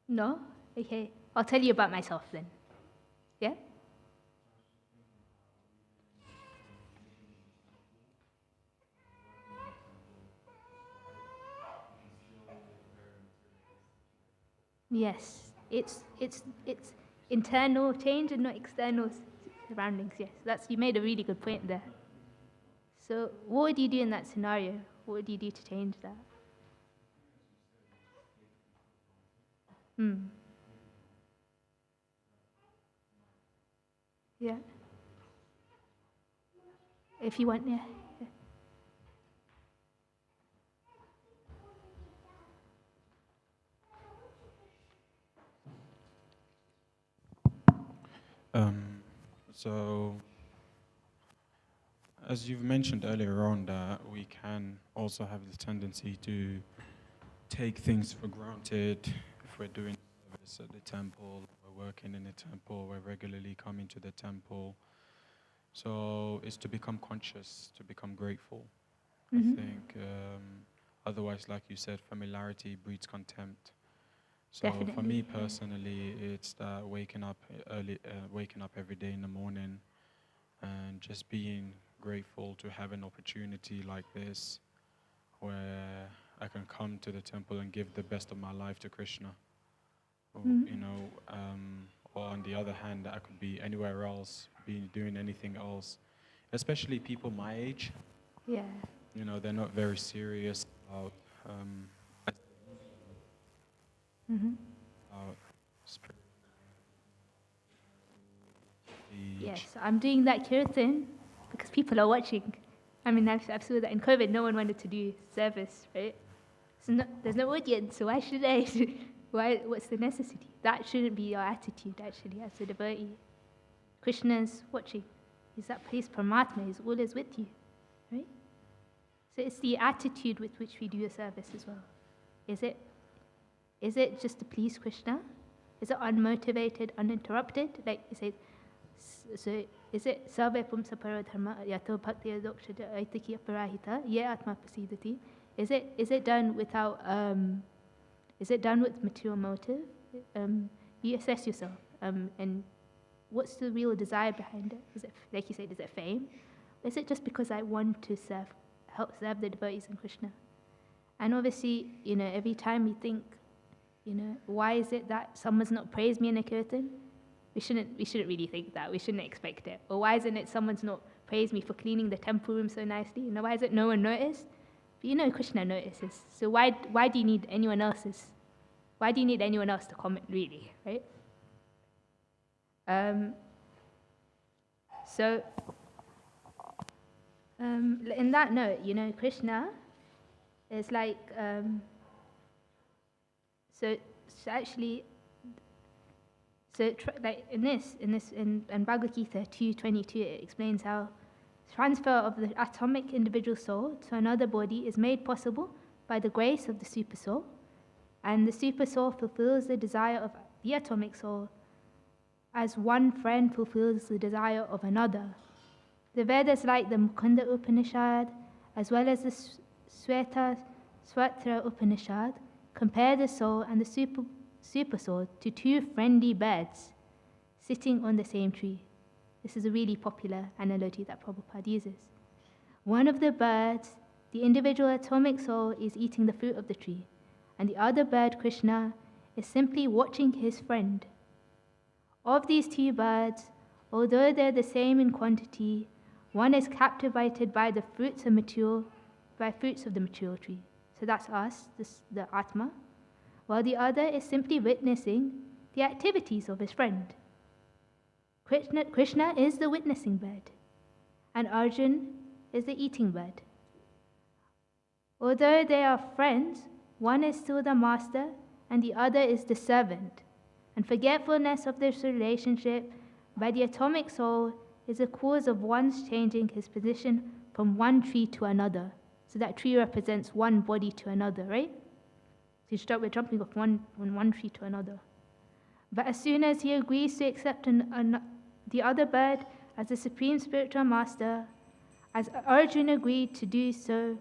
No? Okay. I'll tell you about myself then. Yeah? Yes. It's internal change and not external surroundings. Yes. You made a really good point there. So what would you do in that scenario? What would you do to change that? Yeah. If you want, yeah. So, as you've mentioned earlier on, that we can also have the tendency to take things for granted. If we're doing service at the temple, we're working in the temple, we're regularly coming to the temple. So it's to become conscious, to become grateful. Mm-hmm. I think otherwise, like you said, familiarity breeds contempt. So Definitely, for me yeah. personally, it's that waking up every day in the morning and just being grateful to have an opportunity like this where I can come to the temple and give the best of my life to Krishna. Or, or on the other hand, I could be anywhere else, doing anything else. Especially people my age, Yeah. they're not very serious about Mm-hmm. spirituality. Yes, I'm doing that kirtan because people are watching. I mean, I've seen that in COVID, no one wanted to do service, right? There's no audience, so why should I? What's the necessity? That shouldn't be your attitude, actually, as a devotee. Krishna's watching. He's Paramatma, he's always with you, right? So it's the attitude with which we do a service as well. Is it just to please Krishna? Is it unmotivated, uninterrupted? Like you say, so is it sarve pumsa paradharma yato bhakti adokshada aitaki aparahita ye atma pasidati? Is it done without is it done with material motive? You assess yourself, and what's the real desire behind it? Is it, like you said, is it fame? Or is it just because I want to help serve the devotees in Krishna? And obviously, every time we think Why is it that someone's not praised me in a kirtan? We shouldn't really think that. We shouldn't expect it. Or why isn't it someone's not praised me for cleaning the temple room so nicely? Why is it no one noticed? But Krishna notices. So why do you need anyone else's? Why do you need anyone else to comment, really, right? So in that note, Krishna is like in Bhagavad Gita 2:22, it explains how transfer of the atomic individual soul to another body is made possible by the grace of the super soul, and the super soul fulfills the desire of the atomic soul as one friend fulfills the desire of another. The Vedas like the Mukunda Upanishad as well as the Swatra Upanishad compare the soul and the super soul to two friendly birds sitting on the same tree. This is a really popular analogy that Prabhupada uses. One of the birds, the individual atomic soul, is eating the fruit of the tree, and the other bird, Krishna, is simply watching his friend. Of these two birds, although they're the same in quantity, one is captivated by the fruits of the mature tree. So that's us, the Atma, while the other is simply witnessing the activities of his friend. Krishna is the witnessing bird, and Arjun is the eating bird. Although they are friends, one is still the master and the other is the servant. And forgetfulness of this relationship by the atomic soul is a cause of one's changing his position from one tree to another. So that tree represents one body to another, right? So we're jumping off one tree to another. But as soon as he agrees to accept the other bird as the supreme spiritual master, as Arjun agreed to do so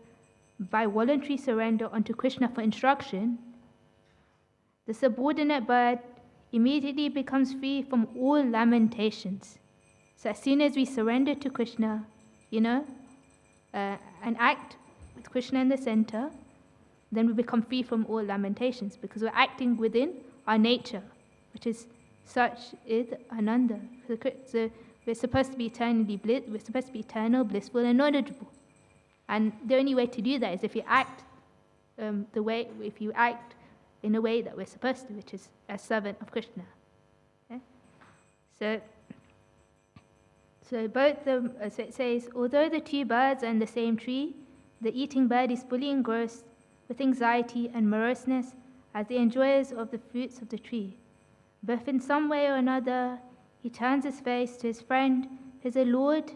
by voluntary surrender unto Krishna for instruction, the subordinate bird immediately becomes free from all lamentations. So as soon as we surrender to Krishna, and act with Krishna in the center, then we become free from all lamentations because we're acting within our nature, which is such id ananda. So we're supposed to be eternal, blissful, and knowledgeable. And the only way to do that is if you act in a way that we're supposed to, which is as servant of Krishna. Okay? So both them, as it says, although the two birds are in the same tree, the eating bird is fully engrossed with anxiety and moroseness as the enjoyers of the fruits of the tree. But if in some way or another he turns his face to his friend, who is a Lord,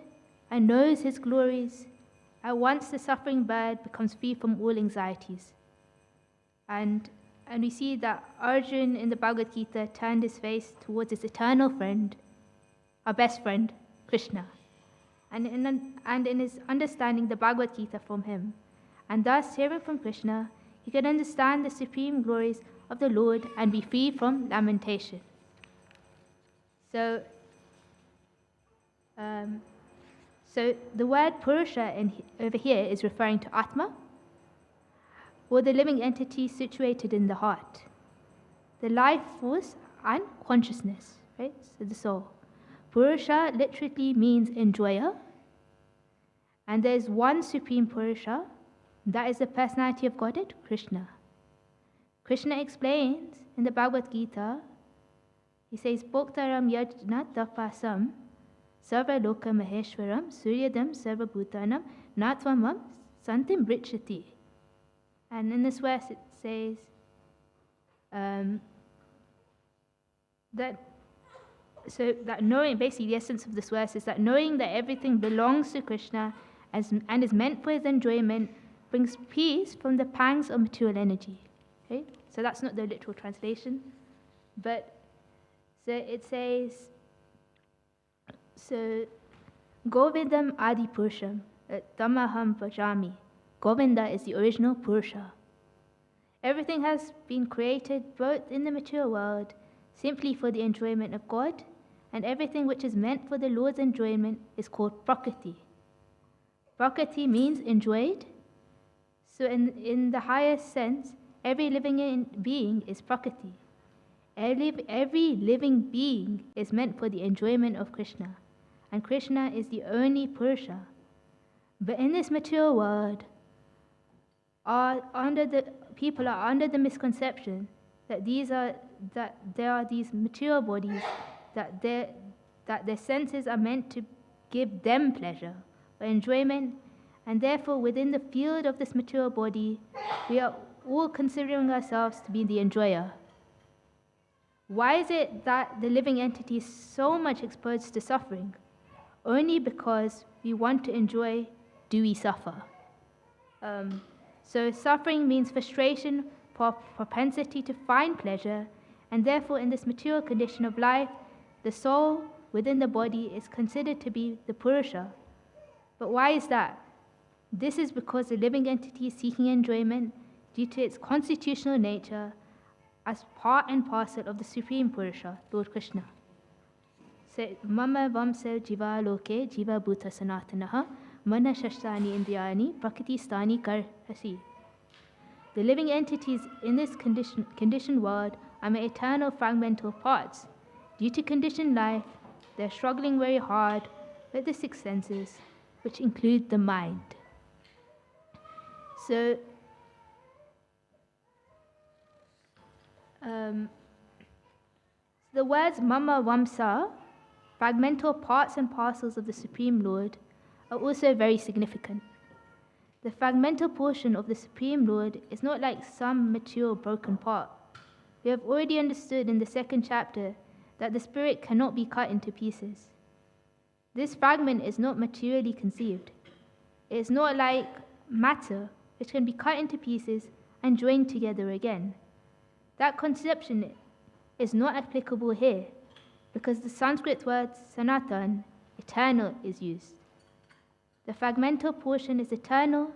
and knows his glories, at once the suffering bird becomes free from all anxieties. And we see that Arjun in the Bhagavad Gita turned his face towards his eternal friend, our best friend, Krishna, and in his understanding the Bhagavad Gita from him. And thus, hearing from Krishna, he could understand the supreme glories of the Lord and be free from lamentation. So the word Purusha over here is referring to Atma, or the living entity situated in the heart, the life force and consciousness, right? So the soul. Purusha literally means enjoyer, and there is one supreme Purusha, that is the personality of Godhead, Krishna. Krishna explains in the Bhagavad Gita, he says, Bhoktaram yajna tapasam sarva loka maheshwaram suryadam sarva bhutanam natvamam santim brichati. And in this verse it says that knowing, basically the essence of this verse is that knowing that everything belongs to Krishna and is meant for his enjoyment brings peace from the pangs of material energy. Okay? So that's not the literal translation, but so it says, so Govindam Adi Purusham Tamaham Bhajami. Govinda is the original Purusha. Everything has been created both in the material world simply for the enjoyment of God, and everything which is meant for the Lord's enjoyment is called Prakriti. Prakriti means enjoyed. So in the highest sense, every being is Prakriti. Every living being is meant for the enjoyment of Krishna, and Krishna is the only Purusha. But in this material world, people are under the misconception that there are these material bodies, that their senses are meant to give them pleasure or enjoyment, and therefore within the field of this material body, we are all considering ourselves to be the enjoyer. Why is it that the living entity is so much exposed to suffering? Only because we want to enjoy, do we suffer? So suffering means frustration, propensity to find pleasure, and therefore in this material condition of life, the soul within the body is considered to be the Purusha. But why is that? This is because the living entity is seeking enjoyment due to its constitutional nature as part and parcel of the Supreme Purusha, Lord Krishna. So, Mama Vamsa Jiva Loke Jiva Bhuta Sanatanaha Mana Shashtani Indriyani Prakriti Stani Karhasi. The living entities in this conditioned world are my eternal fragmental parts. Due to conditioned life, they are struggling very hard with the six senses, which include the mind. So, the words Mama Vamsa, fragmental parts and parcels of the Supreme Lord, are also very significant. The fragmental portion of the Supreme Lord is not like some material broken part. We have already understood in the second chapter that the spirit cannot be cut into pieces. This fragment is not materially conceived. It is not like matter, which can be cut into pieces and joined together again. That conception is not applicable here because the Sanskrit word sanatan, eternal, is used. The fragmental portion is eternal.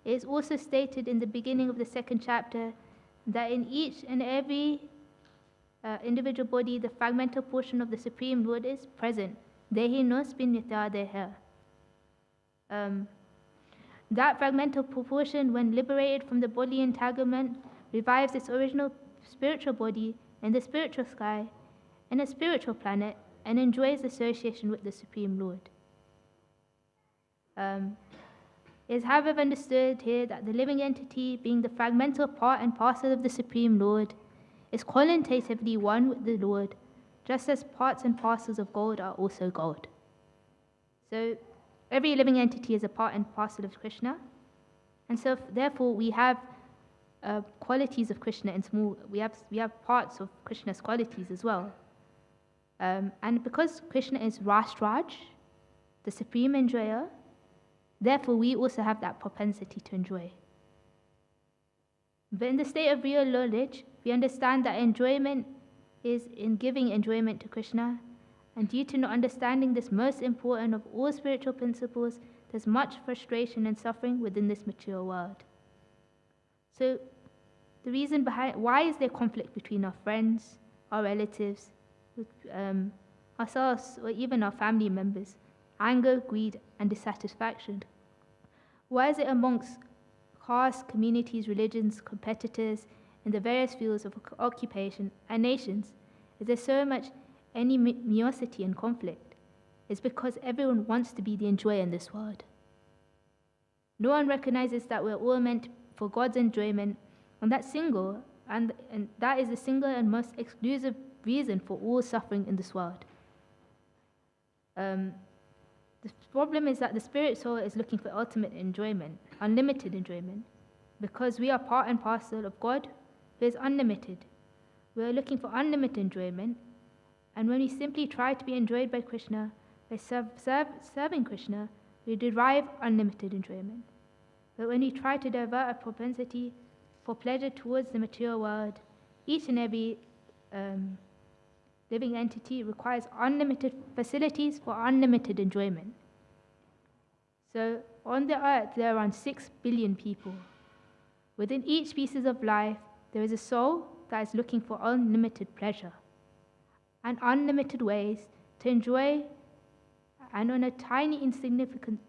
It is also stated in the beginning of the second chapter that in each and every individual body, the fragmental portion of the Supreme Lord is present. Dehi nos pinyata deha. That fragmental portion, when liberated from the bodily entanglement, revives its original spiritual body in the spiritual sky, in a spiritual planet, and enjoys association with the Supreme Lord. It is, however, understood here that the living entity, being the fragmental part and parcel of the Supreme Lord, is qualitatively one with the Lord, just as parts and parcels of gold are also gold. So, every living entity is a part and parcel of Krishna, and so therefore we have qualities of Krishna in small. We have parts of Krishna's qualities as well, and because Krishna is Rasraj, the supreme enjoyer, therefore we also have that propensity to enjoy. But in the state of real knowledge, we understand that enjoyment is in giving enjoyment to Krishna, and due to not understanding this most important of all spiritual principles, there's much frustration and suffering within this material world. So, the reason behind why is there conflict between our friends, our relatives, ourselves, or even our family members? Anger, greed, and dissatisfaction. Why is it amongst castes, communities, religions, competitors in the various fields of occupation and nations is there so much animosity and conflict? It's because everyone wants to be the enjoyer in this world. No one recognizes that we're all meant for God's enjoyment, and that is the single and most exclusive reason for all suffering in this world. The problem is that the spirit soul is looking for ultimate enjoyment, unlimited enjoyment, because we are part and parcel of God, who is unlimited. We are looking for unlimited enjoyment, and when we simply try to be enjoyed by Krishna, by serving Krishna, we derive unlimited enjoyment. But when we try to divert a propensity for pleasure towards the material world, each and every living entity requires unlimited facilities for unlimited enjoyment. So on the earth, there are around 6 billion people. Within each species of life, there is a soul that is looking for unlimited pleasure and unlimited ways to enjoy, and on a tiny insignificant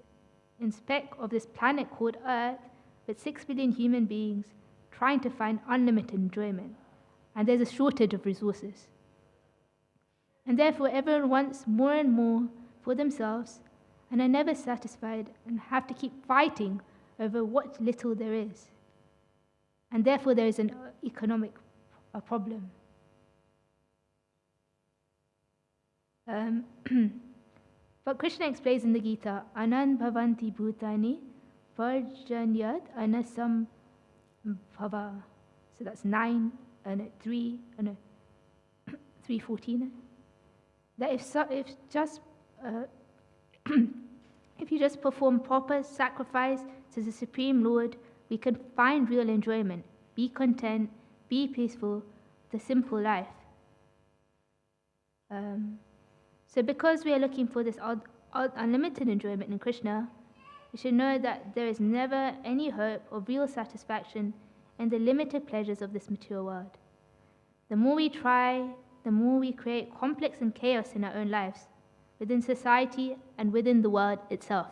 speck of this planet called Earth, with 6 billion human beings, trying to find unlimited enjoyment, and there's a shortage of resources. And therefore, everyone wants more and more for themselves and are never satisfied and have to keep fighting over what little there is. And therefore, there is an economic problem. But Krishna explains in the Gita, Anan bhavanti bhutani varjanyat anasam bhava. So that's 9 and 3 and 3:14. That if you just perform proper sacrifice to the Supreme Lord, we can find real enjoyment, be content, be peaceful, the simple life. So because we are looking for this unlimited enjoyment in Krishna, we should know that there is never any hope of real satisfaction in the limited pleasures of this material world. The more we try, the more we create conflicts and chaos in our own lives, within society and within the world itself.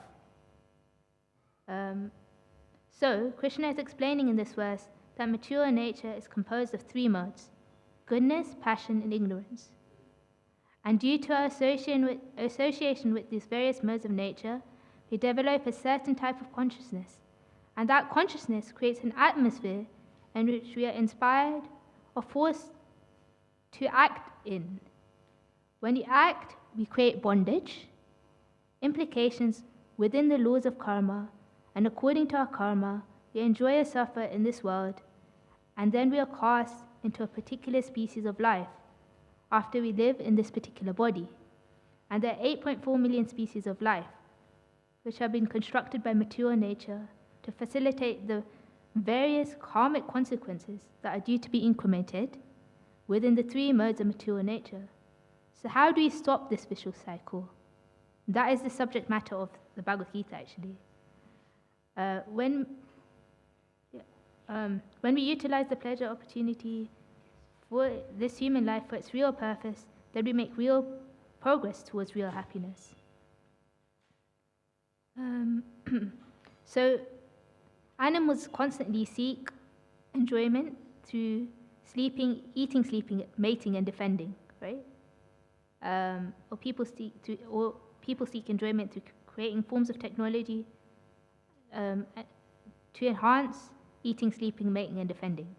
So, Krishna is explaining in this verse that material nature is composed of 3 modes: goodness, passion, and ignorance. And due to our association with these various modes of nature, we develop a certain type of consciousness. And that consciousness creates an atmosphere in which we are inspired or forced to act in. When we act, we create bondage, implications within the laws of karma, and according to our karma, we enjoy or suffer in this world, and then we are cast into a particular species of life after we live in this particular body. And there are 8.4 million species of life, which have been constructed by material nature to facilitate the various karmic consequences that are due to be incremented within the 3 modes of material nature. So how do we stop this vicious cycle? That is the subject matter of the Bhagavad Gita, actually. When we utilize the pleasure opportunity for this human life for its real purpose, then we make real progress towards real happiness. So animals constantly seek enjoyment through sleeping, eating, sleeping, mating, and defending, right? Or people seek enjoyment through creating forms of technology to enhance eating, sleeping, mating, and defending.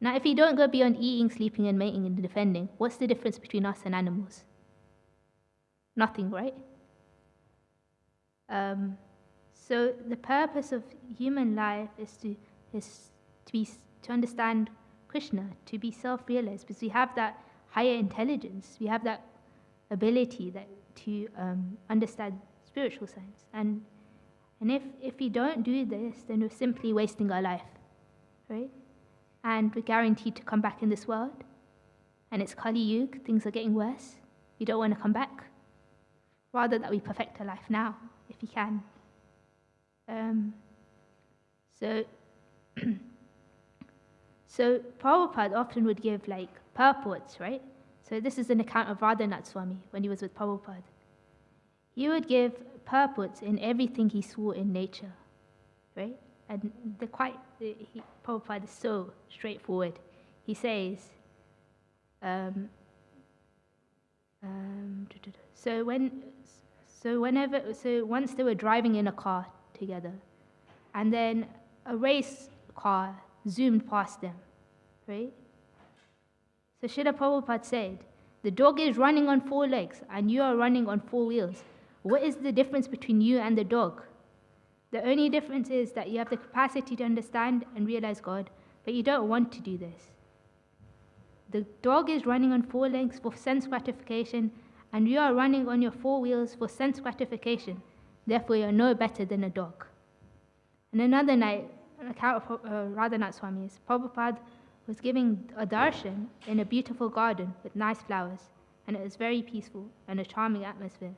Now, if you don't go beyond eating, sleeping, and mating and defending, what's the difference between us and animals? Nothing, right? So the purpose of human life is to understand Krishna, to be self-realized, because we have that higher intelligence, we have that ability to understand spiritual science. And if we don't do this, then we're simply wasting our life, right? And we're guaranteed to come back in this world. And it's Kali Yuga, things are getting worse. We don't want to come back. Rather that we perfect our life now, if we can. So Prabhupada often would give like purports, right? So this is an account of Radhanath Swami when he was with Prabhupada. He would give purports in everything he saw in nature, right? And Prabhupada is so straightforward. He says, once they were driving in a car together, and then a race car zoomed past them, right? So Srila Prabhupada said, the dog is running on 4 legs and you are running on 4 wheels. What is the difference between you and the dog? The only difference is that you have the capacity to understand and realize God, but you don't want to do this. The dog is running on 4 legs for sense gratification, and you are running on your 4 wheels for sense gratification. Therefore, you are no better than a dog. And another night, an account of Radhanath Swami's, Prabhupada was giving a darshan in a beautiful garden with nice flowers, and it was very peaceful and a charming atmosphere.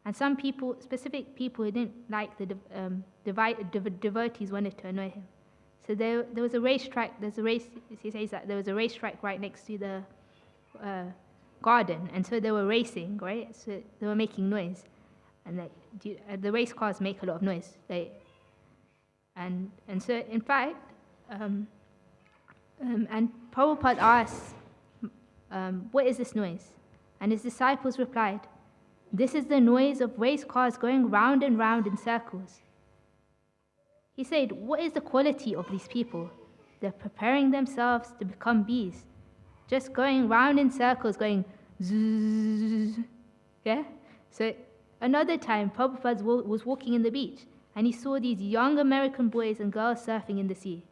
And some people, specific people who didn't like the devotees wanted to annoy him. So there was a racetrack, he says that there was a racetrack right next to the garden, and so they were racing, right? So they were making noise. And the race cars make a lot of noise. And so, in fact, And Prabhupada asks, what is this noise? And his disciples replied, this is the noise of race cars going round and round in circles. He said, what is the quality of these people? They're preparing themselves to become bees, just going round in circles, going zzz. Yeah? So another time, Prabhupada was walking in the beach, and he saw these young American boys and girls surfing in the sea.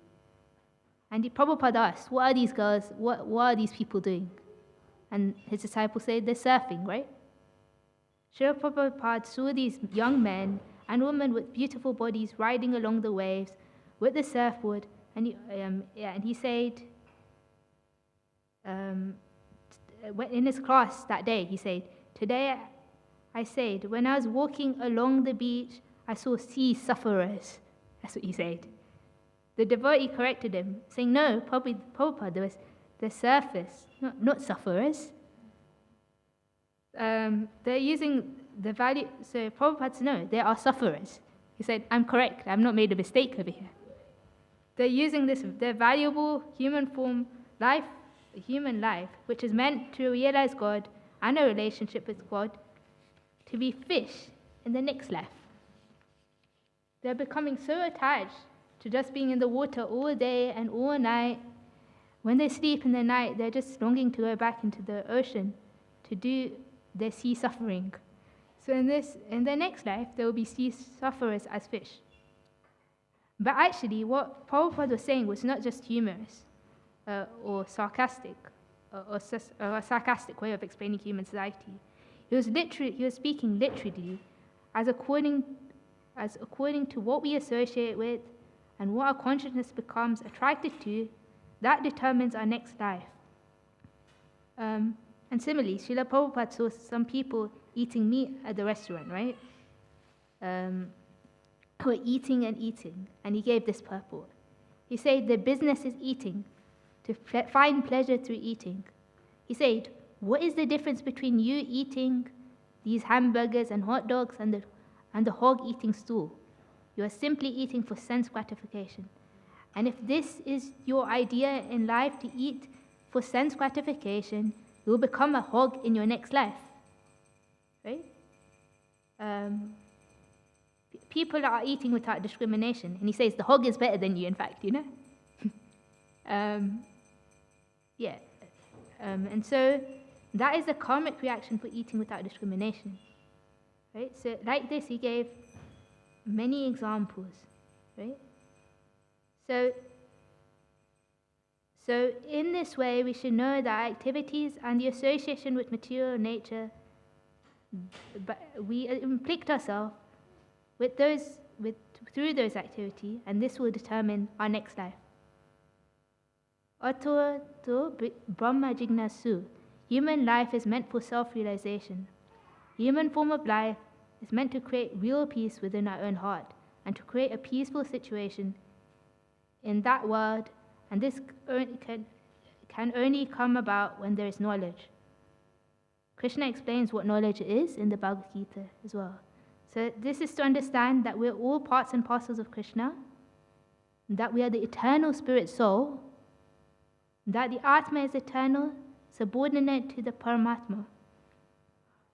And Prabhupada asked, what are these girls, what are these people doing? And his disciples said, they're surfing, right? Srila Prabhupada saw these young men and women with beautiful bodies riding along the waves with the surfboard, and he said, in his class that day, he said, today I said, when I was walking along the beach, I saw sea sufferers. That's what he said. The devotee corrected him, saying, no, Prabhupada, they're surfers, not sufferers. They're using the value, so Prabhupada said, no, they are sufferers. He said, I'm correct, I've not made a mistake over here. They're using their valuable human life, which is meant to realize God and a relationship with God, to be fish in the next life. They're becoming so attached to just being in the water all day and all night. When they sleep in the night, they're just longing to go back into the ocean to do their sea suffering. So in the next life, there will be sea sufferers as fish. But actually, what Prabhupada was saying was not just humorous or sarcastic, or a sarcastic way of explaining human society. He was speaking literally, as according to what we associate with and what our consciousness becomes attracted to, that determines our next life. And similarly, Srila Prabhupada saw some people eating meat at the restaurant, right? Who were eating, and he gave this purport. He said, the business is eating, to find pleasure through eating. He said, what is the difference between you eating these hamburgers and hot dogs and the hog eating stool? You are simply eating for sense gratification. And if this is your idea in life, to eat for sense gratification, you will become a hog in your next life. Right? People are eating without discrimination. And he says, the hog is better than you, in fact, you know? And so that is the karmic reaction for eating without discrimination. Right? So like this, he gave many examples. Right? So in this way, we should know that activities and the association with material nature, but we inflict ourselves through those activities, and this will determine our next life. Ato to Brahma Jignasu. Human life is meant for self-realization. Human form of life is meant to create real peace within our own heart and to create a peaceful situation in that world, and this can only come about when there is knowledge. Krishna explains what knowledge is in the Bhagavad Gita as well. So this is to understand that we're all parts and parcels of Krishna, that we are the eternal spirit soul, that the Atma is eternal, subordinate to the Paramatma.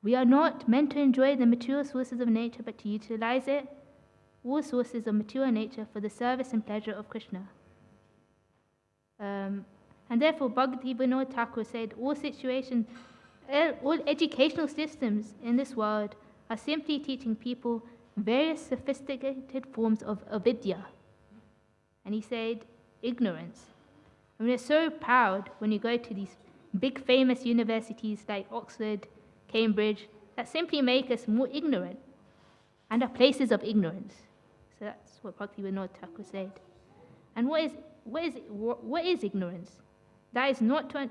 We are not meant to enjoy the material sources of nature, but to utilize all sources of material nature for the service and pleasure of Krishna. And therefore, Bhaktivedanta Thakur said, all educational systems in this world are simply teaching people various sophisticated forms of avidya. And he said, ignorance. And we're so proud when you go to these big famous universities like Oxford, Cambridge, that simply make us more ignorant and are places of ignorance. So that's what Bhaktivedanta Thakur said. And what is ignorance? That is not to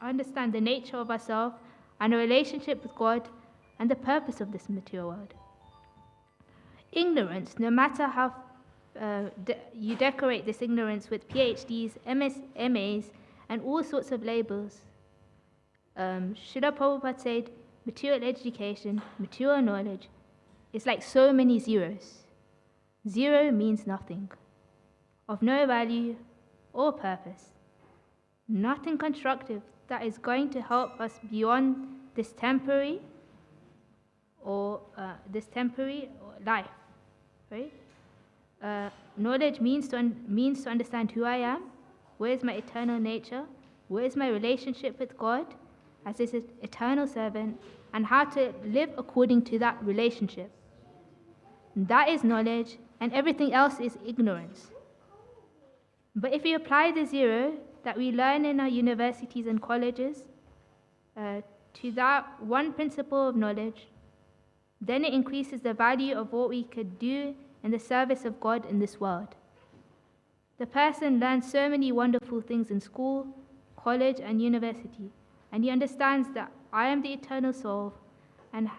understand the nature of ourselves and our relationship with God and the purpose of this material world. Ignorance, no matter how you decorate this ignorance with PhDs, MAs, and all sorts of labels, Srila Prabhupada said, material education, material knowledge, is like so many zeros. Zero means nothing, of no value, or purpose. Nothing constructive that is going to help us beyond this temporary life, right? Knowledge means to understand who I am, where is my eternal nature, where is my relationship with God as His eternal servant, and how to live according to that relationship. That is knowledge, and everything else is ignorance. But if we apply the zero that we learn in our universities and colleges to that one principle of knowledge, then it increases the value of what we could do in the service of God in this world. The person learns so many wonderful things in school, college, and university, and he understands that I am the eternal soul and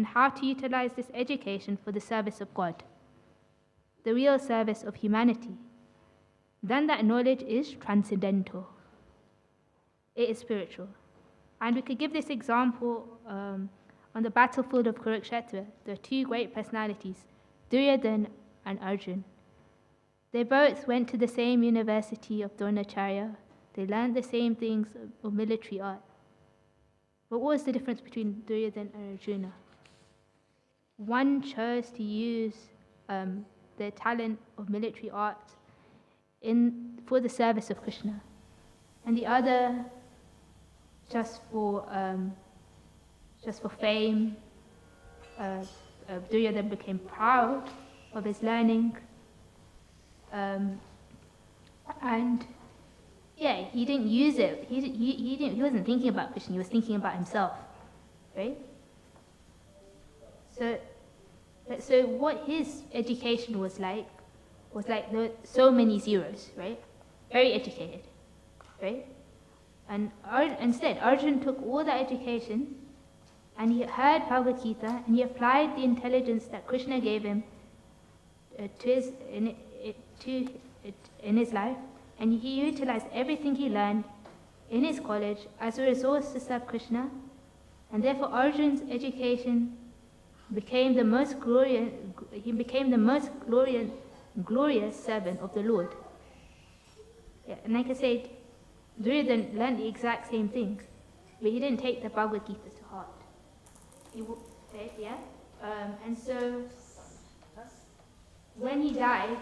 how to utilize this education for the service of God, the real service of humanity. Then that knowledge is transcendental. It is spiritual. And we could give this example on the battlefield of Kurukshetra. There are two great personalities, Duryodhana and Arjuna. They both went to the same university of Dronacharya. They learned the same things of military art. But what was the difference between Duryodhana and Arjuna? One chose to use their talent of military art for the service of Krishna, and the other just for fame. Duryodhana became proud of his learning, and he didn't use it. He wasn't thinking about Krishna. He was thinking about himself, right? So what his education was like so many zeros, right? Very educated, right? And instead, Arjuna took all that education and he heard Bhagavad Gita and he applied the intelligence that Krishna gave him in his life, and he utilized everything he learned in his college as a resource to serve Krishna, and therefore Arjuna's education became the most glorious. He became the most glorious servant of the Lord. Yeah, and like I said, Duryodhana learned the exact same things, but he didn't take the Bhagavad Gita to heart. And so when he died,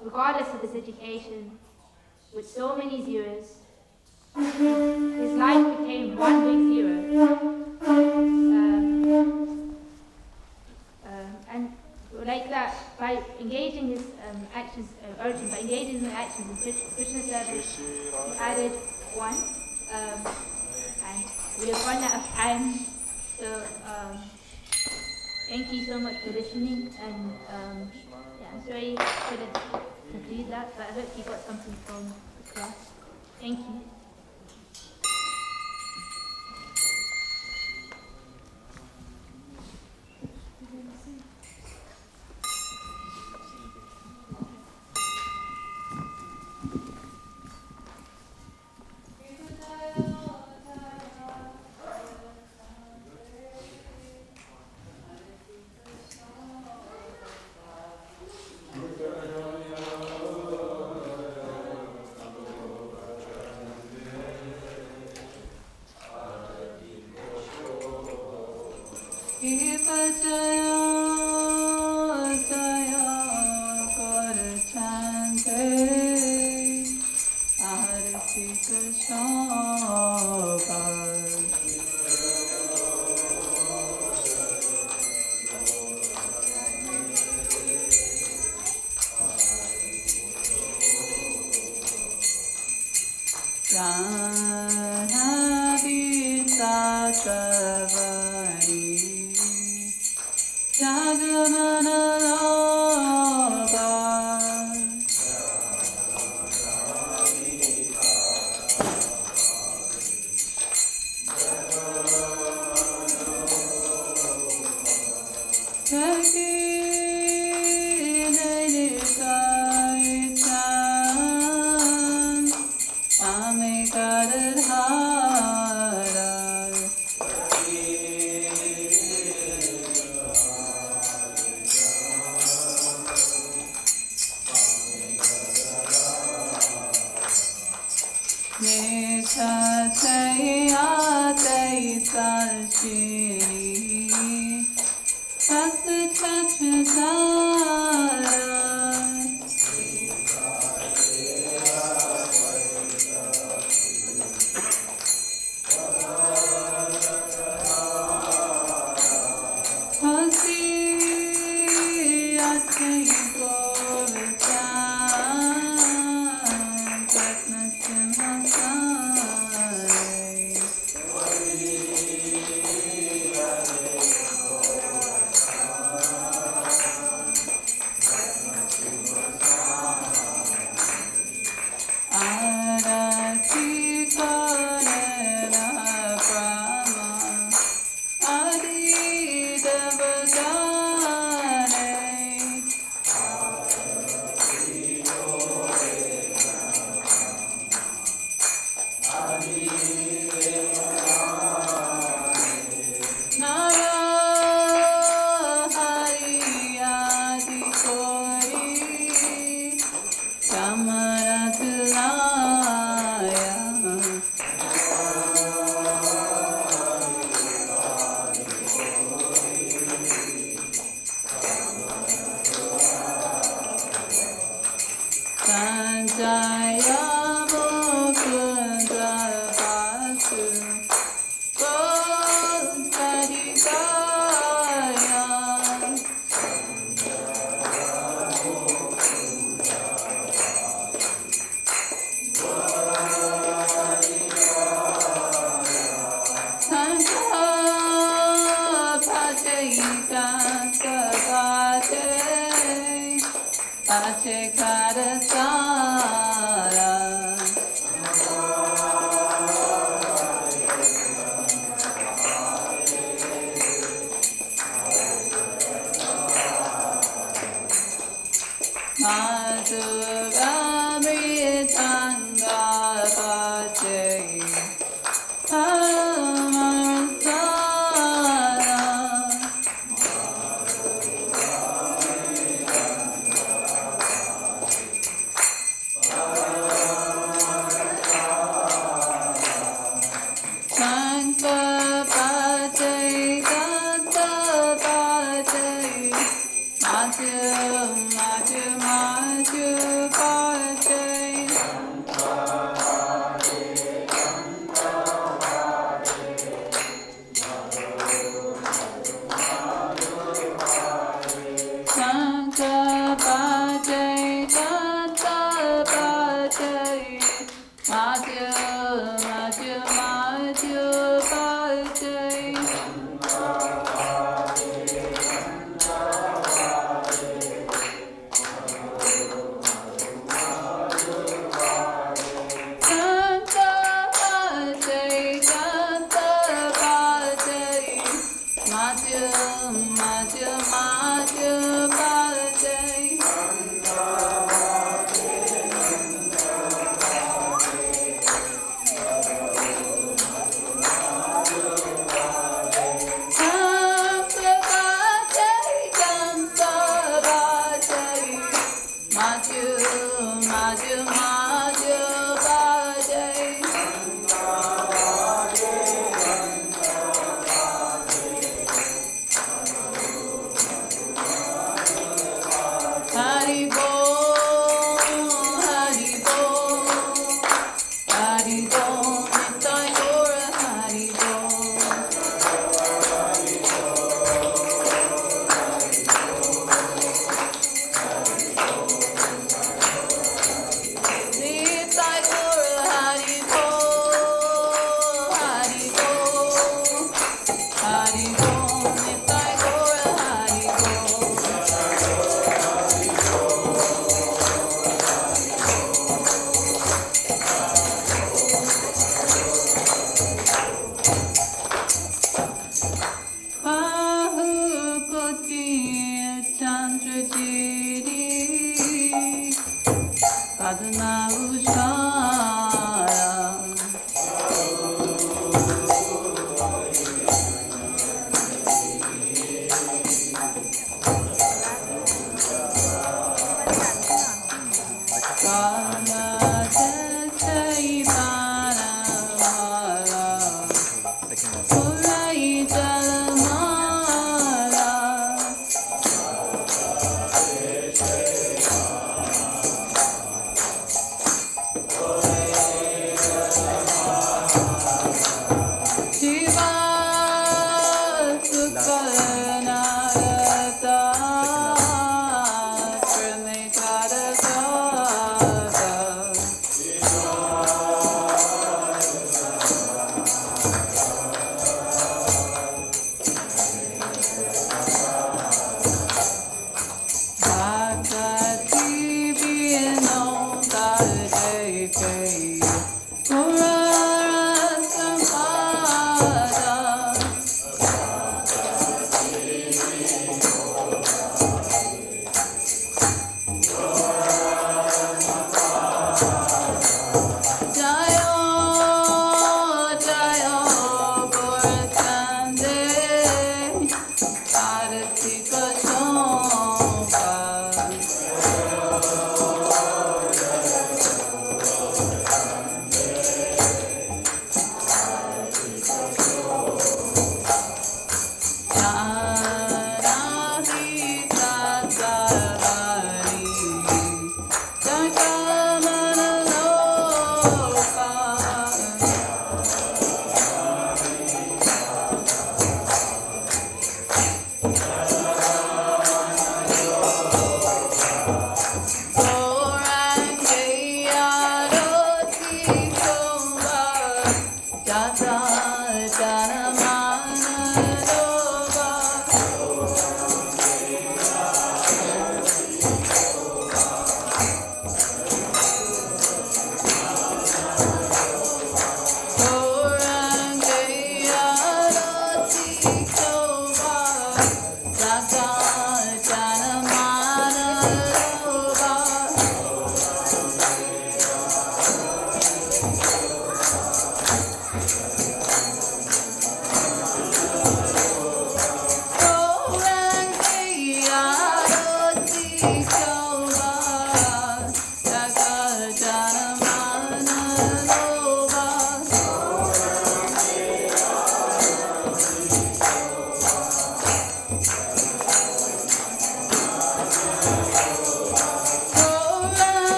regardless of his education, with so many zeros, his life became one big zero. And like that, by engaging his actions, Arjuna, by engaging his actions in Krishna service, he added one, and we have run out of time. So thank you so much for listening, and I'm sorry I couldn't conclude that, but I hope you got something from the class. Thank you.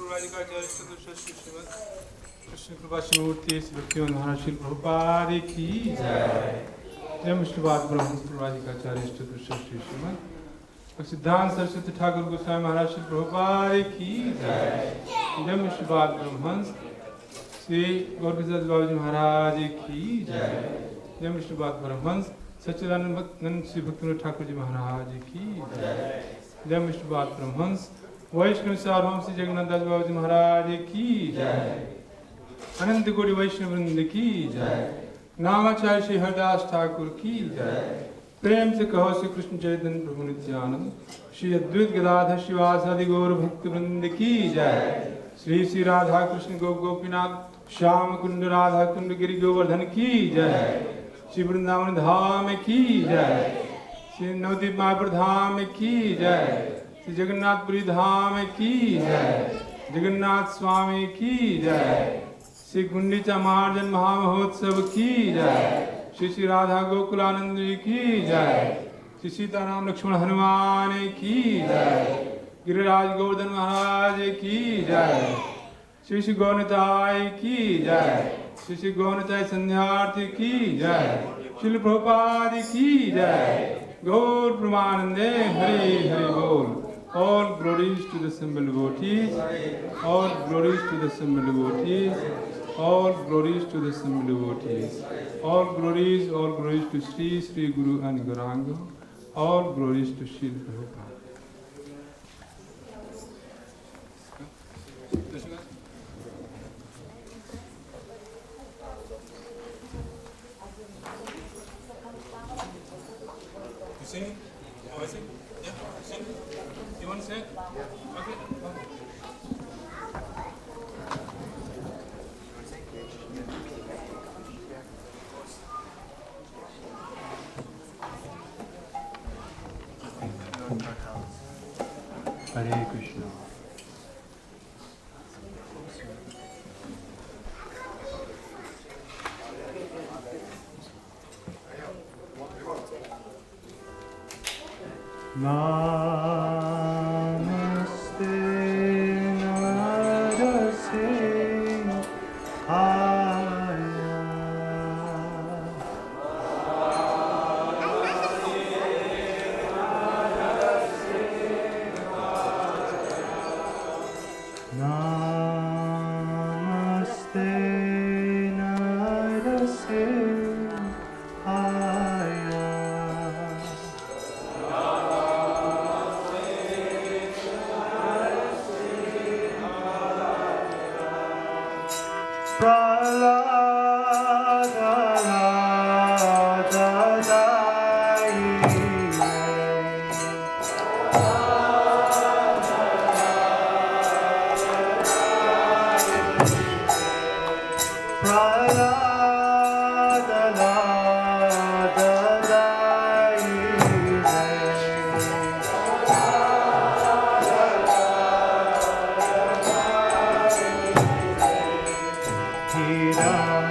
Krishna कृपा शिवमूर्ति भक्तिवेदांत महाराज श्रील प्रभुपाद की जय। जय विष्णुपाद ब्रह्मंस प्रवादिकाचार्य श्री श्रीमद सिद्धांत सरस्वती ठाकुर गोस्वामी महाराज श्री प्रभुपाद की जय। जय विष्णुपाद ब्रह्मंस श्री गौरकिशोर बाबूजी महाराज की जय। जय विष्णुपाद ब्रह्मंस सच्चिदानंद श्री भक्तिवेदांत ठाकुर जी महाराज की जय। जय विष्णुपाद ब्रह्मंस वैष्णव सार्वभौम श्री जगन्नाथ दास बाबूजी महाराज की जय। अनंत कोटि वैष्णव वृंद की जय। नामाचार्य श्री हरदास ठाकुर की जय। प्रेम से कहो श्री कृष्ण चैतन्य प्रभु नित्यानंद श्री अद्वैत गदाधर शिवासादि गौर भक्त वृंद की जय। श्री श्री राधा कृष्ण गोपीनाथ श्याम कुंड राधा कुंड गिरि गोवर्धन की जय। श्री वृंदावन धाम की जय। श्री नवदीप मायापुर धाम की जय। श्री जगन्नाथपुरी धाम की जय। जगन्नाथ स्वामी की जय। श्री गुंडीचा मार्जन महामहोत्सव की जय। श्री श्री राधा गोकुलानंद जी की जय। श्री सीताराम लक्ष्मण हनुमान की जय। गिरिराज गोवर्धन महाराज की जय। श्री श्री गौरताय की जय। श्री श्री गौरताय संध्यार्थी की जय। श्रील प्रभुपाद की जय। गौर प्रमानंदे हरि हरि बोल। All glories to the assembled devotees. All glories to the assembled devotees. All glories to the assembled devotees. All glories to Sri Sri Guru and Gauranga. All glories to Sri Prabhupada. You sing? Oh, I sing? Yeah, sing. You want to say? Okay. Hare Krishna. Namaste Narase Namaste Narase Hira